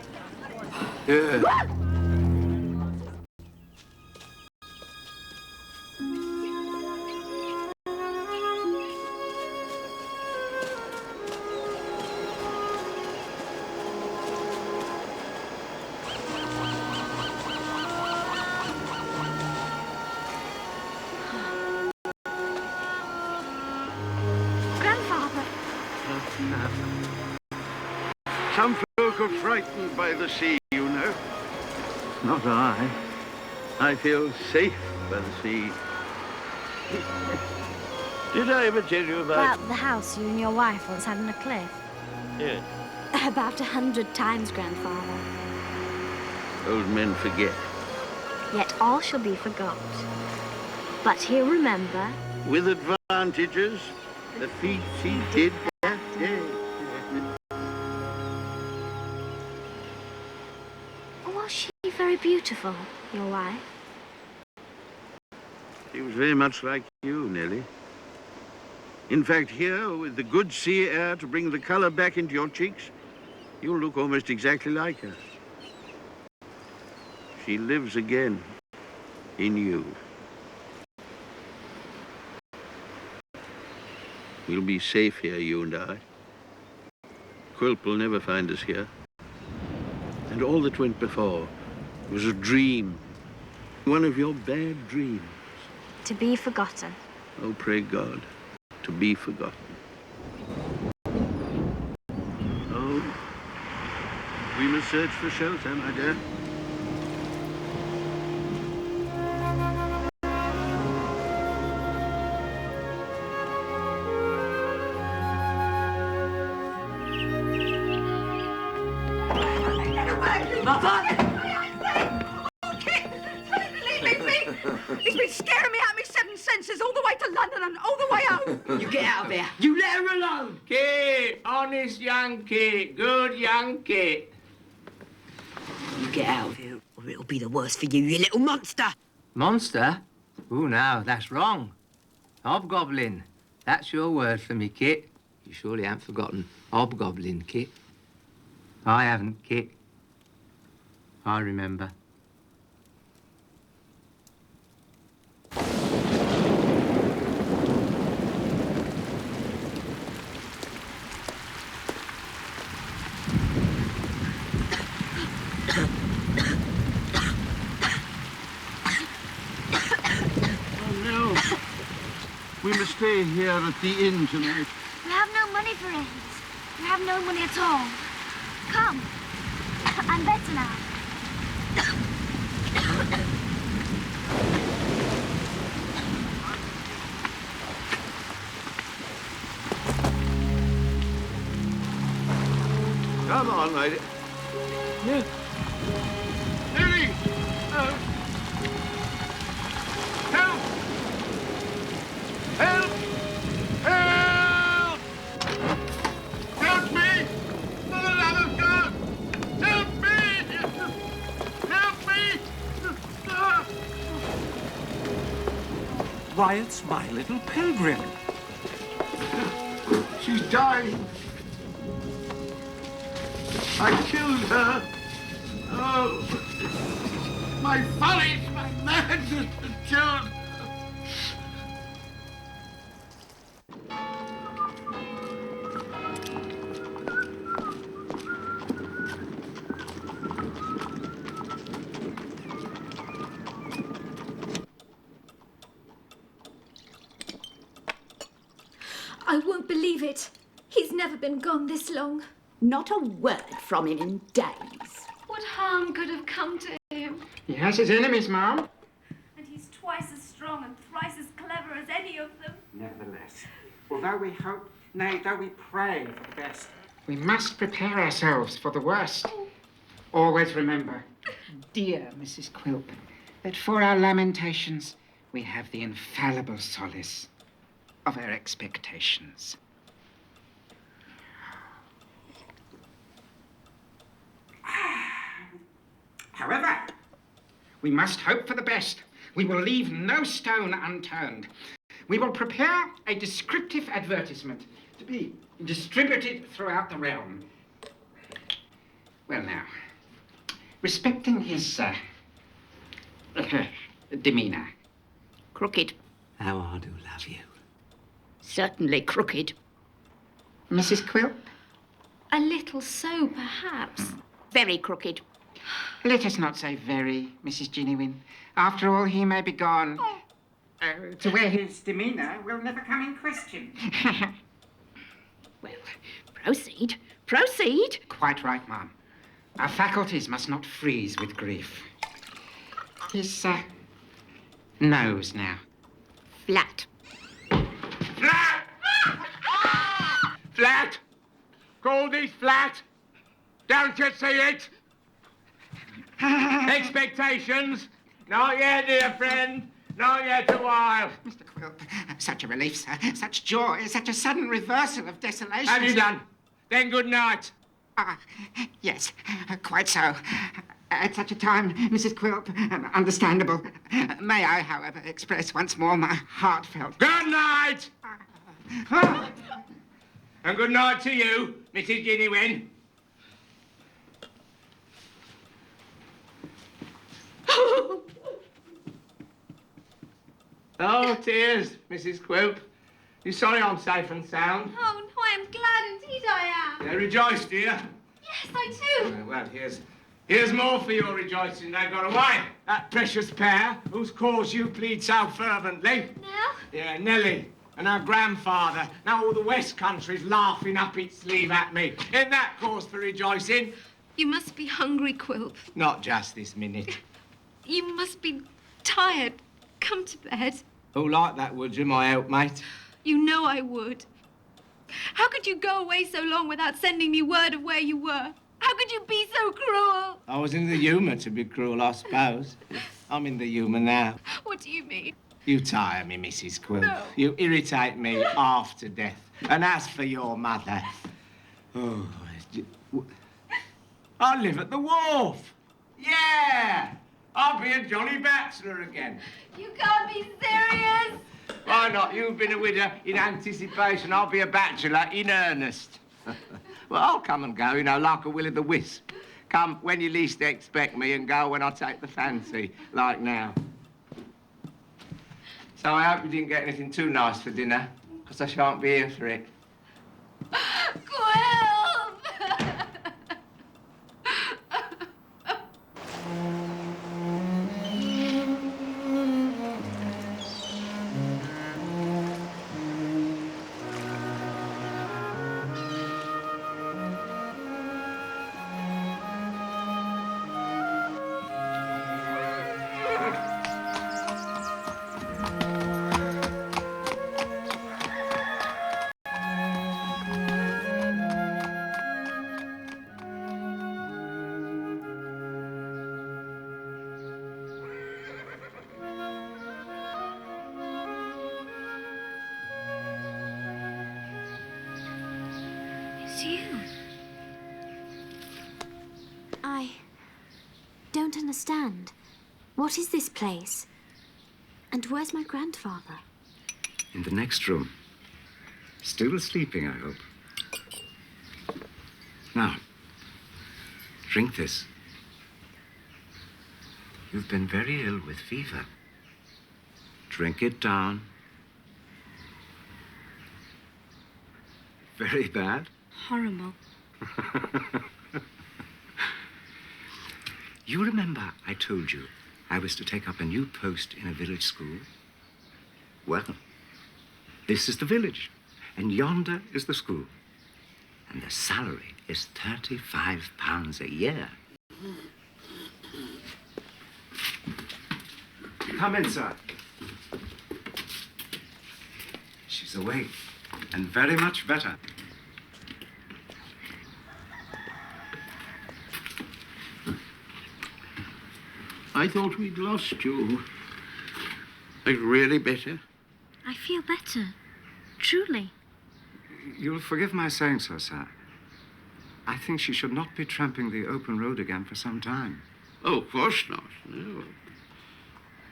Grandfather! Some folk are frightened by the sea, you know. Not I. I feel safe by the sea. Did I ever tell you about... About the house you and your wife once had on a cliff? Yes. About 100 times, Grandfather. Old men forget. Yet all shall be forgot. But he'll remember. With advantages, the feats he did that day. Was she very beautiful, your wife? She was very much like you, Nellie. In fact, here, with the good sea air to bring the color back into your cheeks, you'll look almost exactly like her. She lives again. in you. We'll be safe here, you and I. Quilp will never find us here. And all that went before was a dream. One of your bad dreams. To be forgotten. Oh, pray God, to be forgotten. Oh, we must search for shelter, my dear. He's been scaring me out of my seven senses all the way to London and all the way home. You get out of there. You let her alone. Kit, honest young Kit, good young Kit. You get out of here, or it'll be the worse for you, you little monster. Monster? Oh, no, that's wrong. Hobgoblin. That's your word for me, Kit. You surely haven't forgotten hobgoblin, Kit. I haven't, Kit. I remember. We must stay here at the inn tonight. We have no money for inns. We have no money at all. Come. I'm better now. Come on, lady. Yeah. Lily! Help! Help! Help! Help me! For the love of God! Help me! Help me! Why, it's my little pilgrim. She's dying. I killed her. Oh, my folly, my madness has killed her. I won't believe it. He's never been gone this long. Not a word from him in days. What harm could have come to him? He has his enemies, Ma'am. And he's twice as strong and thrice as clever as any of them. Nevertheless, although we hope, nay, though we pray for the best, we must prepare ourselves for the worst. Always remember, dear Mrs. Quilp, that for our lamentations we have the infallible solace of our expectations. However, we must hope for the best. We will leave no stone unturned. We will prepare a descriptive advertisement to be distributed throughout the realm. Well now, respecting his demeanour. Crooked. How I do love you. Certainly crooked. Mrs. Quilp? A little so, perhaps. Very crooked. Let us not say very, Mrs. Ginny. After all, he may be gone to where his demeanour will never come in question. Well, proceed. Proceed. Quite right, Ma'am. Our faculties must not freeze with grief. His nose now. Flat. Flat! Flat! Goldie's flat! Don't you see it? Expectations? Not yet, dear friend. Not yet a while. Mr. Quilp, such a relief, sir. Such joy, such a sudden reversal of desolation. Have you done? Then good night. Yes, quite so. At such a time, Mrs. Quilp, understandable. May I, however, express once more my heartfelt... Good night! And good night to you, Mrs. Ginny Wren. Oh, tears, Mrs. Quilp. You sorry I'm safe and sound? Oh, no, I am glad indeed I am. Yeah, rejoice, dear. Yes, I do. Well, here's more for your rejoicing. They got away. That precious pair whose cause you plead so fervently. Nell? Yeah, Nellie and her grandfather. Now all the West Country's laughing up its sleeve at me. Isn't that cause for rejoicing? You must be hungry, Quilp. Not just this minute. You must be tired. Come to bed. Who like that, would you, my helpmate? You know I would. How could you go away so long without sending me word of where you were? How could you be so cruel? I was in the humour to be cruel, I suppose. I'm in the humour now. What do you mean? You tire me, Mrs. Quilp. No. You irritate me half to death. And as for your mother... Oh, I live at the wharf. Yeah! I'll be a jolly bachelor again. You can't be serious. Why not? You've been a widow in anticipation. I'll be a bachelor in earnest. Well, I'll come and go, you know, like a will-o'-the-wisp. Come when you least expect me and go when I take the fancy, like now. So I hope you didn't get anything too nice for dinner, because I shan't be here for it. Quilp! It's you. I don't understand. What is this place? And where's my grandfather? In the next room. Still sleeping, I hope. Now, drink this. You've been very ill with fever. Drink it down. Very bad? Horrible. You remember I told you I was to take up a new post in a village school? Well, this is the village, and yonder is the school. And the salary is £35 a year. Come in, sir. She's awake, and very much better. I thought we'd lost you. Are you really better? I feel better. Truly. You'll forgive my saying so, sir. I think she should not be tramping the open road again for some time. Oh, of course not, no.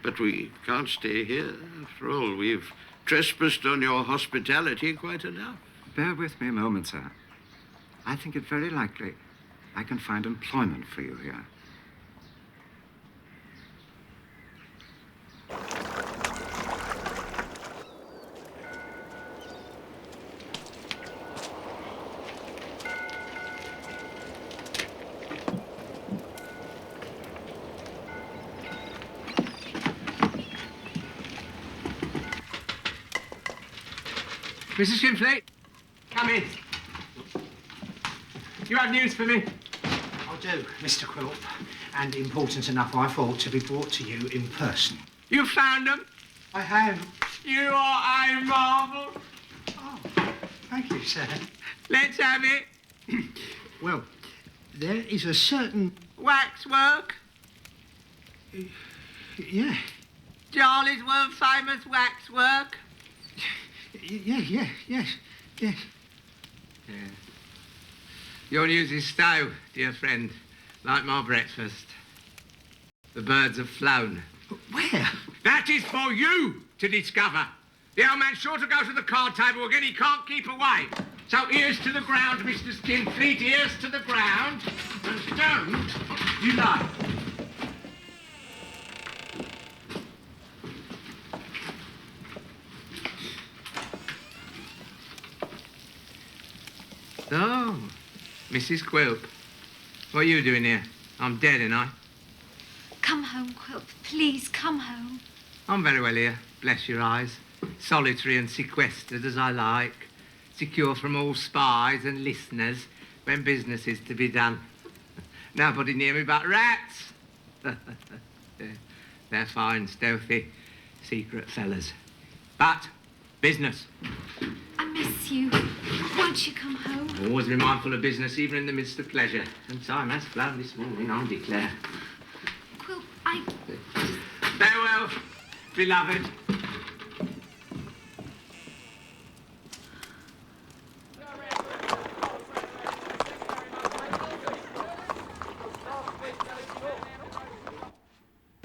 But we can't stay here. After all, we've trespassed on your hospitality quite enough. Bear with me a moment, sir. I think it very likely I can find employment for you here. Mrs. Schimpfley, come in. You have news for me? I do, Mr. Quilp, and important enough, I thought, to be brought to you in person. You found them? I have. You are a marvel. Oh, thank you, sir. Let's have it. Well, there is a certain... Waxwork? Yeah. Charlie's world famous waxwork? Yes. Yeah. Your news is stale, dear friend, like my breakfast. The birds have flown. Where? That is for you to discover. The old man's sure to go to the card table again. He can't keep away. So ears to the ground, Mr. Skinfleet, ears to the ground. And don't delay. Oh, Mrs. Quilp. What are you doing here? I'm dead, ain't I? Come home, Quilp. Please, come home. I'm very well here, bless your eyes. Solitary and sequestered as I like. Secure from all spies and listeners when business is to be done. Nobody near me but rats. They're fine, stealthy, secret fellas. But business. I miss you. Won't you come home? Always be mindful of business, even in the midst of pleasure. And time has flown this morning, I declare. Quilp, Farewell, beloved.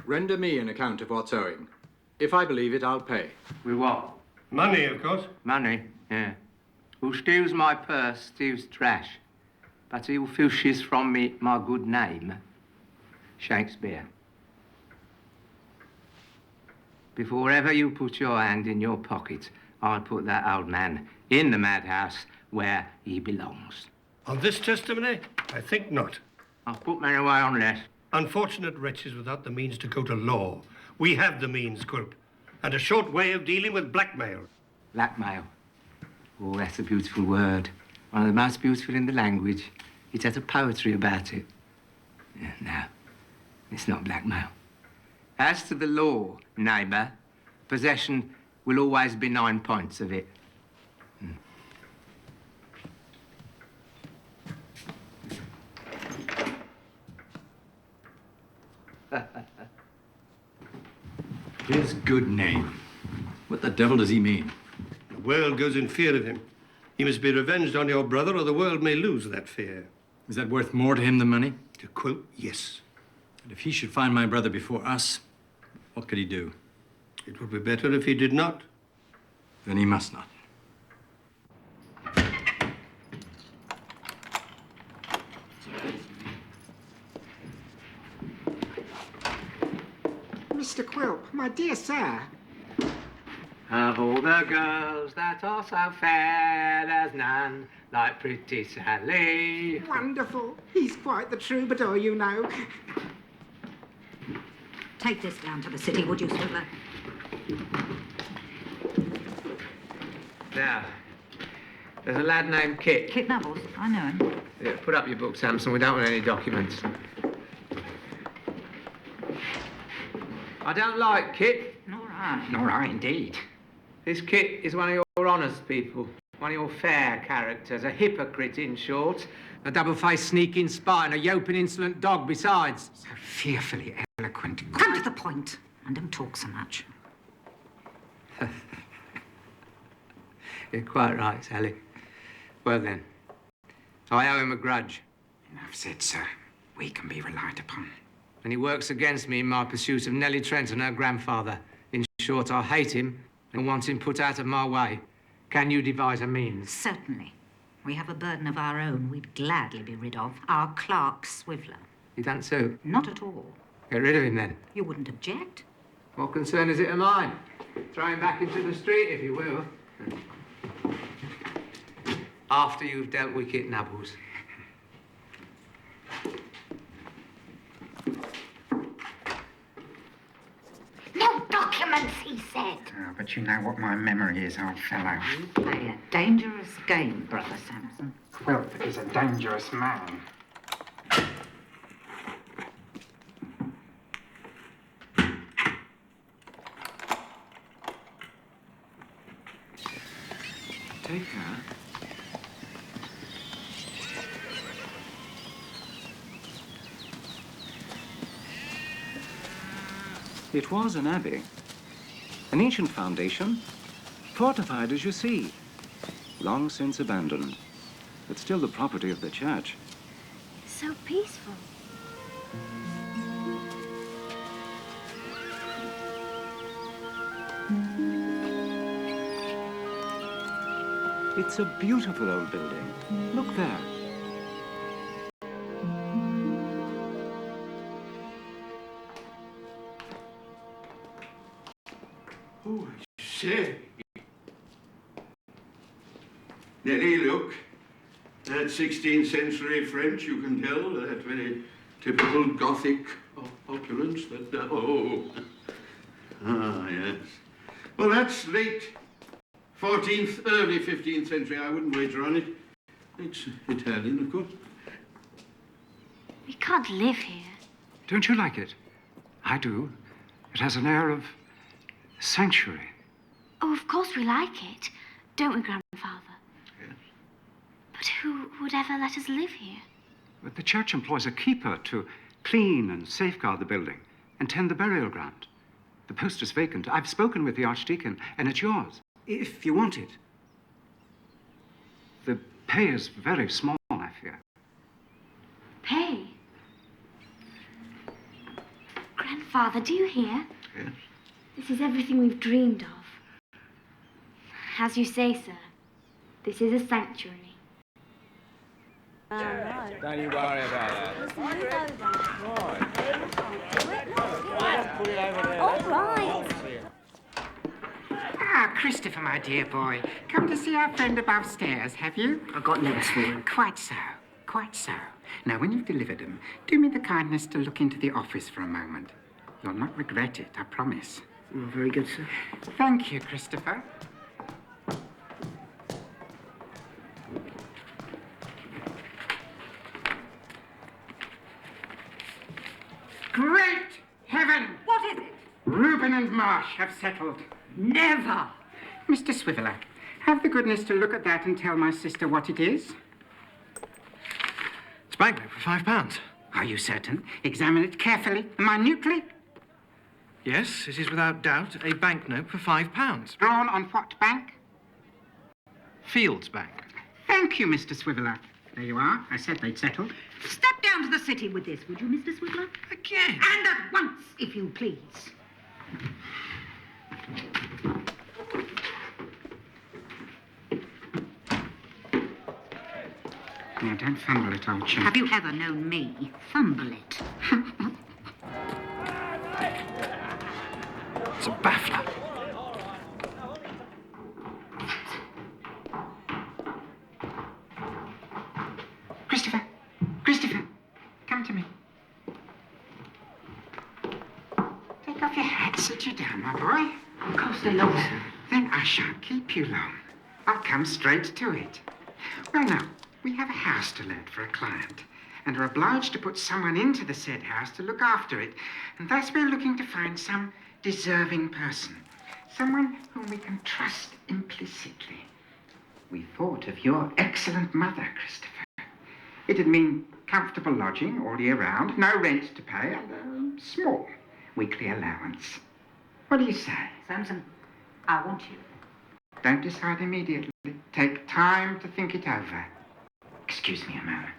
Render me an account of what's owing. If I believe it, I'll pay. With what? Money, of course. Money, yeah. Who steals my purse steals trash. But he who filches from me my good name, Shakespeare. Before ever you put your hand in your pocket, I'll put that old man in the madhouse where he belongs. On this testimony, I think not. I'll put men away on less. Unfortunate wretches without the means to go to law. We have the means, Quilp, and a short way of dealing with blackmail. Blackmail. Oh, that's a beautiful word. One of the most beautiful in the language. It has a poetry about it. Yeah, no, it's not blackmail. As to the law, neighbour, possession will always be 9 points of it. His good name. What the devil does he mean? The world goes in fear of him. He must be revenged on your brother, or the world may lose that fear. Is that worth more to him than money? To Quilp, yes. And if he should find my brother before us, what could he do? It would be better if he did not. Then he must not. Mr. Quilp, my dear sir. Of all the girls that are so fair, there's none like pretty Sally. Wonderful. He's quite the troubadour, you know. Take this down to the city, would you, Swiveller? Now, there's a lad named Kit. Kit Nubbles, I know him. Yeah, put up your book, Samson. We don't want any documents. I don't like Kit. Nor I. Nor I, indeed. This Kit is one of your honest people. One of your fair characters. A hypocrite, in short. A double-faced sneaking spy and a yelping insolent dog besides. So fearfully eloquent. Come to the point and don't talk so much. You're quite right, Sally. Well then, I owe him a grudge. Enough said, sir. We can be relied upon. And he works against me in my pursuit of Nellie Trent and her grandfather. In short, I hate him and want him put out of my way. Can you devise a means? Certainly. We have a burden of our own we'd gladly be rid of. Our clerk, Swiveller. He don't suit? Not at all. Get rid of him then. You wouldn't object? What concern is it of mine? Throw him back into the street, if you will. After you've dealt with Kit Nubbles. No documents, he said. Oh, but you know what my memory is, old fellow. You play a dangerous game, Brother Samson. Quilp is a dangerous man. Take her. It was an abbey. An ancient foundation, fortified as you see. Long since abandoned, but still the property of the church. So peaceful. It's a beautiful old building. Look there. Oh, I say. Nellie, look. That 16th century French, you can tell, that very typical Gothic opulence, that, oh. Ah, yes. Well, that's late 14th, early 15th century. I wouldn't wager on it. It's Italian, of course. We can't live here. Don't you like it? I do. It has an air of sanctuary. Oh, of course we like it. Don't we, Grandfather? Yes. But who would ever let us live here? But the church employs a keeper to clean and safeguard the building and tend the burial ground. The post is vacant. I've spoken with the Archdeacon, and it's yours, if you want it. The pay is very small, I fear. Pay? Grandfather, do you hear? Yes. This is everything we've dreamed of. As you say, sir, this is a sanctuary. Don't you worry about that. All right. Ah, Christopher, my dear boy. Come to see our friend above stairs, have you? I got letters for him. Quite so. Quite so. Now, when you've delivered them, do me the kindness to look into the office for a moment. You'll not regret it, I promise. Oh, very good, sir. Thank you, Christopher. Great heaven! What is it? Reuben and Marsh have settled. Never! Mr. Swiveller, have the goodness to look at that and tell my sister what it is. It's banknote for £5. Are you certain? Examine it carefully, minutely. Yes, it is without doubt a banknote for £5. Drawn on what bank? Fields Bank. Thank you, Mr. Swiveller. There you are. I said they'd settled. Step down to the city with this, would you, Mr. Swiveller? Again? And at once, if you please. Now, don't fumble it, old chap. Have you ever known me fumble it? It's a baffler. Christopher! Christopher! Come to me. Take off your hat. Sit you down, my boy. I can't stay long, sir. Then I shan't keep you long. I'll come straight to it. Well, now, we have a house to let for a client, and are obliged to put someone into the said house to look after it. And thus we're looking to find some deserving person. Someone whom we can trust implicitly. We thought of your excellent mother, Christopher. It'd mean comfortable lodging all year round, no rent to pay, and a small weekly allowance. What do you say? Samson, I want you. Don't decide immediately. Take time to think it over. Excuse me a moment.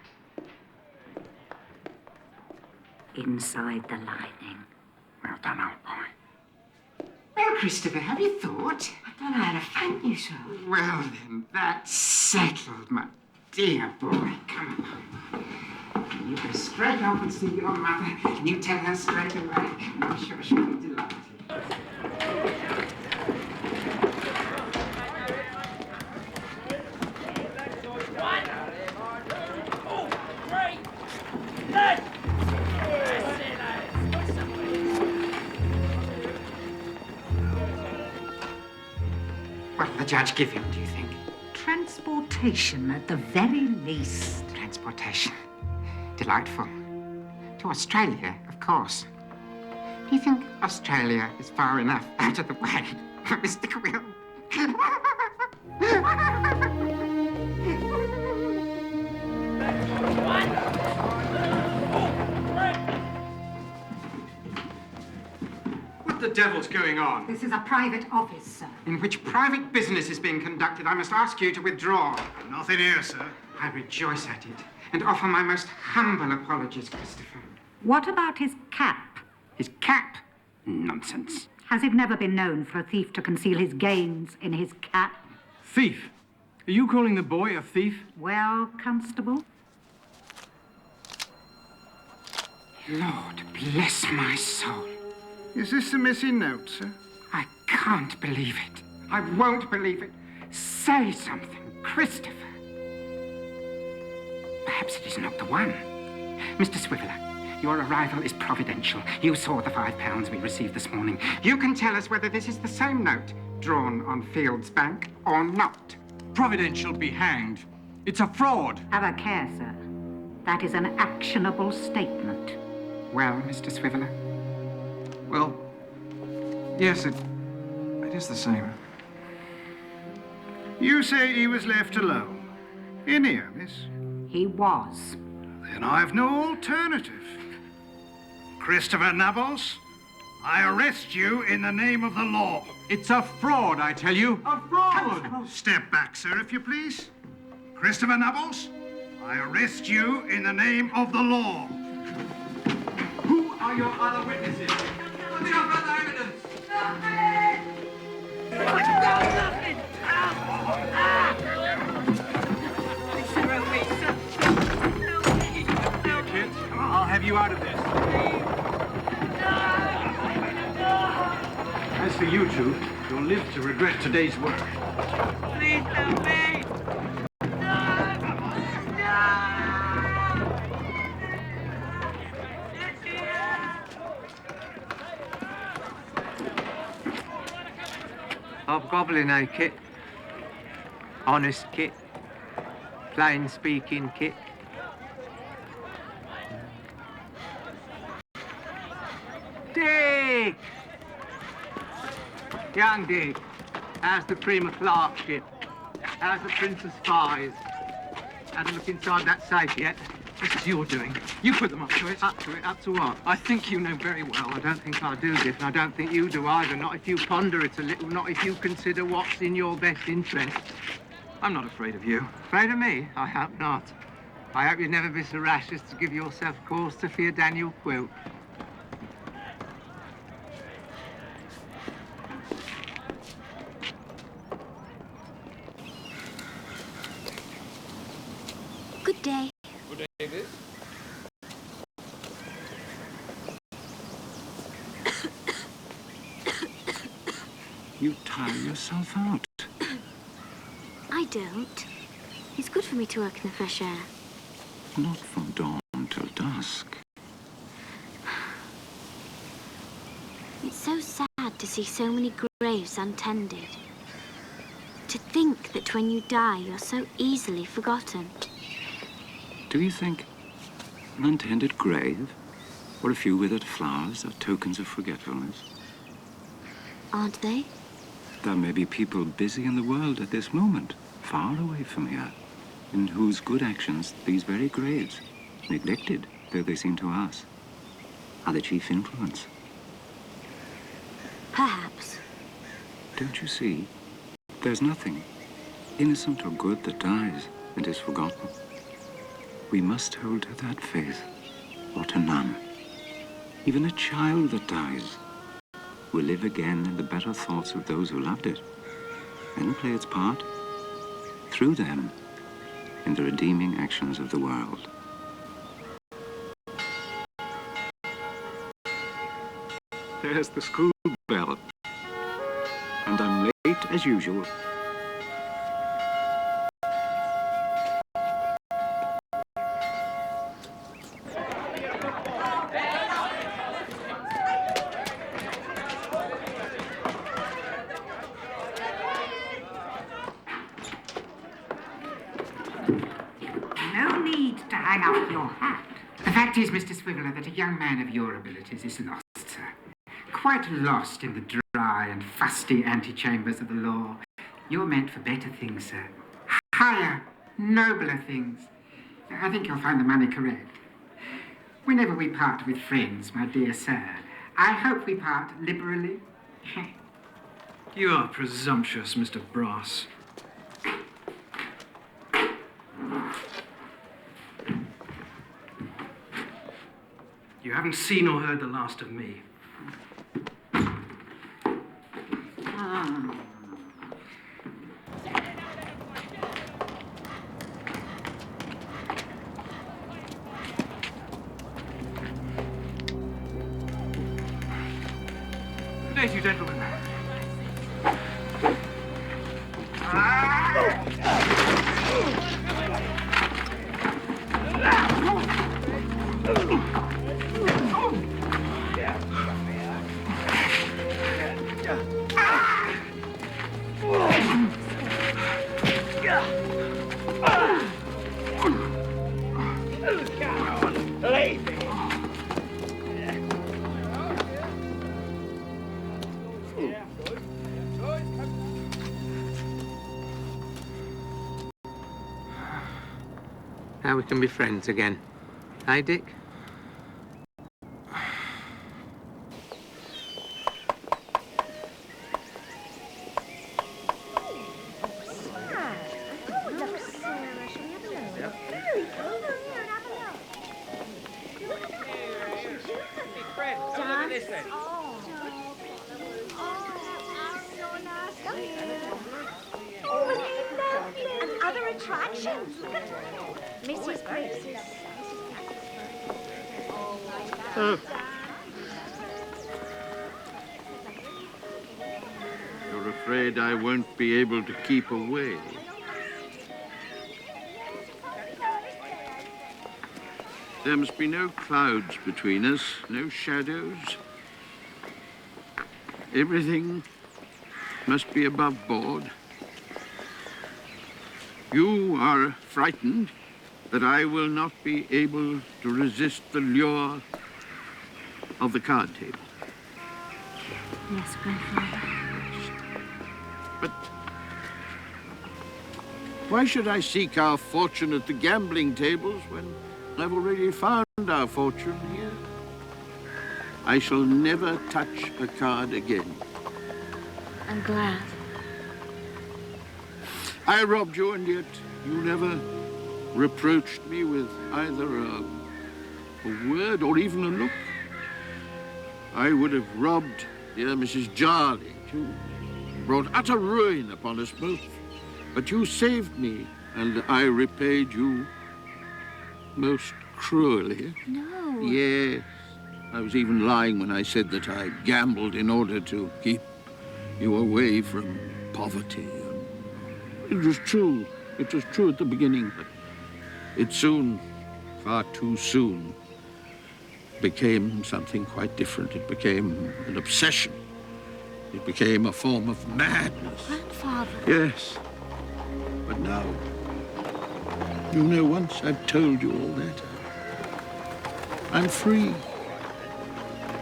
Inside the lining. Well done, old boy. Well, Christopher, have you thought? I don't know how to thank you, sir. Well, then, that's settled, my dear boy. Come on. You go straight off and see your mother, and you tell her straight away. I'm sure she'll be delighted. What'll the judge give him, do you think? Transportation at the very least. Transportation. Delightful. To Australia, of course. Do you think Australia is far enough out of the way for Mr. Quill? What the devil's going on? This is a private office, sir. In which private business is being conducted, I must ask you to withdraw. Nothing here, sir. I rejoice at it and offer my most humble apologies, Christopher. What about his cap? His cap? Nonsense. Has it never been known for a thief to conceal his gains in his cap? Thief? Are you calling the boy a thief? Well, Constable? Lord bless my soul. Is this the missing note, sir? I can't believe it. I won't believe it. Say something, Christopher. Perhaps it is not the one. Mr. Swiveller, your arrival is providential. You saw the £5 we received this morning. You can tell us whether this is the same note drawn on Fields Bank or not. Providential be hanged. It's a fraud. Have a care, sir. That is an actionable statement. Well, Mr. Swiveller? Well, yes, it is the same. You say he was left alone? In here, miss? He was. Then I've no alternative. Christopher Nubbles, I arrest you in the name of the law. It's a fraud, I tell you. A fraud! Step back, sir, if you please. Christopher Nubbles, I arrest you in the name of the law. Who are your other witnesses? What are your other evidence? Kids, I'll have you out of this. As for you two, you'll live to regret today's work. Please help me! Hobgoblin, eh, Kit? Honest Kit? Plain speaking Kit? Dick! Young Dick, how's the cream of clerkship? How's the Princess Spies? Had a look inside that safe yet? This is your doing. You put them up to it. Up to it? Up to what? I think you know very well. I don't think I do, Dick, and I don't think you do either. Not if you ponder it a little, not if you consider what's in your best interest. I'm not afraid of you. Afraid of me? I hope not. I hope you'd never be so rash as to give yourself cause to fear Daniel Quilp. Good day. Good day, this. You tire yourself out. I don't. It's good for me to work in the fresh air. Not from dawn till dusk. It's so sad to see so many graves untended. To think that when you die, you're so easily forgotten. Do you think an untended grave or a few withered flowers are tokens of forgetfulness? Aren't they? There may be people busy in the world at this moment, far away from here, in whose good actions these very graves, neglected though they seem to us, are the chief influence. Perhaps. Don't you see? There's nothing, innocent or good, that dies and is forgotten. We must hold to that faith, or to none. Even a child that dies will live again in the better thoughts of those who loved it, and play its part, through them, in the redeeming actions of the world. There's the school bell, and I'm late as usual. No need to hang up your hat. The fact is, Mr. Swiveller, that a young man of your abilities is lost, sir. Quite lost in the dry and fusty antechambers of the law. You're meant for better things, sir. Higher, nobler things. I think you'll find the money correct. Whenever we part with friends, my dear sir, I hope we part liberally. You are presumptuous, Mr. Brass. You haven't seen or heard the last of me. Ladies and gentlemen. Now we can be friends again. Hey, Dick? And other attractions. Look at Mrs. Princess. You're afraid I won't be able to keep away. There must be no clouds between us, no shadows. Everything must be above board. You are frightened that I will not be able to resist the lure of the card table. Yes, Grandfather. But why should I seek our fortune at the gambling tables when I've already found our fortune here? I shall never touch a card again. I'm glad. I robbed you, and yet you never reproached me with either a word or even a look. I would have robbed dear Mrs. Jarley, too, brought utter ruin upon us both. But you saved me, and I repaid you most cruelly. No. Yes. I was even lying when I said that I gambled in order to keep you away from poverty. It was true. It was true at the beginning, but it soon, far too soon, became something quite different. It became an obsession. It became a form of madness. Grandfather. Yes. But now, you know, once I've told you all that, I'm free.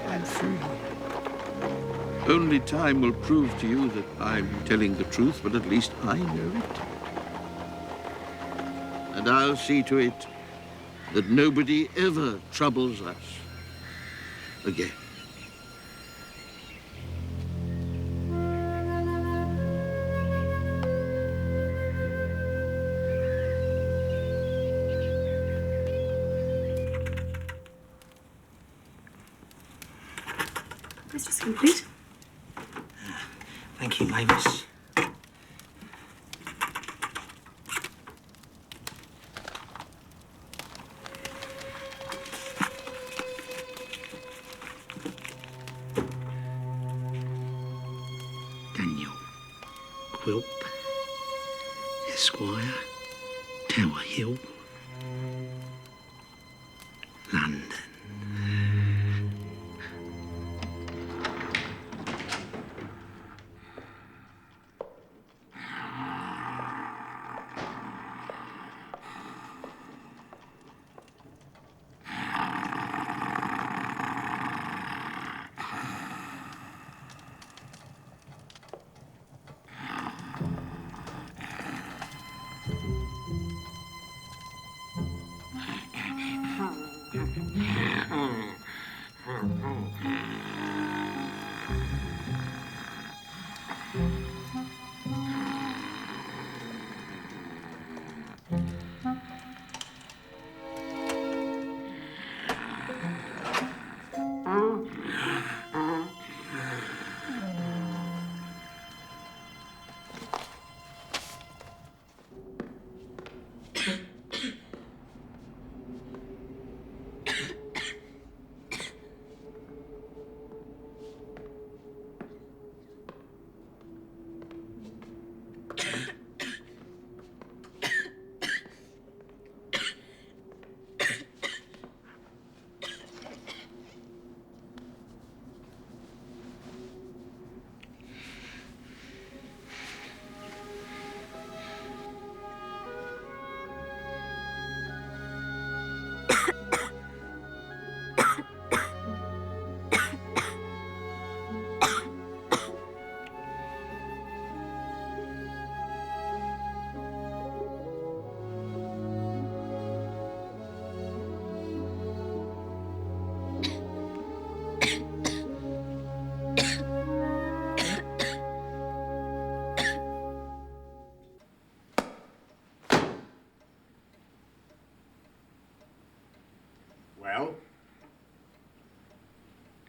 I'm free. Only time will prove to you that I'm telling the truth, but at least I know it. And I'll see to it that nobody ever troubles us again. This is complete. Thank you, Mavis. Daniel Quilp, Esquire, Tower Hill, London.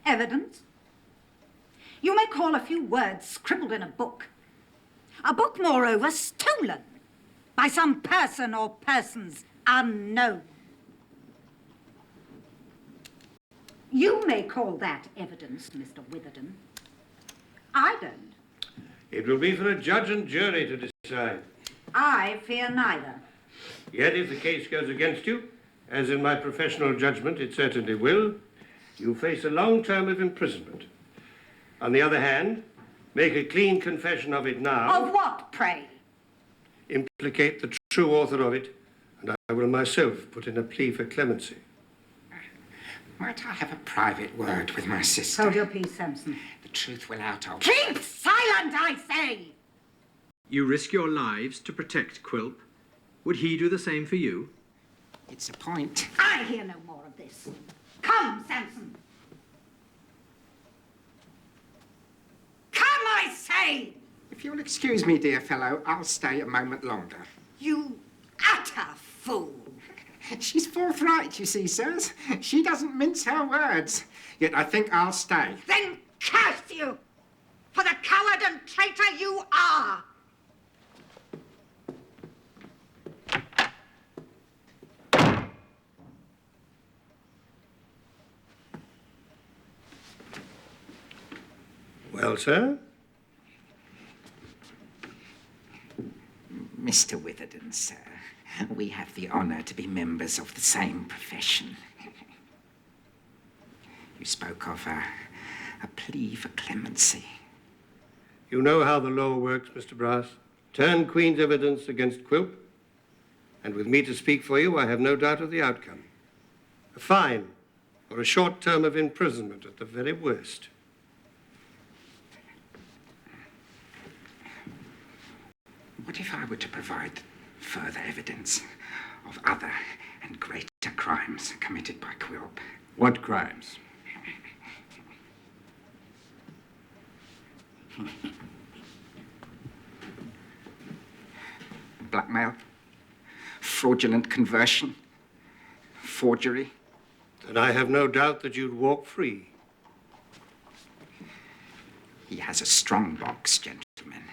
Evidence? You may call a few words scribbled in a book. A book, moreover, stolen by some person or persons unknown. You may call that evidence, Mr. Witherden. I don't. It will be for a judge and jury to decide. I fear neither. Yet if the case goes against you, as in my professional judgment it certainly will, you face a long term of imprisonment. On the other hand, make a clean confession of it now. Of what, pray? Implicate the true author of it, and I will myself put in a plea for clemency. Might I have a private word with my sister? Hold your peace, Sampson. The truth will out, I'll... Keep silent, I say! You risk your lives to protect Quilp. Would he do the same for you? It's a point. I hear no more of this. Come, Sampson. Come, I say! If you'll excuse me, dear fellow, I'll stay a moment longer. You utter fool. She's forthright, you see, sirs. She doesn't mince her words. Yet I think I'll stay. Then curse you for the coward and traitor you are! Well, sir? Mr. Witherden, sir, we have the honour to be members of the same profession. You spoke of a plea for clemency. You know how the law works, Mr. Brass. Turn Queen's evidence against Quilp, and with me to speak for you, I have no doubt of the outcome. A fine or a short term of imprisonment at the very worst. What if I were to provide further evidence of other and greater crimes committed by Quilp? What crimes? Blackmail, fraudulent conversion, forgery. Then I have no doubt that you'd walk free. He has a strong box, gentlemen.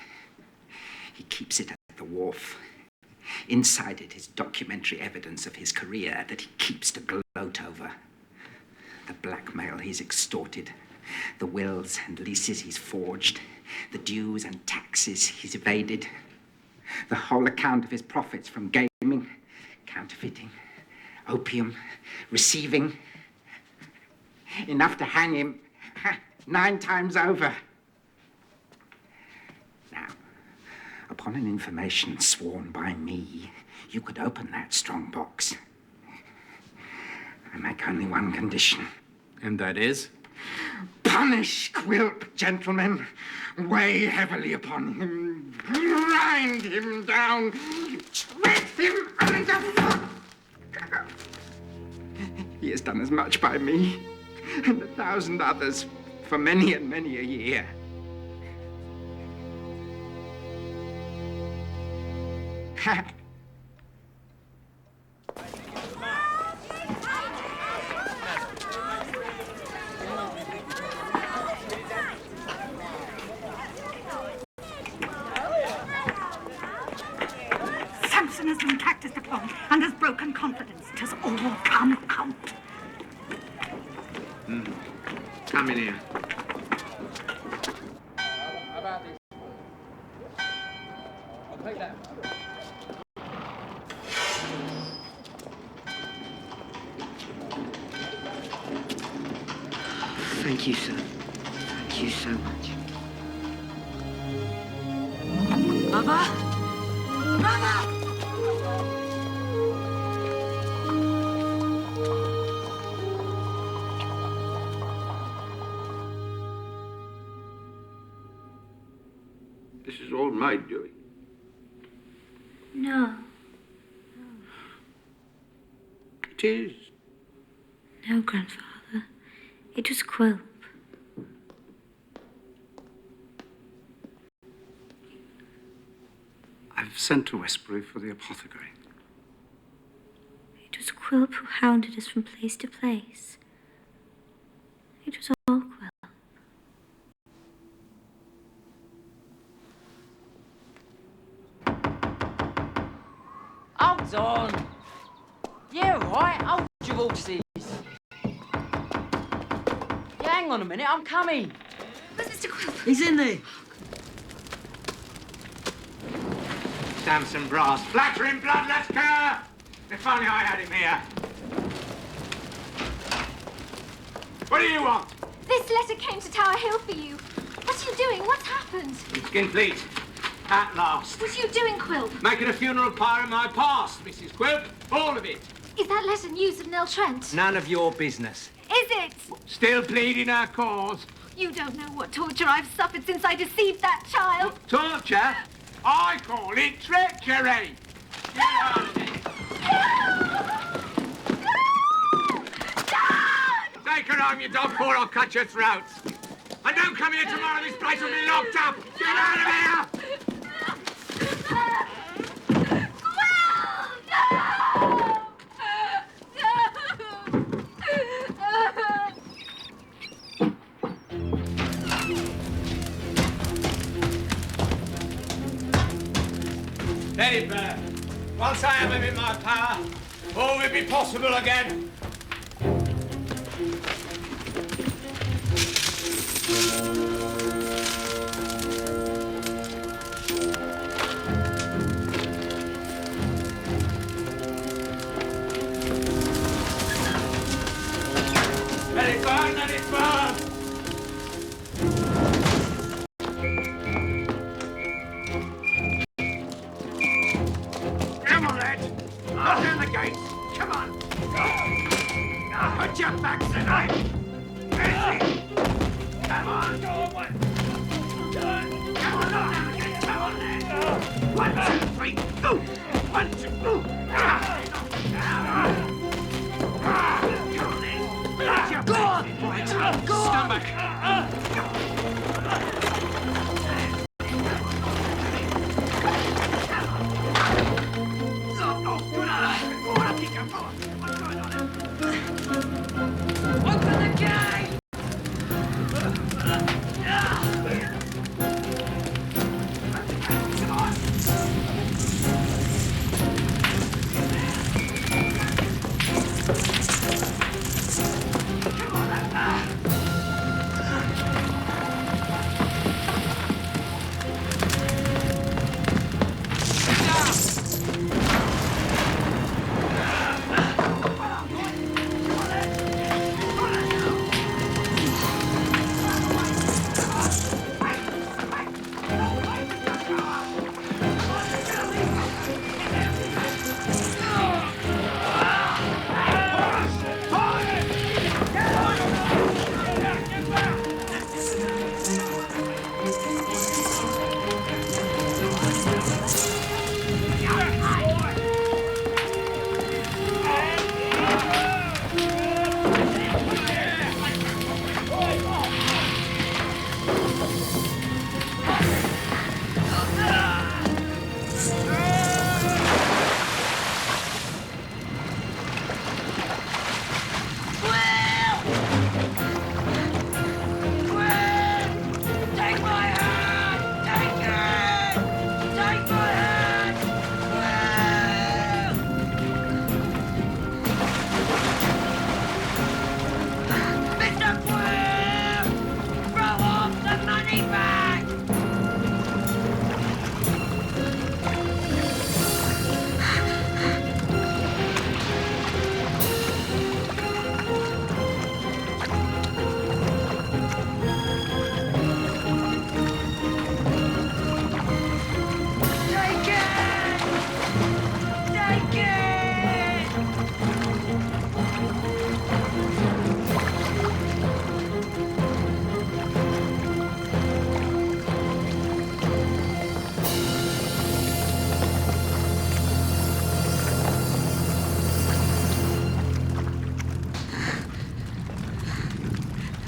He keeps it at the wharf. Inside it is documentary evidence of his career that he keeps to gloat over. The blackmail he's extorted, the wills and leases he's forged, the dues and taxes he's evaded, the whole account of his profits from gaming, counterfeiting, opium, receiving. Enough to hang him 9 times over. Now, upon an information sworn by me, you could open that strong box. I make only one condition. And that is? Punish Quilp, gentlemen. Weigh heavily upon him. Grind him down. Tread him underfoot. He has done as much by me and 1,000 others for many and many a year. Samson has been practiced upon and has broken confidence. 'Tis all come out. Come in here. How about this? I'll take that. Thank you, sir. Thank you so much. Mother! Mother! This is all my doing. No. It is. No, Grandfather. It was Quilp. I've sent to Westbury for the apothecary. It was Quilp who hounded us from place to place. It was all It's on. Yeah, right. Hold your horses. Yeah, hang on a minute. I'm coming. Where's Mr. Quilp? He's in there. Samson Brass. Flattering blood, Lascar! If only I had him here. What do you want? This letter came to Tower Hill for you. What are you doing? What's happened? It's complete. At last. What are you doing, Quilp? Making a funeral pyre in my past, Mrs. Quilp. All of it. Is that letter news of Nell Trent? None of your business. Is it? Still pleading her cause. You don't know what torture I've suffered since I deceived that child. Torture? I call it treachery. Get out of it. Take her home, you dog, or I'll cut your throats. And don't come here tomorrow, this place will be locked up. Get out of here! Let it burn. Once I have him in my power, all will be possible again. Let it burn, let it burn! Come on, lad. Open the gates. Come on. Put your backs in it. Easy. Come on. Come on, come on, lad. 1, 2, 3, go. 1, 2, go. Come on, lad. Go on. Right. Go on. Stand back. Open the gate!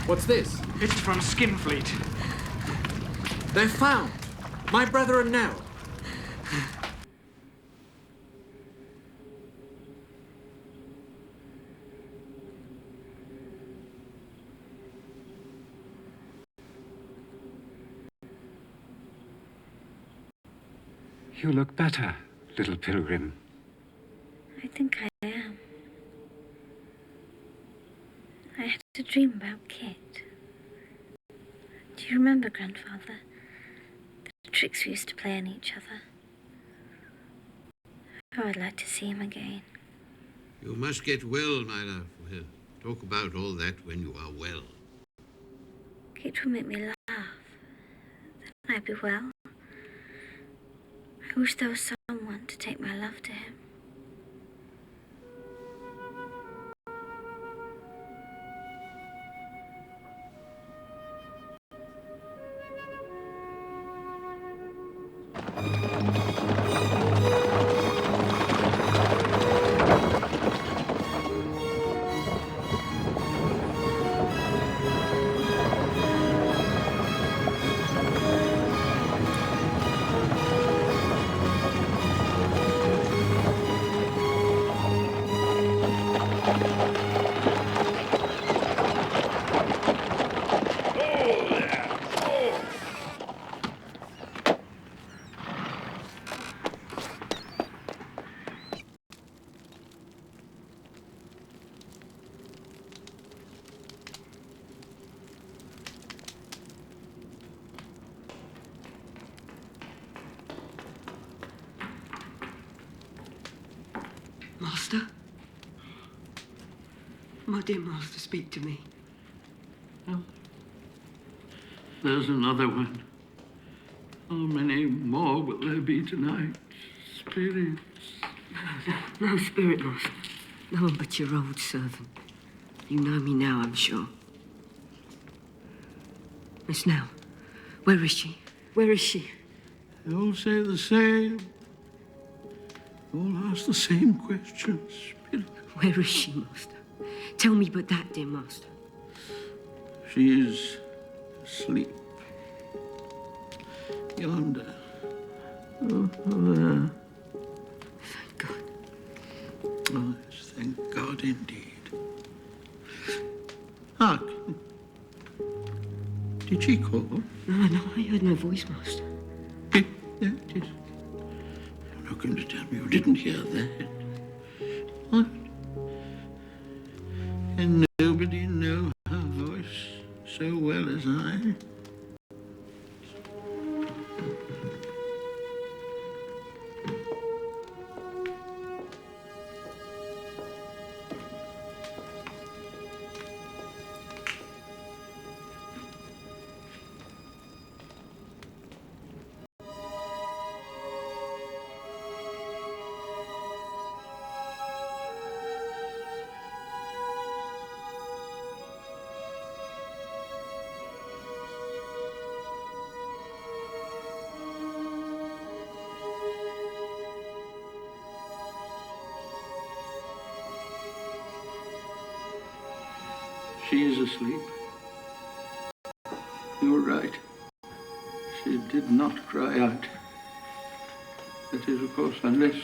What's this? It's from Skinfleet. They're found. My brother and Nell. You look better, little pilgrim. I think I am. I had a dream about Kit. Do you remember, Grandfather? The tricks we used to play on each other. Oh, I'd like to see him again. You must get well, my love. We'll talk about all that when you are well. Kit will make me laugh. Then I'd be well. I wish there was someone to take my love to him. Master? My dear master, speak to me. There's another one. How many more will there be tonight? Spirits. No spirit, master. No one but your old servant. You know me now, I'm sure. Miss Nell, where is she? Where is she? They all say the same. All ask the same questions. Spirit. Where is she, master? Tell me but that, dear master. She is asleep. Yonder. Oh, there. Thank God. Oh, yes, thank God indeed. Hark. Did she call? No, I heard no voice, master. There it is. You're not going to tell me you didn't hear that. What? And nobody know her voice so well as I? She is asleep. You're right. She did not cry out. That is, of course, unless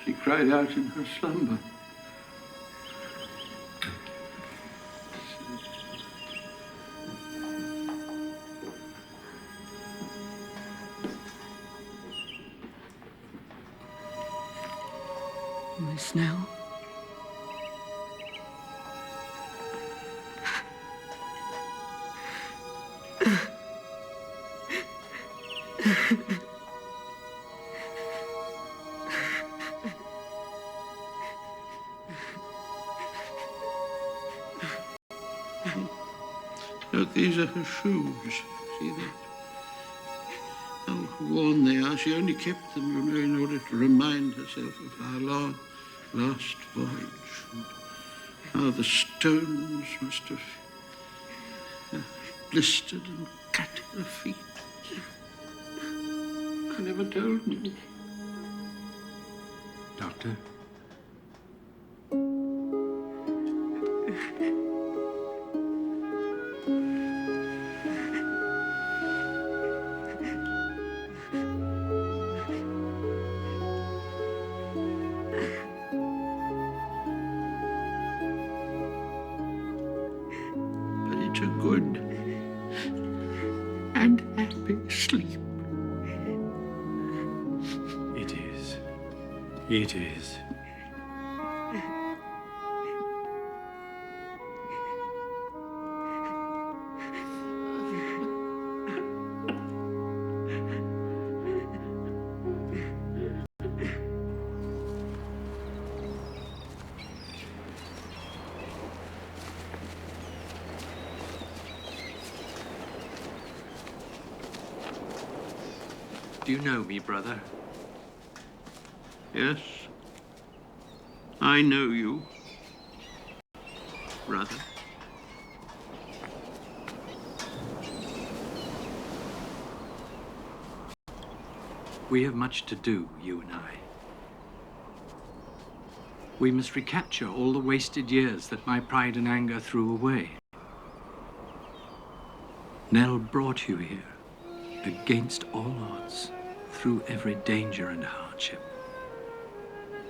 she cried out in her slumber. Miss Nell? Look, these are her shoes. See that? How worn they are. She only kept them, you know, in order to remind herself of our long last voyage. And how the stones must have blistered and cut her feet. She never told me. Doctor? But it's a good and happy sleep. It is. It is. Do you know me, brother? Yes, I know you, brother. We have much to do, you and I. We must recapture all the wasted years that my pride and anger threw away. Nell brought you here, against all odds, through every danger and hardship.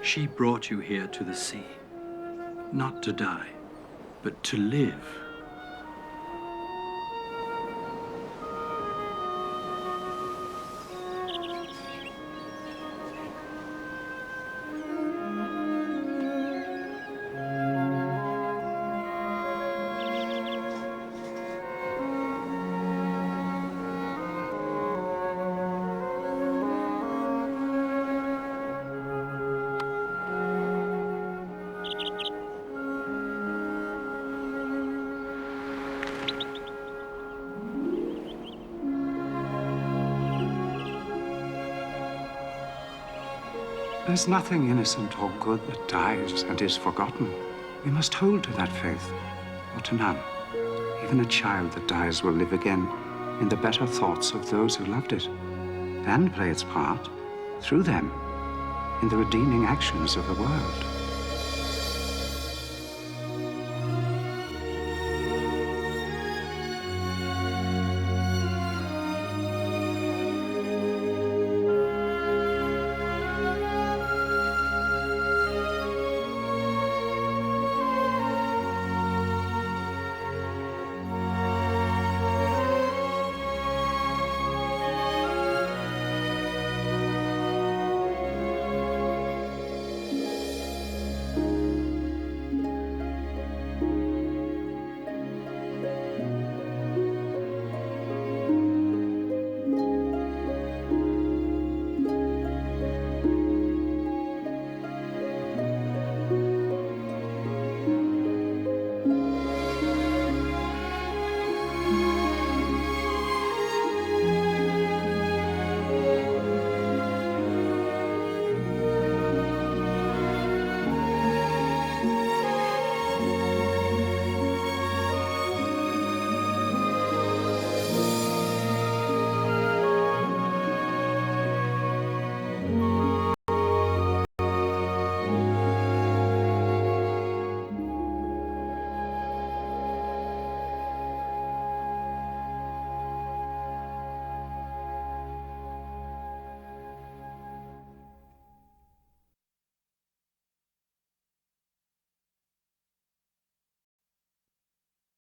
She brought you here to the sea, not to die, but to live. There's nothing innocent or good that dies and is forgotten. We must hold to that faith, or to none. Even a child that dies will live again in the better thoughts of those who loved it, and play its part, through them, in the redeeming actions of the world.